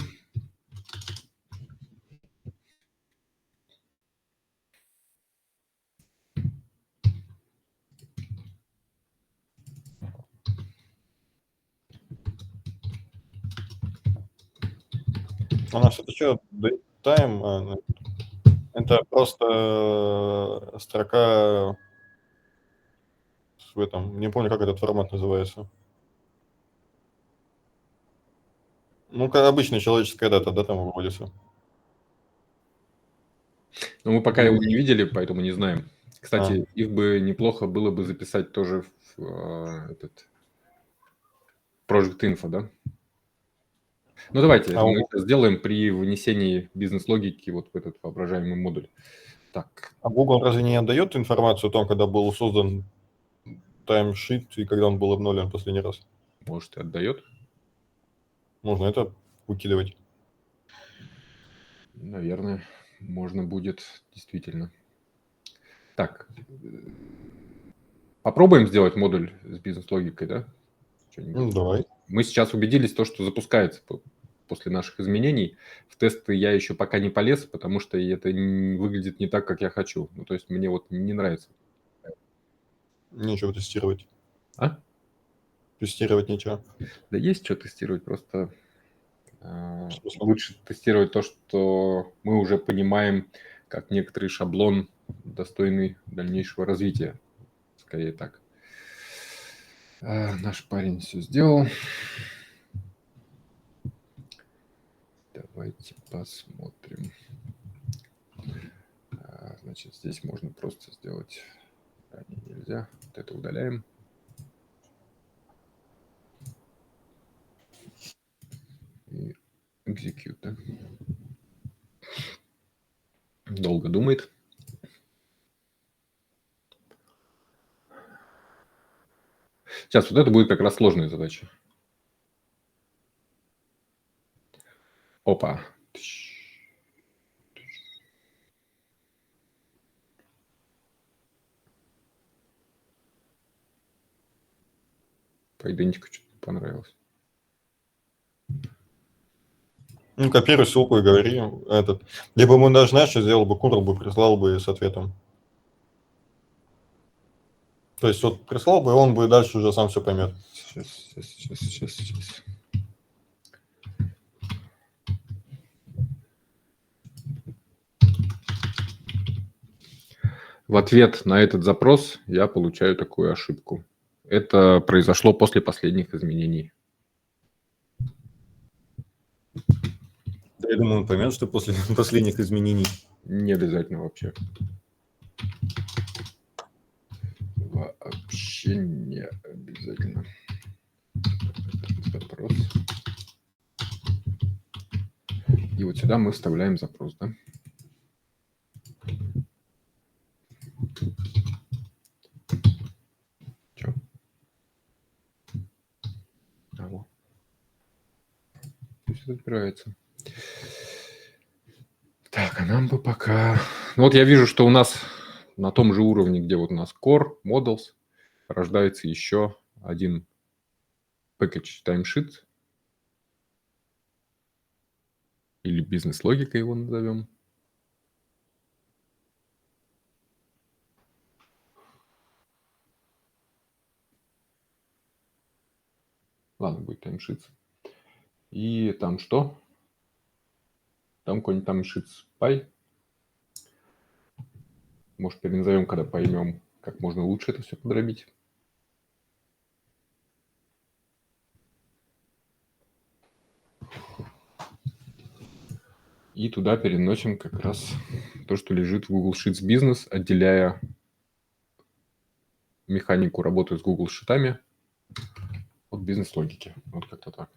Speaker 5: У нас это что, time? Это просто строка в этом, не помню, как этот формат называется. Ну, как обычная человеческая дата, да, там выводится.
Speaker 1: Но мы пока его не видели, поэтому не знаем. Кстати, их бы неплохо было бы записать тоже в этот Project Info, да? Ну, давайте мы это сделаем при вынесении бизнес-логики вот в этот воображаемый модуль. Так.
Speaker 5: А Google разве не отдает информацию о том, когда был создан таймшит и когда он был обновлен последний раз?
Speaker 1: Может, и отдает?
Speaker 5: Можно это выкидывать?
Speaker 1: Наверное, можно будет, действительно. Так. Попробуем сделать модуль с бизнес-логикой, да?
Speaker 5: Давай.
Speaker 1: Мы сейчас убедились в том, что запускается после наших изменений. В тесты я еще пока не полез, потому что это выглядит не так, как я хочу. Ну, то есть мне вот не нравится.
Speaker 5: Нечего тестировать.
Speaker 1: А?
Speaker 5: Тестировать нечего.
Speaker 1: Да есть что тестировать, просто лучше тестировать то, что мы уже понимаем, как некоторый шаблон, достойный дальнейшего развития. Скорее так. Наш парень все сделал. Давайте посмотрим. Значит, здесь можно просто сделать... Нельзя. Вот это удаляем. И execute, да? Долго долго думает. Сейчас, вот это будет как раз сложная задача. Опа. По идентику что-то не понравилось.
Speaker 5: Ну, копируй ссылку и говори. Либо ему даже, знаешь, что сделал бы, курл бы, прислал бы с ответом. То есть вот прислал бы, и он бы дальше уже сам все поймет.
Speaker 1: Сейчас. В ответ на этот запрос я получаю такую ошибку. Это произошло после последних изменений.
Speaker 5: Да, я думаю, он поймет, что после последних изменений.
Speaker 1: Не обязательно вообще. Вообще не обязательно. Запрос. И вот сюда мы вставляем запрос, да? Чё? Алло. Пусть это отбирается. Так, а нам бы пока... Ну вот я вижу, что у нас на том же уровне, где вот у нас Core, Models, рождается еще один package timesheet. Или бизнес-логика его назовем. Ладно, будет timesheets. И там что? Там какой-нибудь timesheets py. Может, переназовем, когда поймем, как можно лучше это все подробить. И туда переносим как раз то, что лежит в Google Sheets Business, отделяя механику работы с Google Sheet'ами от бизнес-логики. Вот как-то так.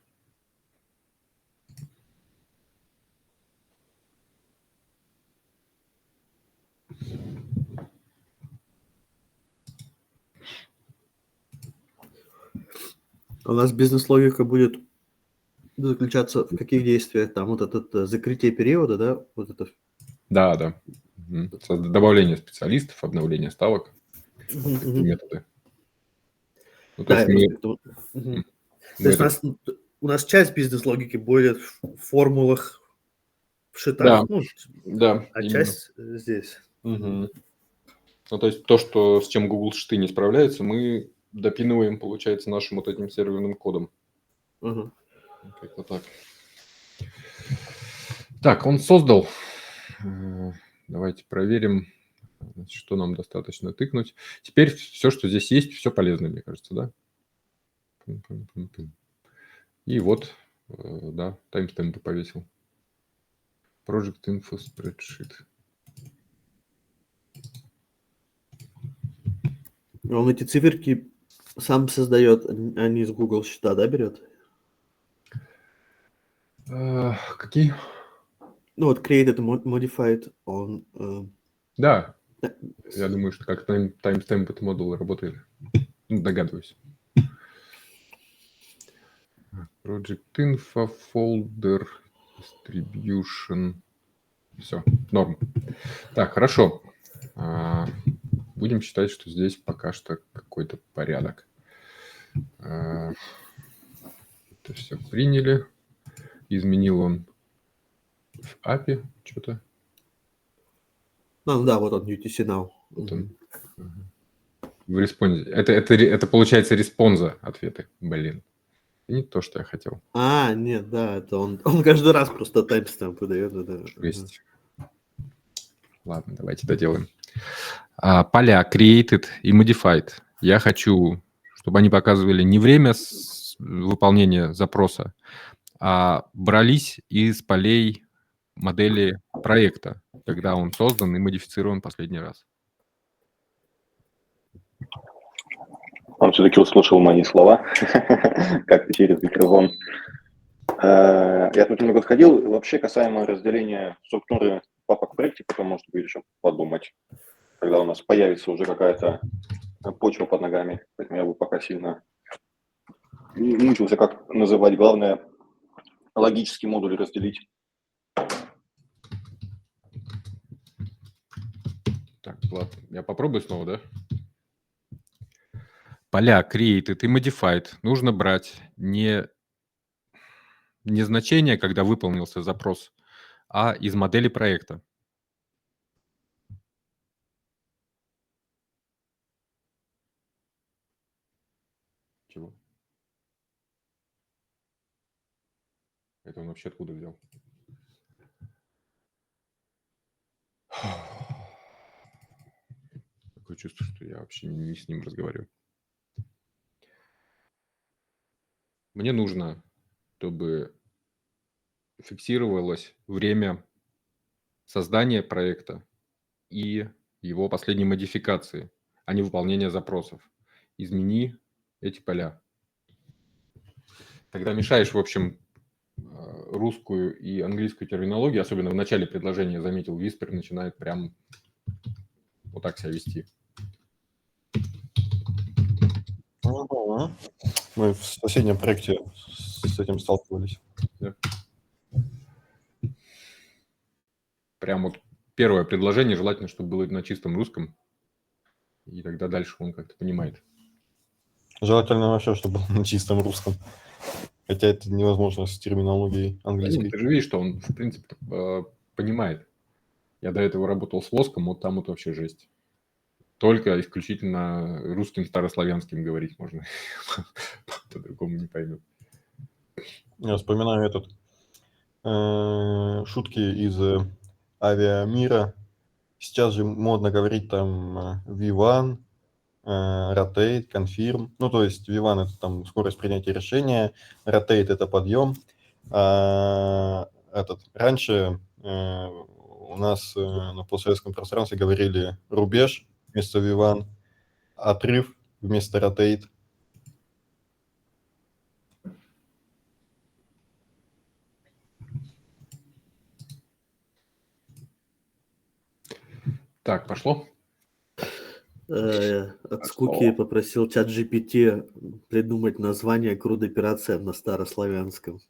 Speaker 2: У нас бизнес-логика будет заключаться в каких действиях? Там вот это закрытие периода, да? Вот это.
Speaker 1: Да. Добавление специалистов, обновление ставок. Такие методы. Ну, то
Speaker 2: Да,
Speaker 1: есть
Speaker 2: то есть у нас часть бизнес-логики будет в формулах, в шитах,
Speaker 1: да,
Speaker 2: а
Speaker 1: именно.
Speaker 2: часть здесь.
Speaker 1: Ну, то есть то, что с чем Google Sheets не справляется, мы допинываем, получается, нашим вот этим серверным кодом. Как-то так. Так, он создал. Давайте проверим, что нам достаточно тыкнуть. Теперь все, что здесь есть, все полезно, мне кажется, да? И вот, да, таймстемпы повесил. Project Info Spreadsheet.
Speaker 2: Он эти циферки сам создает, а не из Google Sheet'а, да, берет?
Speaker 1: Какие?
Speaker 2: Ну вот created, modified, он...
Speaker 1: Да, я думаю, что как timestamp этот модуль работает. Догадываюсь. Project Info, Folder, Distribution. Все, норм. Так, хорошо. Будем считать, что здесь пока что какой-то порядок. Это все приняли. Изменил он в API что-то.
Speaker 2: Ну да, вот он, UTC Now.
Speaker 1: Вот он. В респонсе. Это получается респонза ответы. Блин. Не то, что я хотел.
Speaker 2: Нет, да, это он каждый раз просто таймстемп выдает.
Speaker 1: Жесть. Ладно, давайте доделаем. Поля created и modified. Я хочу, чтобы они показывали не время выполнения запроса, а брались из полей модели проекта, когда он создан и модифицирован последний раз.
Speaker 3: Он все-таки услышал мои слова, как-то через микрофон. Я тут немного сходил. Вообще, касаемо разделения структуры папок проекте, потом, может быть, еще подумать, когда у нас появится уже какая-то почва под ногами. Поэтому я бы пока сильно не мучился, как называть. Главное, логические модули разделить.
Speaker 1: Так, ладно. Я попробую снова, да? Поля created и modified нужно брать не значение, когда выполнился запрос, а из модели проекта. Чего? Это он вообще откуда взял? Такое чувство, что я вообще не с ним разговариваю. Мне нужно, чтобы фиксировалось время создания проекта и его последней модификации, а не выполнения запросов. Измени эти поля. Тогда мешаешь, в общем, русскую и английскую терминологию, особенно в начале предложения, я заметил, Whisper начинает прям вот так себя вести.
Speaker 5: Ага. Мы в соседнем проекте с этим сталкивались.
Speaker 1: Прям вот первое предложение желательно, чтобы было на чистом русском, и тогда дальше он как-то понимает.
Speaker 5: Желательно вообще, чтобы было на чистом русском. Хотя это невозможно с терминологией английской.
Speaker 1: Ты же видишь, что он, в принципе, понимает. Я до этого работал с воском, вот там вот вообще жесть. Только исключительно русским старославянским говорить можно. По-другому не поймет.
Speaker 5: Я вспоминаю шутки из авиамира. Сейчас же модно говорить там V1, rotate, confirm. Ну, то есть V1 это там скорость принятия решения, rotate это подъем. Раньше у нас на постсоветском пространстве говорили рубеж вместо V1, отрыв вместо rotate.
Speaker 1: Так, пошло?
Speaker 2: От скуки попросил чат GPT придумать название CRUD операциям на старославянском.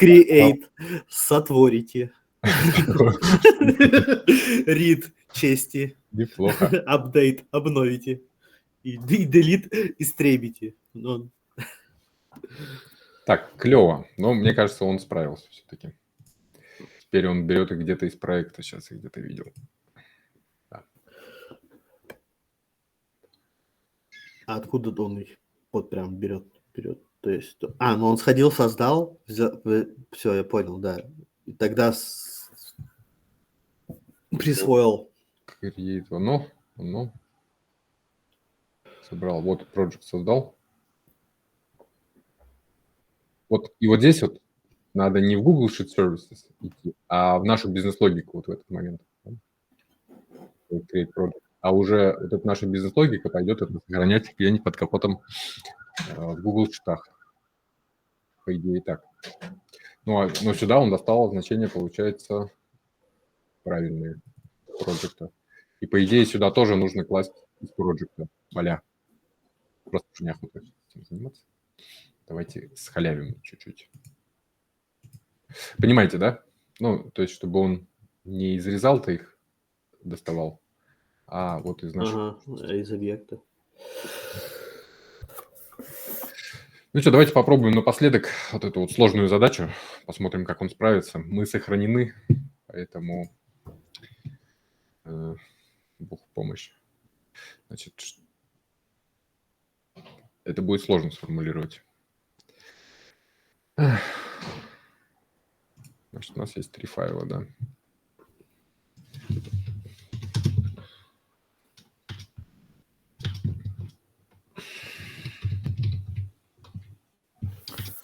Speaker 2: Create, сотворите. Read, чести.
Speaker 1: Неплохо.
Speaker 2: Update, обновите. И delete, истребите. Ну,
Speaker 1: Так, клево. Но мне кажется, он справился все-таки. Теперь он берет их где-то из проекта. Сейчас я где-то видел. Да.
Speaker 2: а откуда он их вот прям берет? То есть, ну он сходил, создал, все, я понял, да. И тогда присвоил.
Speaker 1: Create оно. Собрал. Вот project создал. Вот, и вот здесь вот надо не в Google Sheet Services идти, а в нашу бизнес-логику вот в этот момент. Create project. А уже вот эта наша бизнес-логика пойдет это сохранять где-нибудь под капотом в Google Sheet'ах. По идее так. Но сюда он достал значения, получается, правильные проекта. И по идее сюда тоже нужно класть из проекта поля. Просто уже неохота этим заниматься. Давайте схалявим чуть-чуть. Понимаете, да? Ну, то есть, чтобы он не из резалта их доставал, а вот из нашего.
Speaker 2: Из объекта.
Speaker 1: Ну что, давайте попробуем напоследок вот эту вот сложную задачу. Посмотрим, как он справится. Мы сохранены, поэтому Бог в помощь. Значит, это будет сложно сформулировать. Значит, у нас есть 3 файла, да.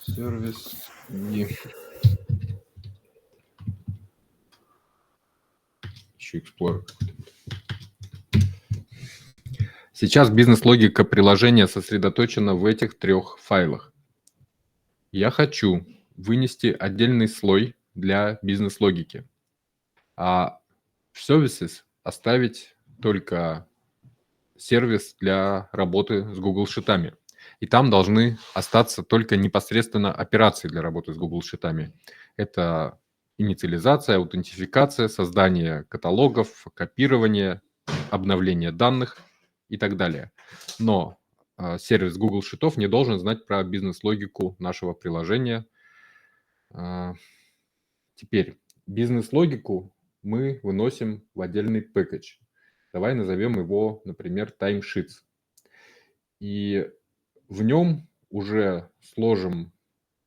Speaker 1: Сервис и еще Explorer. Сейчас бизнес-логика приложения сосредоточена в этих 3 файлах. Я хочу вынести отдельный слой для бизнес-логики. А в services оставить только сервис для работы с Google Sheet'ами. И там должны остаться только непосредственно операции для работы с Google Sheet'ами. Это инициализация, аутентификация, создание каталогов, копирование, обновление данных и так далее. Но сервис Google Sheet'ов не должен знать про бизнес-логику нашего приложения. Теперь бизнес-логику мы выносим в отдельный пэкэдж. Давай назовем его, например, timesheets. И в нем уже сложим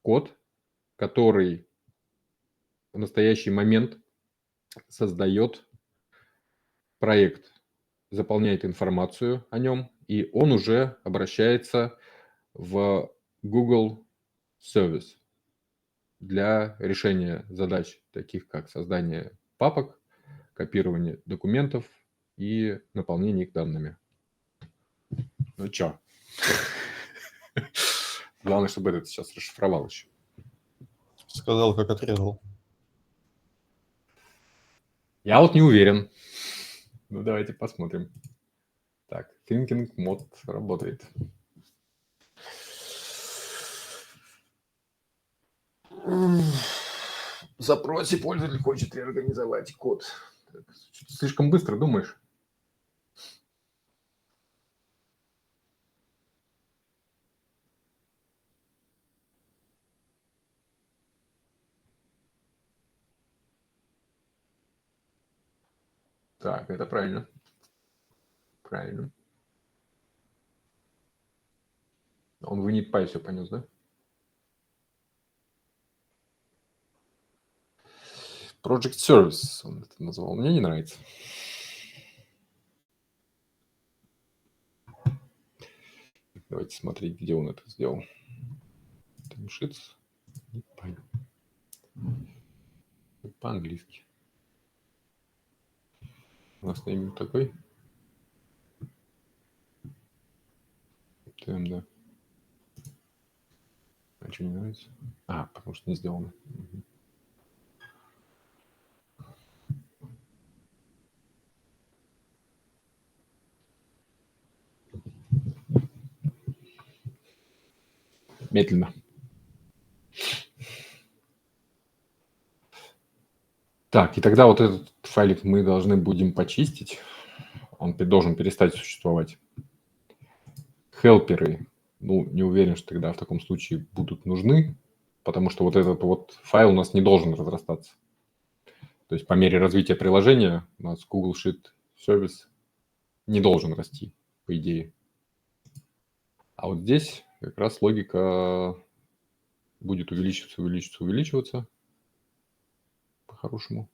Speaker 1: код, который в настоящий момент создает проект, заполняет информацию о нем, и он уже обращается в Google Service для решения задач, таких как создание папок, копирование документов и наполнение их данными. Ну чё? Главное, чтобы этот сейчас расшифровал еще.
Speaker 5: Сказал, как отрезал.
Speaker 1: Я вот не уверен. Ну, давайте посмотрим. Так, Thinking мод работает. В запросе пользователь хочет реорганизовать код. Так, слишком быстро думаешь? Так, это правильно. Правильно. Он в init.py все понес, да? Project Service он это назвал. Мне не нравится. Давайте смотреть, где он это сделал. Timesheets. По-английски. У нас именно такой. Да. А что не нравится? А, потому что не сделано. Угу. Медленно. Так, и тогда вот этот файлик мы должны будем почистить. Он должен перестать существовать. Хелперы, ну, не уверен, что тогда в таком случае будут нужны, потому что вот этот вот файл у нас не должен разрастаться. То есть по мере развития приложения у нас Google Sheet Service не должен расти, по идее. А вот здесь как раз логика будет увеличиваться по-хорошему.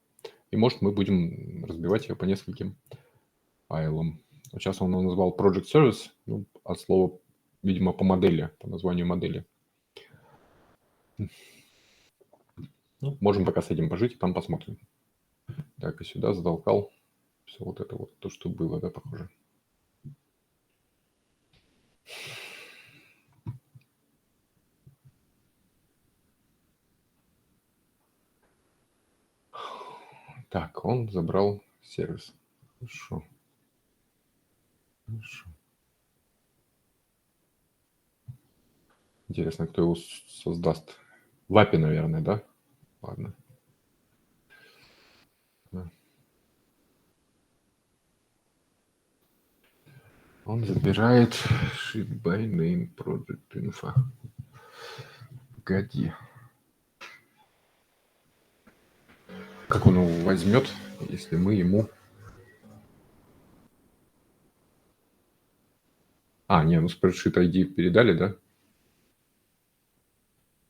Speaker 1: И может мы будем разбивать ее по нескольким файлам. Вот сейчас он назвал Project Service, ну, от слова, видимо, по модели, по названию модели. Ну, можем пока с этим пожить, и там посмотрим. Так, и сюда затолкал все вот это вот, то, что было, да, похоже. Так, он забрал сервис. Хорошо. Интересно, кто его создаст? В API, наверное, да? Ладно. Он забирает sheet by name project info. Погоди. Как он его возьмет, если мы ему... А, не, ну spreadsheet ID передали, да?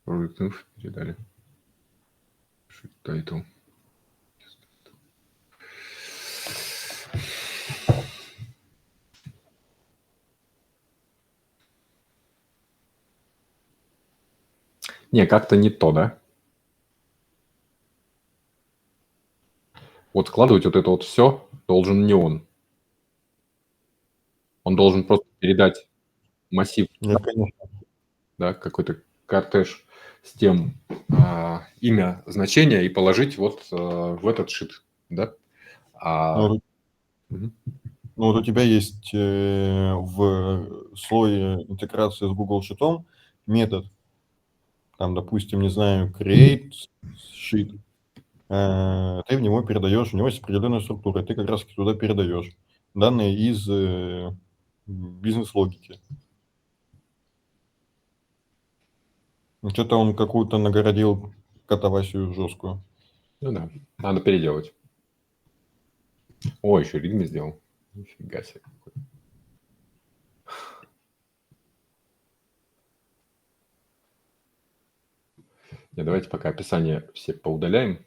Speaker 1: Project info передали. Sheet title. Не, как-то не то, да? Вот складывать вот это вот все должен не он. Он должен просто передать массив,
Speaker 5: Нет, конечно.
Speaker 1: да, какой-то кортеж с тем имя, значение и положить вот в этот шит, да?
Speaker 5: Ну,
Speaker 1: Мгм.
Speaker 5: Ну, вот у тебя есть в слое интеграции с Google Sheet метод, там, допустим, не знаю, create sheet, ты в него передаешь, у него есть определенная структура, ты как раз туда передаешь данные из бизнес-логики. Что-то он какую-то нагородил катавасию жесткую.
Speaker 1: Ну да, надо переделать. О, еще ритм сделал. Нифига себе. Не, давайте пока описание все поудаляем,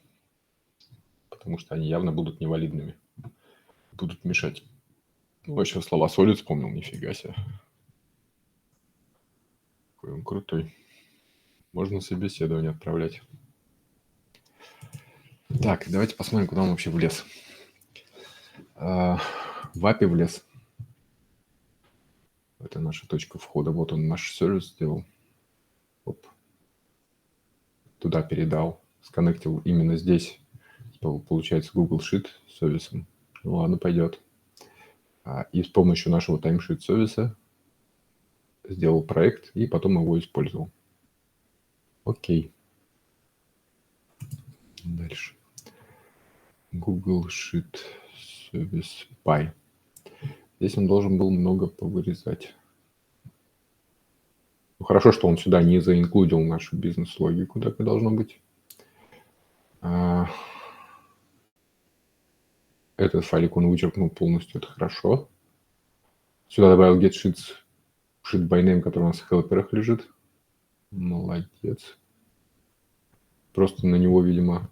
Speaker 1: потому что они явно будут невалидными. Будут мешать. Ну, еще слова солид вспомнил, нифига себе. Какой он крутой. Можно собеседование отправлять. Так, давайте посмотрим, куда он вообще влез. В API влез. Это наша точка входа. Вот он наш сервис сделал. Оп. Туда передал. Сконнектил именно здесь. Получается Google Sheet с сервисом. Ну ладно, пойдет. И с помощью нашего timesheet сервиса сделал проект и потом его использовал. Окей. Дальше. Google Sheet Service Py. Здесь он должен был много повырезать. Ну, хорошо, что он сюда не заинклюдил нашу бизнес-логику, так и должно быть. Этот файлик он вычеркнул полностью, это хорошо. Сюда добавил getSheets, sheet by name, который у нас в хелперах лежит. Молодец. Просто на него, видимо,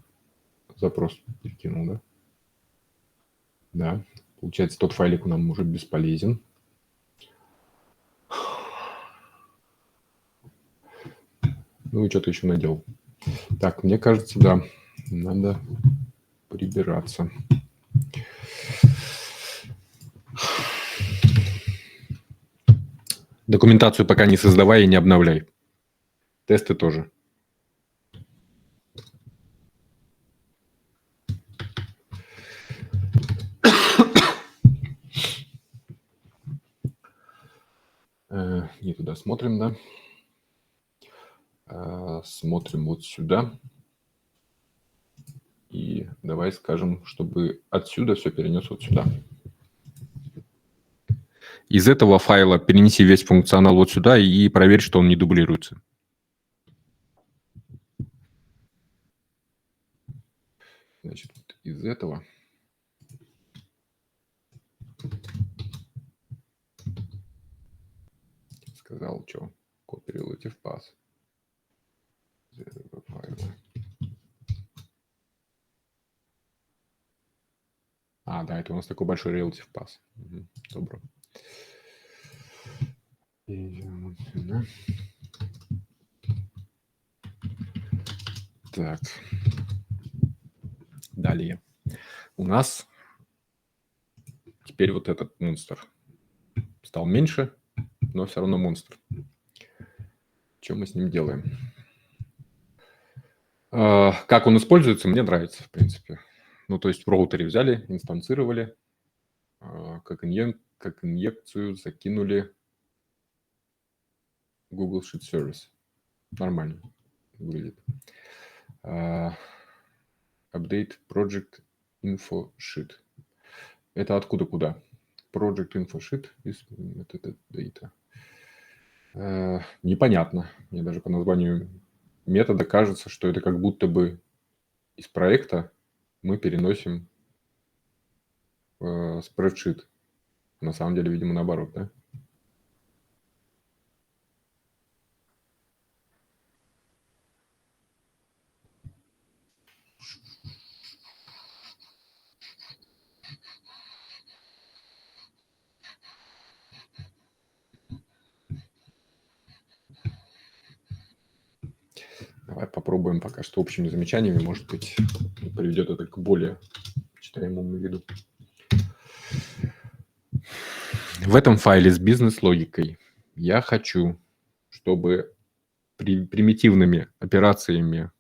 Speaker 1: запрос перекинул, да? Да. Получается, тот файлик нам уже бесполезен. Ну и что-то еще наделал. Так, мне кажется, да, надо прибираться. Документацию пока не создавай и не обновляй. Тесты тоже. Не туда смотрим, да? Смотрим вот сюда. И давай скажем, чтобы отсюда все перенес вот сюда. Из этого файла перенеси весь функционал вот сюда и проверь, что он не дублируется. Значит, вот из этого сказал, что код relative path. Из этого файла. Да, это у нас такой большой relative path. Угу, добро. Идем вот сюда. Так. Далее. У нас теперь вот этот монстр стал меньше, но все равно монстр. Что мы с ним делаем? Как он используется, мне нравится, в принципе. Ну, то есть в роутере взяли, инстанцировали, как инъекцию закинули Google Sheet Service. Нормально выглядит. Update Project Info Sheet. Это откуда куда? Project Info Sheet из metadata. Непонятно. Мне даже по названию метода кажется, что это как будто бы из проекта мы переносим спредшит. На самом деле, видимо, наоборот, да? Давай попробуем пока что общими замечаниями. Может быть, приведет это к более читаемому виду. В этом файле с бизнес-логикой я хочу, чтобы примитивными операциями,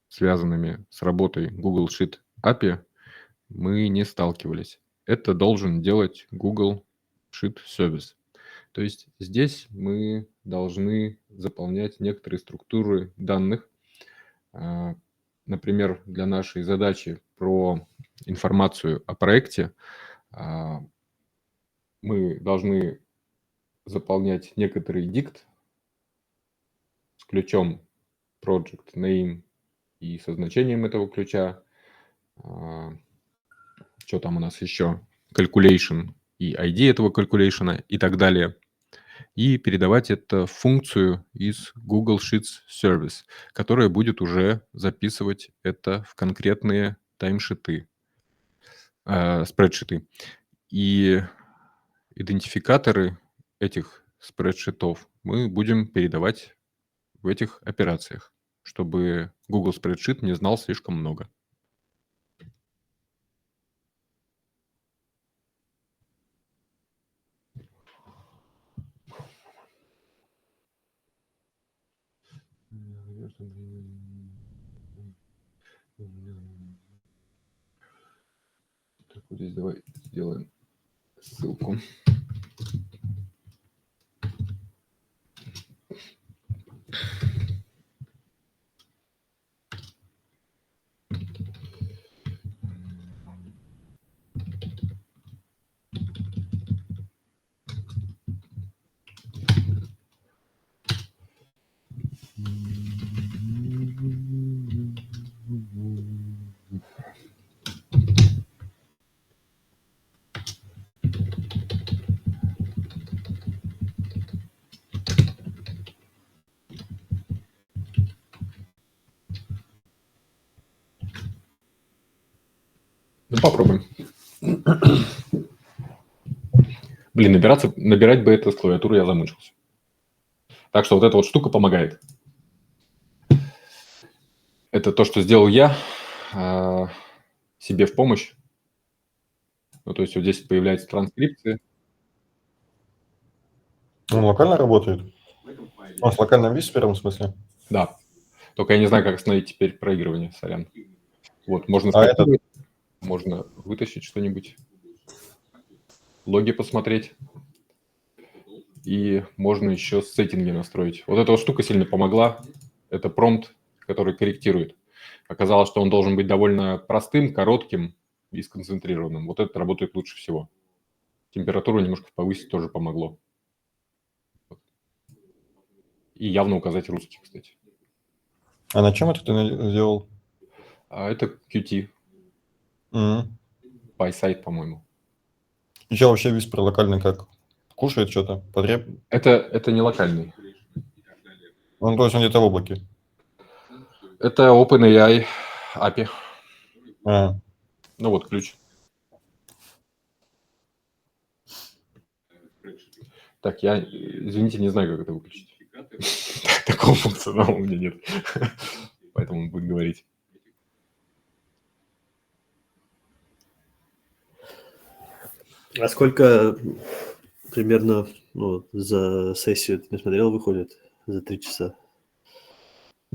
Speaker 1: связанными с работой Google Sheet API, мы не сталкивались. Это должен делать Google Sheet Service. То есть здесь мы должны заполнять некоторые структуры данных. Например, для нашей задачи про информацию о проекте мы должны заполнять некоторый дикт с ключом project name и со значением этого ключа. Что там у нас еще? Calculation и ID этого calculation и так далее. И передавать это в функцию из Google Sheets Service, которая будет уже записывать это в конкретные таймшиты, спредшиты. И идентификаторы этих спредшитов мы будем передавать в этих операциях, чтобы Google Spreadsheet не знал слишком много. Так, вот здесь давай сделаем ссылку. Ну, попробуем. Блин, набирать бы это с клавиатуры я замучился. Так что вот эта вот штука помогает. Это то, что сделал я себе в помощь. Ну, то есть вот здесь появляется транскрипция.
Speaker 5: Он локально работает? Он с локальным виспером, в смысле?
Speaker 1: Да. Только я не знаю, как остановить теперь проигрывание, сорян. Вот, можно
Speaker 5: А это-
Speaker 1: скопировать, можно вытащить что-нибудь, логи посмотреть. И можно еще сеттинги настроить. Вот эта вот штука сильно помогла. Это промпт, который корректирует. Оказалось, что он должен быть довольно простым, коротким и сконцентрированным. Вот это работает лучше всего. Температуру немножко повысить тоже помогло. И явно указать русский, кстати.
Speaker 5: А на чем это ты сделал?
Speaker 1: А это Qt,
Speaker 5: Мгм.
Speaker 1: PySite, по-моему.
Speaker 5: И что вообще виспер локальный как? Кушает что-то?
Speaker 1: Это не локальный.
Speaker 5: Он, то есть он где-то в облаке.
Speaker 1: Это OpenAI API.
Speaker 5: А,
Speaker 1: Ну вот ключ. Так, я, извините, не знаю, как это выключить. Такого функционала у меня нет. Поэтому он будет говорить.
Speaker 2: А сколько примерно за сессию, ты не смотрел, выходит за 3 часа?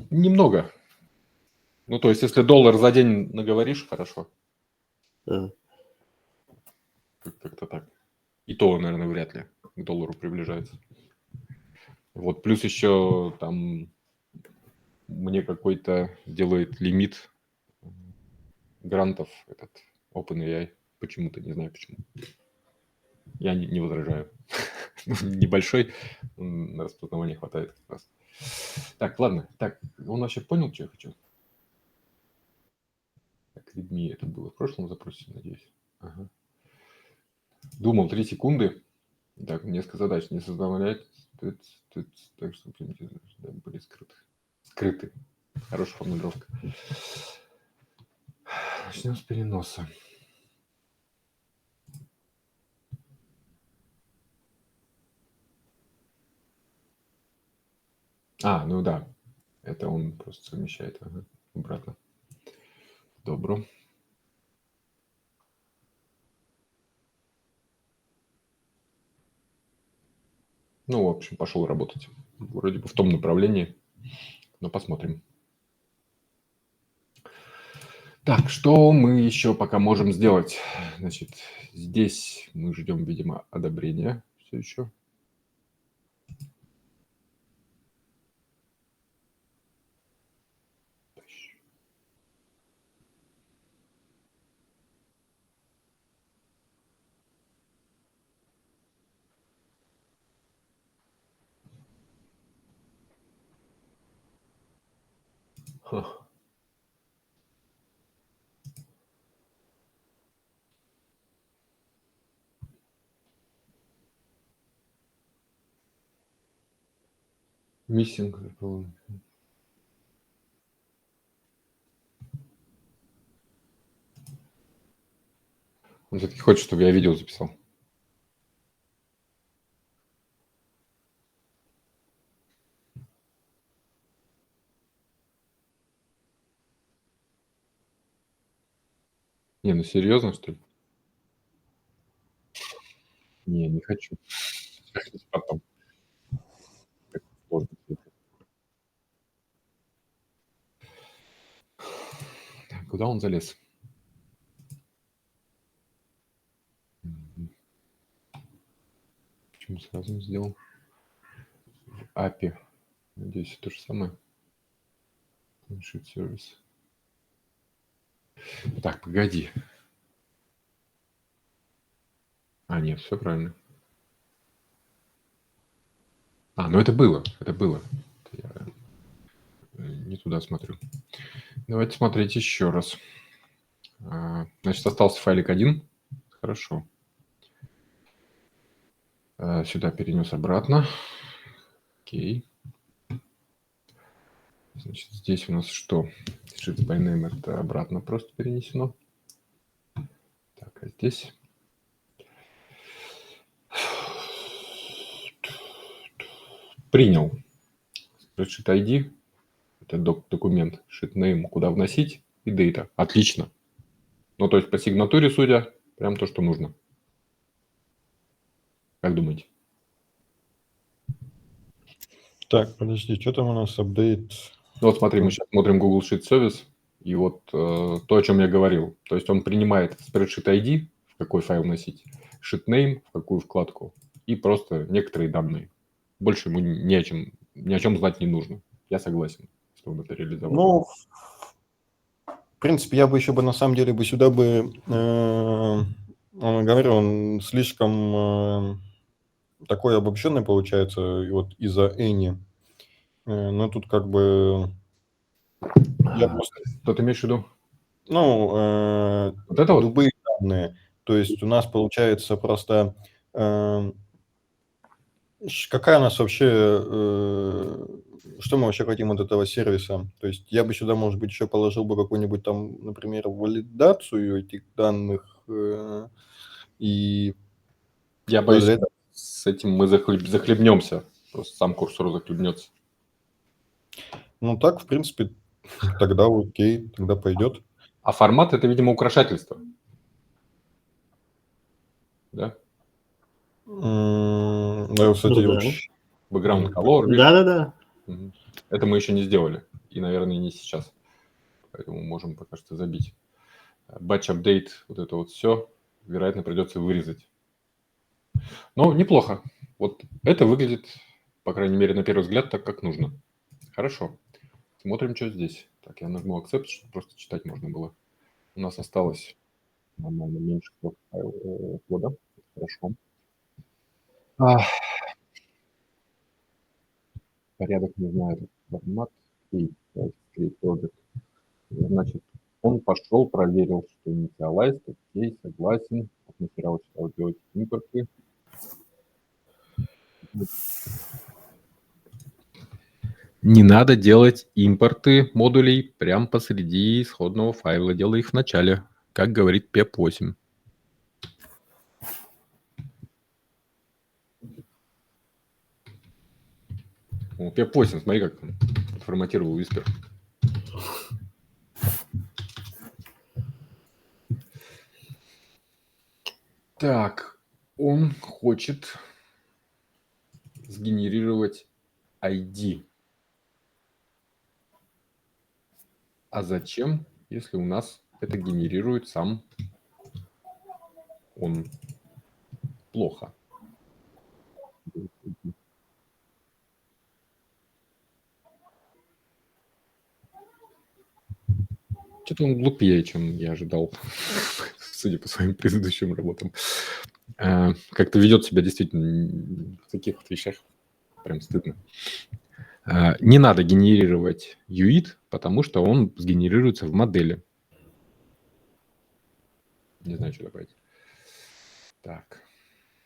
Speaker 1: Немного. Ну, то есть, если $1 за день наговоришь, хорошо.
Speaker 2: А,
Speaker 1: Как-то так. И то, наверное, вряд ли к доллару приближается. Вот, плюс еще там мне какой-то делает лимит грантов этот OpenAI. Почему-то, не знаю почему. Я не возражаю. Небольшой, на распознавание хватает как раз. Так, ладно. Так, он вообще понял, что я хочу? Так, Redmi это было в прошлом запросе, надеюсь. Ага. Думал 3 секунды. Так, несколько задач не составлять. Так что примитивно, да, были скрыты. Скрыты. Хорошая формулировка. Начнем с переноса. Ну да. Это он просто совмещает. Ага. Обратно. Добро. Ну, в общем, пошел работать. вроде бы в том направлении, но посмотрим. Так, что мы еще пока можем сделать? Значит, здесь мы ждем, видимо, одобрения все еще. Ха. Миссинг. Он все-таки хочет, чтобы я видео записал. Не, ну серьезно, что ли? Не хочу. Потом. Как сложно всё это. Так, куда он залез? Мгм. Почему сразу не сделал? В API. Надеюсь, то же самое. Shift service. Так, погоди. А, нет, все правильно. А, ну это было. Это было. Это я не туда смотрю. Давайте смотреть еще раз. Значит, остался файлик 1. Хорошо. Сюда перенес обратно. Окей. Значит, здесь у нас что? Shift by name это обратно просто перенесено. Так, а здесь? Принял. Spreadsheet ID. Это документ. Sheet name. Куда вносить? И data. Отлично. Ну, то есть по сигнатуре, судя, прям то, что нужно. Как думаете?
Speaker 5: Так, подожди, что там у нас апдейт?
Speaker 1: Ну, вот смотри, мы сейчас смотрим Google Sheet Service, и вот то, о чем я говорил. То есть он принимает Spreadsheet ID, в какой файл носить, Sheet Name, в какую вкладку, и просто некоторые данные. Больше ему ни о чем знать не нужно. Я согласен, что он это реализовал.
Speaker 5: Ну, в принципе, я бы еще бы на самом деле бы сюда бы, он говорю, он слишком такой обобщенный получается, и вот из-за Any. Но тут как бы я просто,
Speaker 1: Что ты имеешь в виду?
Speaker 5: ну,
Speaker 1: Вот это вот?
Speaker 5: любые данные. То есть у нас получается просто какая у нас вообще, что мы вообще хотим от этого сервиса? То есть я бы сюда, может быть, еще положил бы какую-нибудь там, например, валидацию этих данных, и
Speaker 1: Я боюсь,
Speaker 5: для этого-
Speaker 1: с этим мы захлебнемся. Просто сам курсор захлебнется.
Speaker 5: ну так, в принципе, тогда окей, тогда пойдет.
Speaker 1: А формат – это, видимо, украшательство. Да?
Speaker 5: Да, кстати,
Speaker 2: Ну да.
Speaker 5: вообще,
Speaker 1: Background color, видишь?
Speaker 2: Да-да-да.
Speaker 1: Мгм. Это мы еще не сделали. И, наверное, не сейчас. Поэтому можем пока что забить. Batch update, вот это вот все, вероятно, придется вырезать. Но неплохо. Вот это выглядит, по крайней мере, на первый взгляд, так, как нужно. Хорошо. Смотрим, что здесь. Так, я нажму Accept, чтобы просто читать можно было. У нас осталось нормально меньше кода. Хорошо. Порядок не знаю. Этот формат. И project. Значит, он пошел, проверил, что initialize, окей, согласен. Нахера стал делать импорты. Не надо делать импорты модулей прямо посреди исходного файла. Делай их в начале, как говорит PEP8. О, PEP8, смотри, как он форматировал Whisper. Так, он хочет сгенерировать ID. А зачем, если у нас это генерирует сам он? Плохо. Что-то он глупее, чем я ожидал, судя по своим предыдущим работам. Как-то ведет себя действительно в таких вот вещах прям стыдно. Не надо генерировать UID, потому что он сгенерируется в модели. Не знаю, что добавить. Так.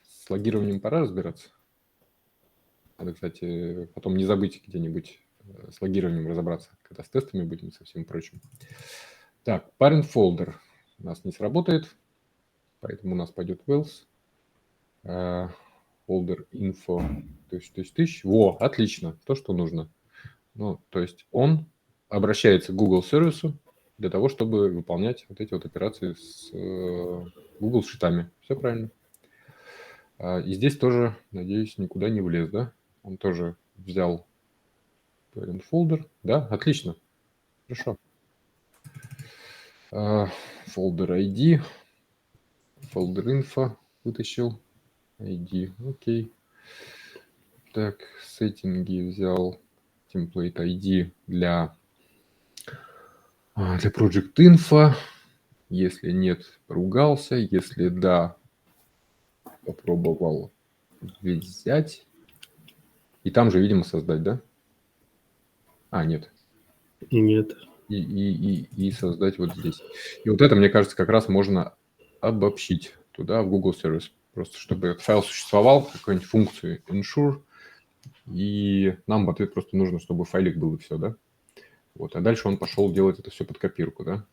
Speaker 1: С логированием пора разбираться. Надо, кстати, потом не забыть где-нибудь с логированием разобраться, когда с тестами будем, со всем прочим. Так, parent folder у нас не сработает, поэтому у нас пойдет Wells. Folder info тысяч. Во, отлично, то, что нужно. Ну, то есть он обращается к Google сервису для того, чтобы выполнять вот эти вот операции с Google шитами. Все правильно. И здесь тоже, надеюсь, никуда не влез, да? Он тоже взял parent folder. Да, отлично. Хорошо. Folder ID. Folder info вытащил. ID. Окей. Так, сеттинги взял. Template ID для Project Info. Если нет, ругался. Если да, попробовал взять. И там же, видимо, создать, да? Нет.
Speaker 2: Нет.
Speaker 1: И создать вот здесь. И вот это, мне кажется, как раз можно обобщить туда, в Google Service. Просто чтобы этот файл существовал, какой-нибудь функции ensure, и нам в ответ просто нужно, чтобы файлик был и все, да? Вот. А дальше он пошел делать это все под копирку, да?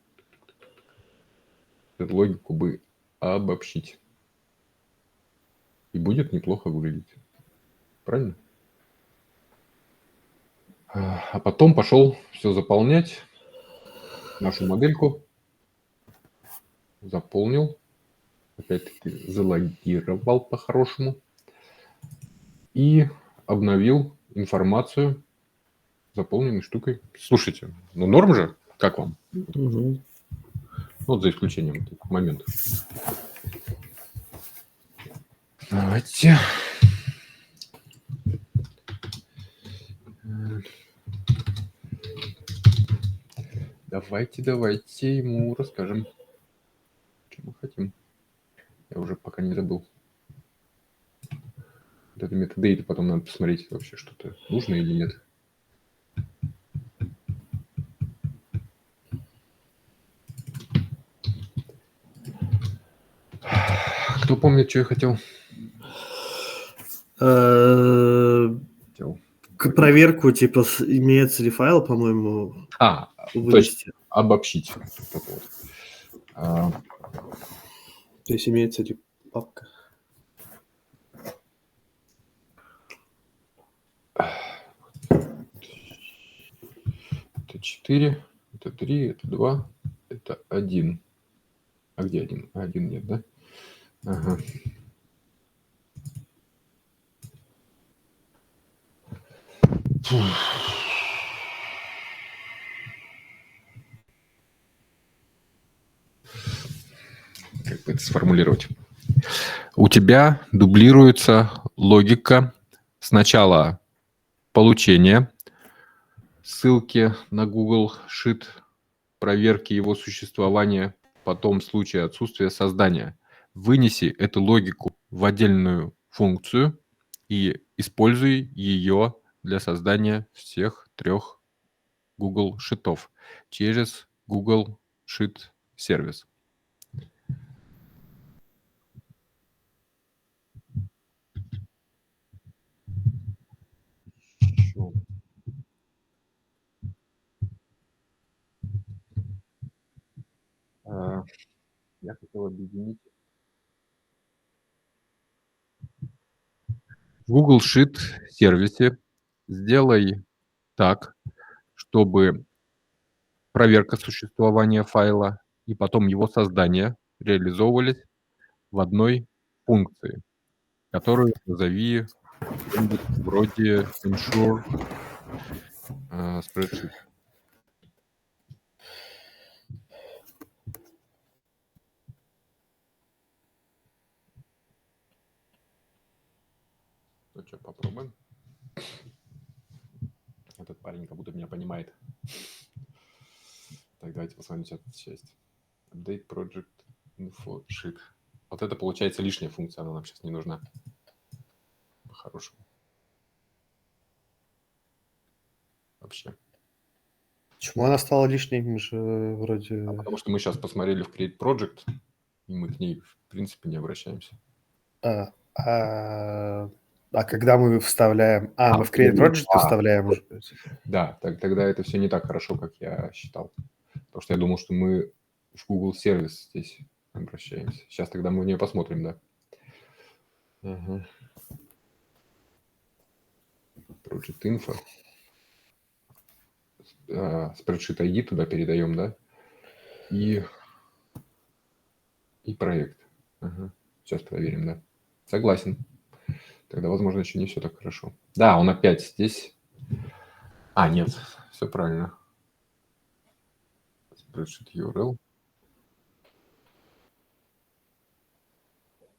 Speaker 1: Эту логику бы обобщить. И будет неплохо выглядеть. Правильно? А потом пошел все заполнять. Нашу модельку. Заполнил. Опять-таки залогировал по-хорошему. И обновил информацию заполненной штукой. Слушайте, ну норм же? Как вам?
Speaker 2: Угу.
Speaker 1: Вот за исключением этих моментов. Давайте. Давайте ему расскажем, что мы хотим. Я уже пока не забыл. Вот это метадейта, потом надо посмотреть вообще, что-то нужно или нет. Кто помнит, что я хотел? Хотел.
Speaker 2: Проверку, типа, имеется ли файл, по-моему,
Speaker 1: То есть обобщить. Вот это вот.
Speaker 2: То есть имеется ли папка?
Speaker 1: Это 4, это 3, это 2, это 1. А где 1? 1 нет, да? Ага. Как бы это сформулировать? У тебя дублируется логика сначала получения ссылки на Google Sheet, проверки его существования, потом в случае отсутствия создания. Вынеси эту логику в отдельную функцию и используй ее для создания всех 3 Google Sheet'ов через Google Sheet сервис. Я хотел объединить. В Google Sheet сервисе сделай так, чтобы проверка существования файла и потом его создание реализовывались в одной функции, которую назови Что-нибудь вроде ensure spreadsheet. Ну что, попробуем? Этот парень как будто меня понимает. Так, давайте посмотрим сейчас эту часть. Update project info sheet. Вот это получается лишняя функция, она нам сейчас не нужна. По-хорошему. Вообще.
Speaker 2: Почему она стала лишней? Мы же вроде...
Speaker 1: Потому что мы сейчас посмотрели в Create Project, и мы к ней, в принципе, не обращаемся.
Speaker 2: А, когда мы вставляем... мы в Create Project вставляем.
Speaker 1: Да, тогда это все не так хорошо, как я считал. Потому что я думал, что мы в Google сервис здесь обращаемся. Сейчас тогда мы в нее посмотрим, да. Ага. Project Info. Spreadsheet ID туда передаем, да? И проект. Ага. Сейчас проверим, да. Согласен. Тогда, возможно, еще не все так хорошо. Да, он опять здесь. Нет, все правильно. Spreadsheet URL.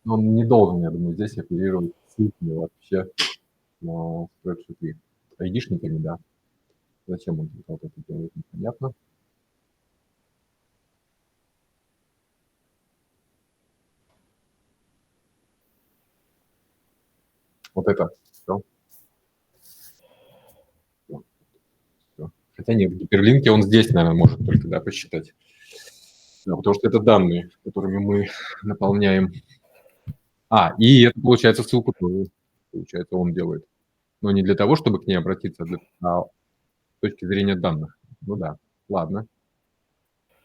Speaker 1: Но он не должен, я думаю, здесь оперировать ссылками вообще на spreadsheet айдишниками, да. Зачем он вот это делает, непонятно. Вот это все. Хотя нет, в гиперлинке он здесь, наверное, может только, да, посчитать. Да, потому что это данные, которыми мы наполняем. И это, получается, ссылку тоже, получается, он делает. Но не для того, чтобы к ней обратиться, а с точки зрения данных. Ну да, ладно.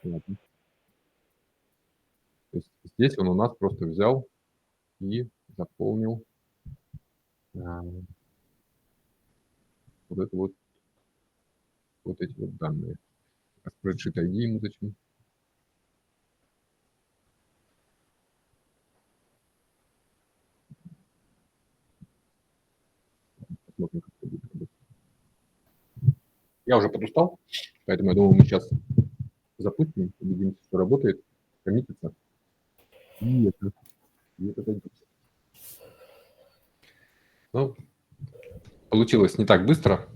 Speaker 1: Ладно. То есть здесь он у нас просто взял и заполнил вот это вот эти вот данные. А spreadsheet ID ему зачем? Посмотрим, как это будет работать. Я уже подустал, поэтому я думаю, мы сейчас запустим, убедимся, что работает, коммитится, и это дойдет. Ну, получилось не так быстро,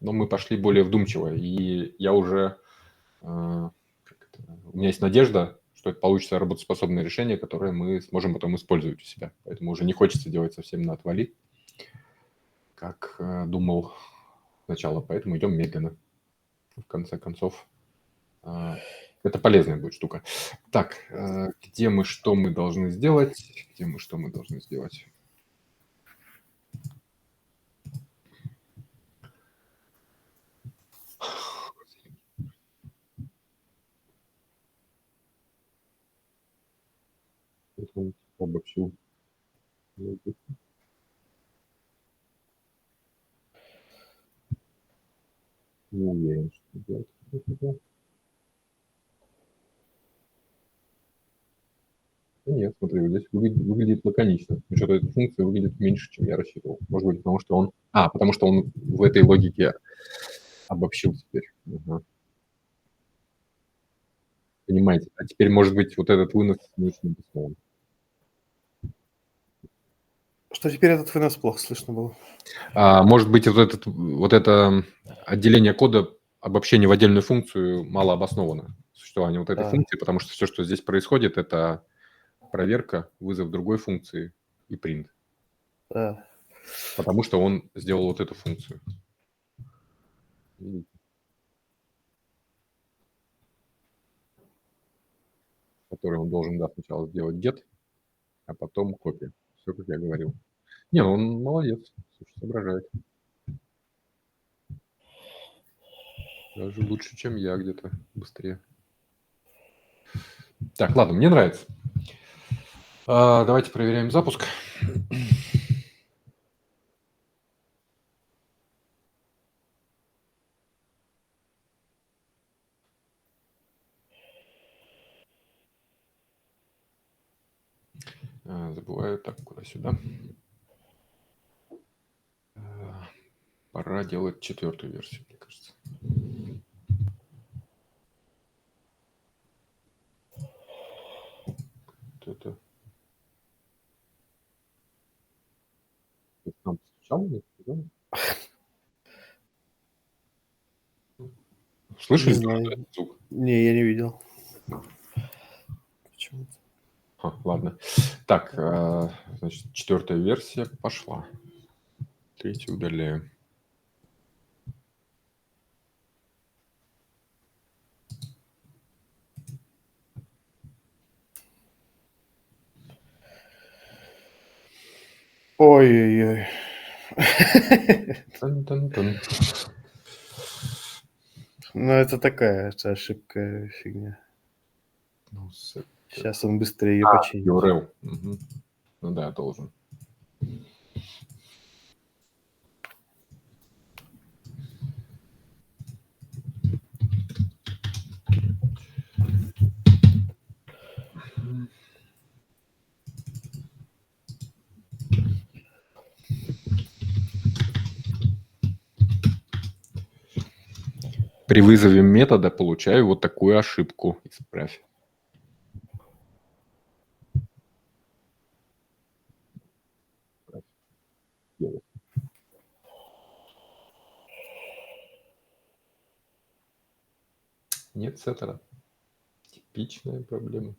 Speaker 1: но мы пошли более вдумчиво, и я уже... у меня есть надежда, что это получится работоспособное решение, которое мы сможем потом использовать у себя. Поэтому уже не хочется делать совсем на отвали, как думал сначала. Поэтому идем медленно. В конце концов, это полезная будет штука. Так, где мы, что мы должны сделать? Где мы, что мы должны сделать? Он обобщил. Не уверен, что делать. Да нет, смотри, вот здесь выглядит лаконично. Что-то эта функция выглядит меньше, чем я рассчитывал. Может быть, потому что он в этой логике обобщил теперь. Ага. Понимаете. А теперь, может быть, вот этот вынос не очень обоснован.
Speaker 2: Что теперь этот вынос плохо слышно было?
Speaker 1: Может быть, вот это отделение кода, обобщение в отдельную функцию мало обосновано. Существование вот этой функции, потому что все, что здесь происходит, это проверка, вызов другой функции и print. Потому что он сделал вот эту функцию. Видите? Который он должен, да, сначала сделать get, а потом копия. Все, как я говорил. Не, ну он молодец, слушай, соображает. Даже лучше, чем я где-то, быстрее. Так, ладно, мне нравится. Давайте проверяем запуск. Забываю. Так, куда сюда? пора делать 4-ю версию, мне кажется. Вот это. Ты сам встречал меня, да? Слышали
Speaker 2: Не,
Speaker 1: тоже, да, этот звук?
Speaker 2: не, я не видел. Почему-то.
Speaker 1: Ладно. Так, значит, 4-я версия пошла. 3-ю удаляем.
Speaker 2: Ой-ой-ой.
Speaker 1: Тан-тан-тан.
Speaker 2: Ну, это такая это ошибка фигня.
Speaker 1: Ну,
Speaker 2: Сейчас он быстрее ее починит.
Speaker 1: URL. Мгм. Ну да, должен. При вызове метода получаю вот такую ошибку. Исправь. Делай. Нет сеттера. Типичная проблема.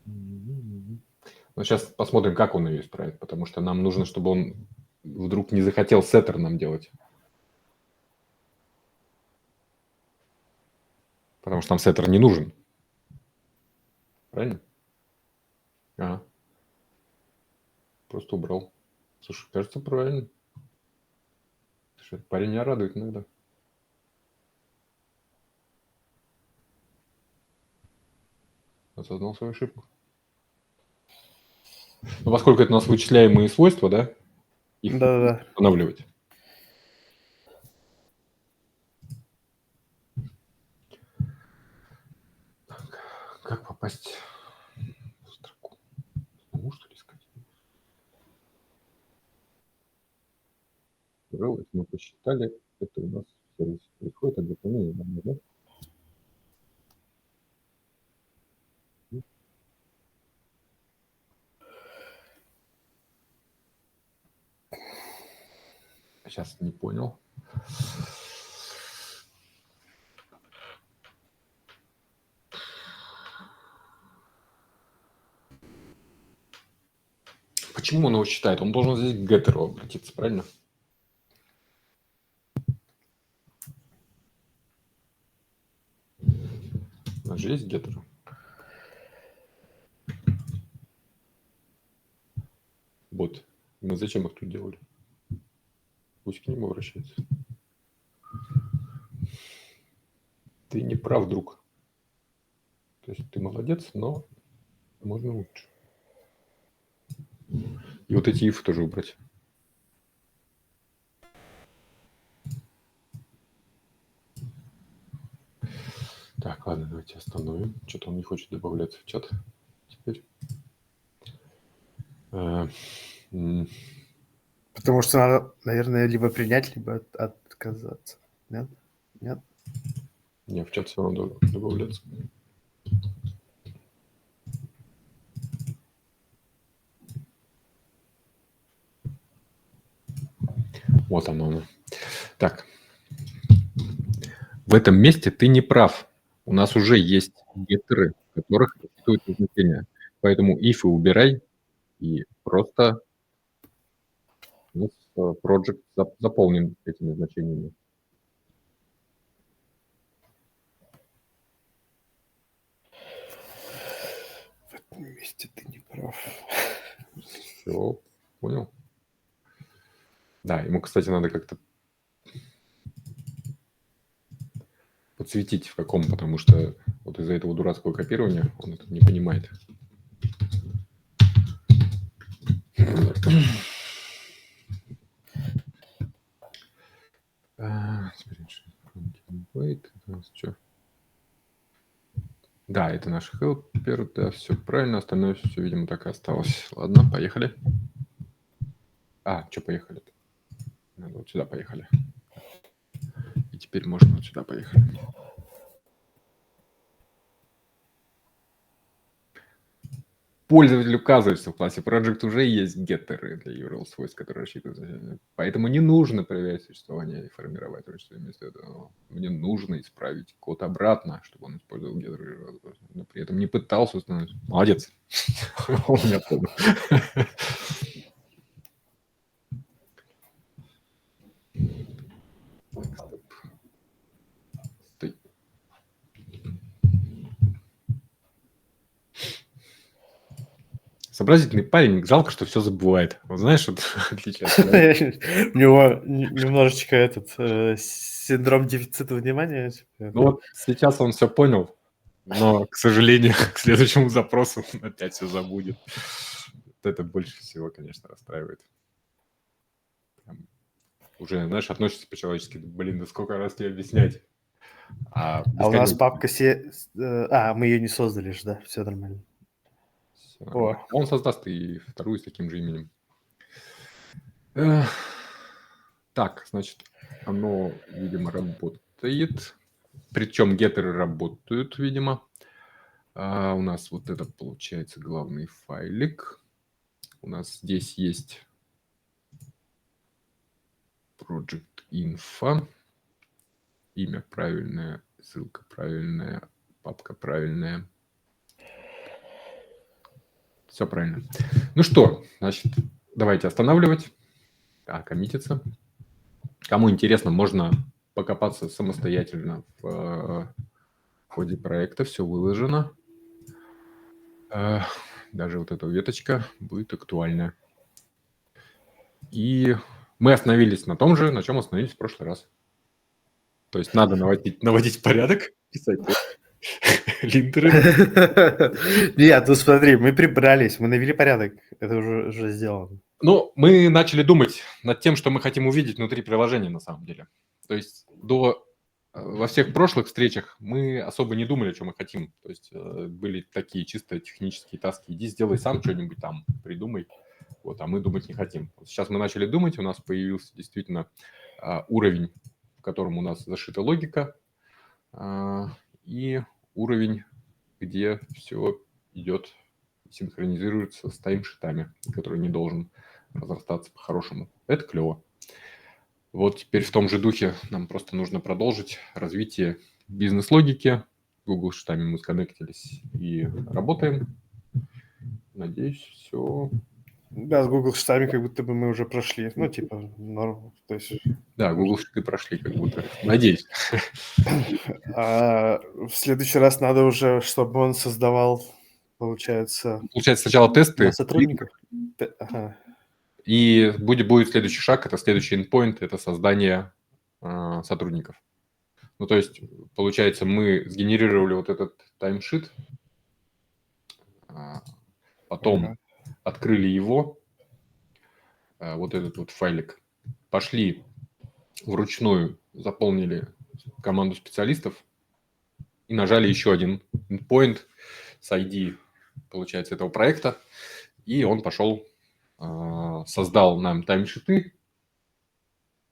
Speaker 1: Ну, сейчас посмотрим, как он ее исправит, потому что нам нужно, чтобы он вдруг не захотел сеттер нам делать. Потому что нам сеттер не нужен. Правильно? Ага. Просто убрал. Слушай, кажется, правильно. Слушай, этот парень меня радует иногда. Осознал свою ошибку. Но поскольку это у нас вычисляемые свойства, да, их
Speaker 2: Да-да-да.
Speaker 1: устанавливать. Так, как попасть в строку? Ну, что ли, искать? URL, это мы посчитали, это у нас в сервисе происходит, а дополнение нам нужно. Сейчас не понял. Почему он его считает? Он должен здесь к геттеру обратиться, правильно? У нас же есть геттер. Вот. Мы зачем их тут делали? Пусть к нему обращается. Ты не прав, друг. То есть ты молодец, но можно лучше. И вот эти ифы тоже убрать. Так, ладно, давайте остановим. Что-то он не хочет добавляться в чат теперь.
Speaker 2: Потому что надо, наверное, либо принять, либо отказаться. Нет? Нет?
Speaker 1: Не, в чат все равно добавляться. Вот оно. Так. В этом месте ты не прав. У нас уже есть геттеры, в которых существует значение. Поэтому ифы убирай и просто у нас project заполнен этими значениями.
Speaker 2: В этом месте ты не прав.
Speaker 1: Все, понял? Да, ему, кстати, надо как-то подсветить в каком, потому что вот из-за этого дурацкого копирования он это не понимает. Да, это наш helper, да, все правильно, остальное все, видимо, так и осталось. Ладно, поехали. Что поехали-то? Вот сюда поехали. И теперь можно вот сюда поехать. Пользователь указывает, что в классе Project уже есть геттеры для URL свойств, которые рассчитываются. Поэтому не нужно проверять существование и формировать ручное место. Мне нужно исправить код обратно, чтобы он использовал геттеры, но при этом не пытался установить. Молодец. У меня понял. Стой. Сообразительный парень, жалко, что все забывает. Вот знаешь, вот отличие от тебя.
Speaker 2: У него немножечко этот синдром дефицита внимания.
Speaker 1: Ну вот сейчас он все понял, но, к сожалению, к следующему запросу он опять все забудет. Вот это больше всего, конечно, расстраивает. Прям уже, знаешь, относится по-человечески. Блин, да сколько раз тебе объяснять?
Speaker 2: А у нас папка мы ее не создали же, да? Все нормально.
Speaker 1: О. Он создаст и вторую с таким же именем. Так, значит, оно, видимо, работает. Причем геттеры работают, видимо. У нас вот это получается главный файлик. У нас здесь есть Project Info. Имя правильное, ссылка правильная, папка правильная. Все правильно. Ну что, значит, давайте останавливать. Коммититься. Кому интересно, можно покопаться самостоятельно в ходе проекта. Все выложено. Даже вот эта веточка будет актуальна. И мы остановились на том же, на чем остановились в прошлый раз. То есть надо наводить порядок, писать линтеры.
Speaker 2: Нет, ну смотри, мы прибрались, мы навели порядок. Это уже сделано.
Speaker 1: Ну, мы начали думать над тем, что мы хотим увидеть внутри приложения на самом деле. То есть во всех прошлых встречах мы особо не думали, что мы хотим. То есть были такие чисто технические таски. Иди сделай сам что-нибудь там, придумай. Вот, а мы думать не хотим. Сейчас мы начали думать, у нас появился действительно уровень, в котором у нас зашита логика, и уровень, где все идет, синхронизируется с таймшитами, который не должен разрастаться по-хорошему. Это клево. Вот теперь в том же духе нам просто нужно продолжить развитие бизнес-логики. Google шитами мы сконнектились и работаем. Надеюсь, все...
Speaker 2: Да, с Google шитами как будто бы мы уже прошли. Ну, типа, норм. То есть...
Speaker 1: Да, Google шиты прошли как будто. Надеюсь.
Speaker 2: В следующий раз надо уже, чтобы он создавал, получается...
Speaker 1: Получается, сначала тесты.
Speaker 2: Сотрудников. Ага.
Speaker 1: И будет следующий шаг, это следующий endpoint, это создание сотрудников. Ну, то есть, получается, мы сгенерировали вот этот таймшит, потом открыли его, вот этот вот файлик, пошли вручную, заполнили команду специалистов и нажали еще один endpoint с ID, получается, этого проекта, и он пошел, создал нам таймшиты.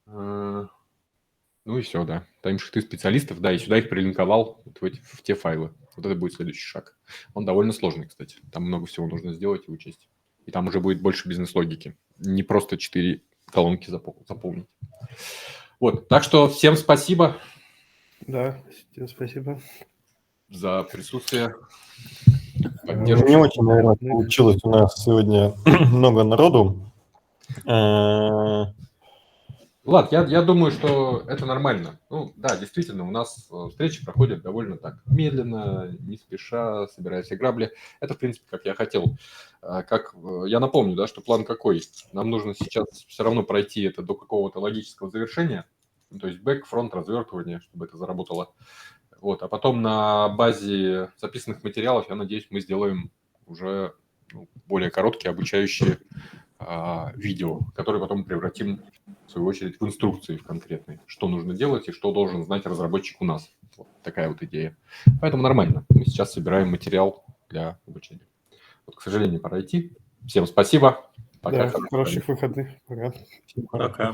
Speaker 1: Ну и все, да. Таймшиты специалистов, да, и сюда их прилинковал в те файлы. Вот это будет следующий шаг. Он довольно сложный, кстати. Там много всего нужно сделать и учесть. И там уже будет больше бизнес-логики. Не просто 4 колонки заполнить. Вот, так что всем спасибо.
Speaker 2: Да, всем спасибо.
Speaker 1: За присутствие.
Speaker 5: Не очень, наверное, получилось у нас сегодня много народу.
Speaker 1: Ладно, я думаю, что это нормально. Ну, да, действительно, у нас встречи проходят довольно так медленно, не спеша, собирая все грабли. Это, в принципе, как я хотел. Я напомню, да, что план какой? Нам нужно сейчас все равно пройти это до какого-то логического завершения, то есть бэк, фронт, развертывание, чтобы это заработало. Вот, а потом на базе записанных материалов, я надеюсь, мы сделаем уже более короткие обучающие видео, которые потом превратим, в свою очередь, в инструкции в конкретные, что нужно делать и что должен знать разработчик у нас. Вот такая вот идея. Поэтому нормально. Мы сейчас собираем материал для обучения. Вот, к сожалению, пора идти. Всем спасибо. Пока.
Speaker 2: Да, хороших выходных. Пока.
Speaker 4: Пока.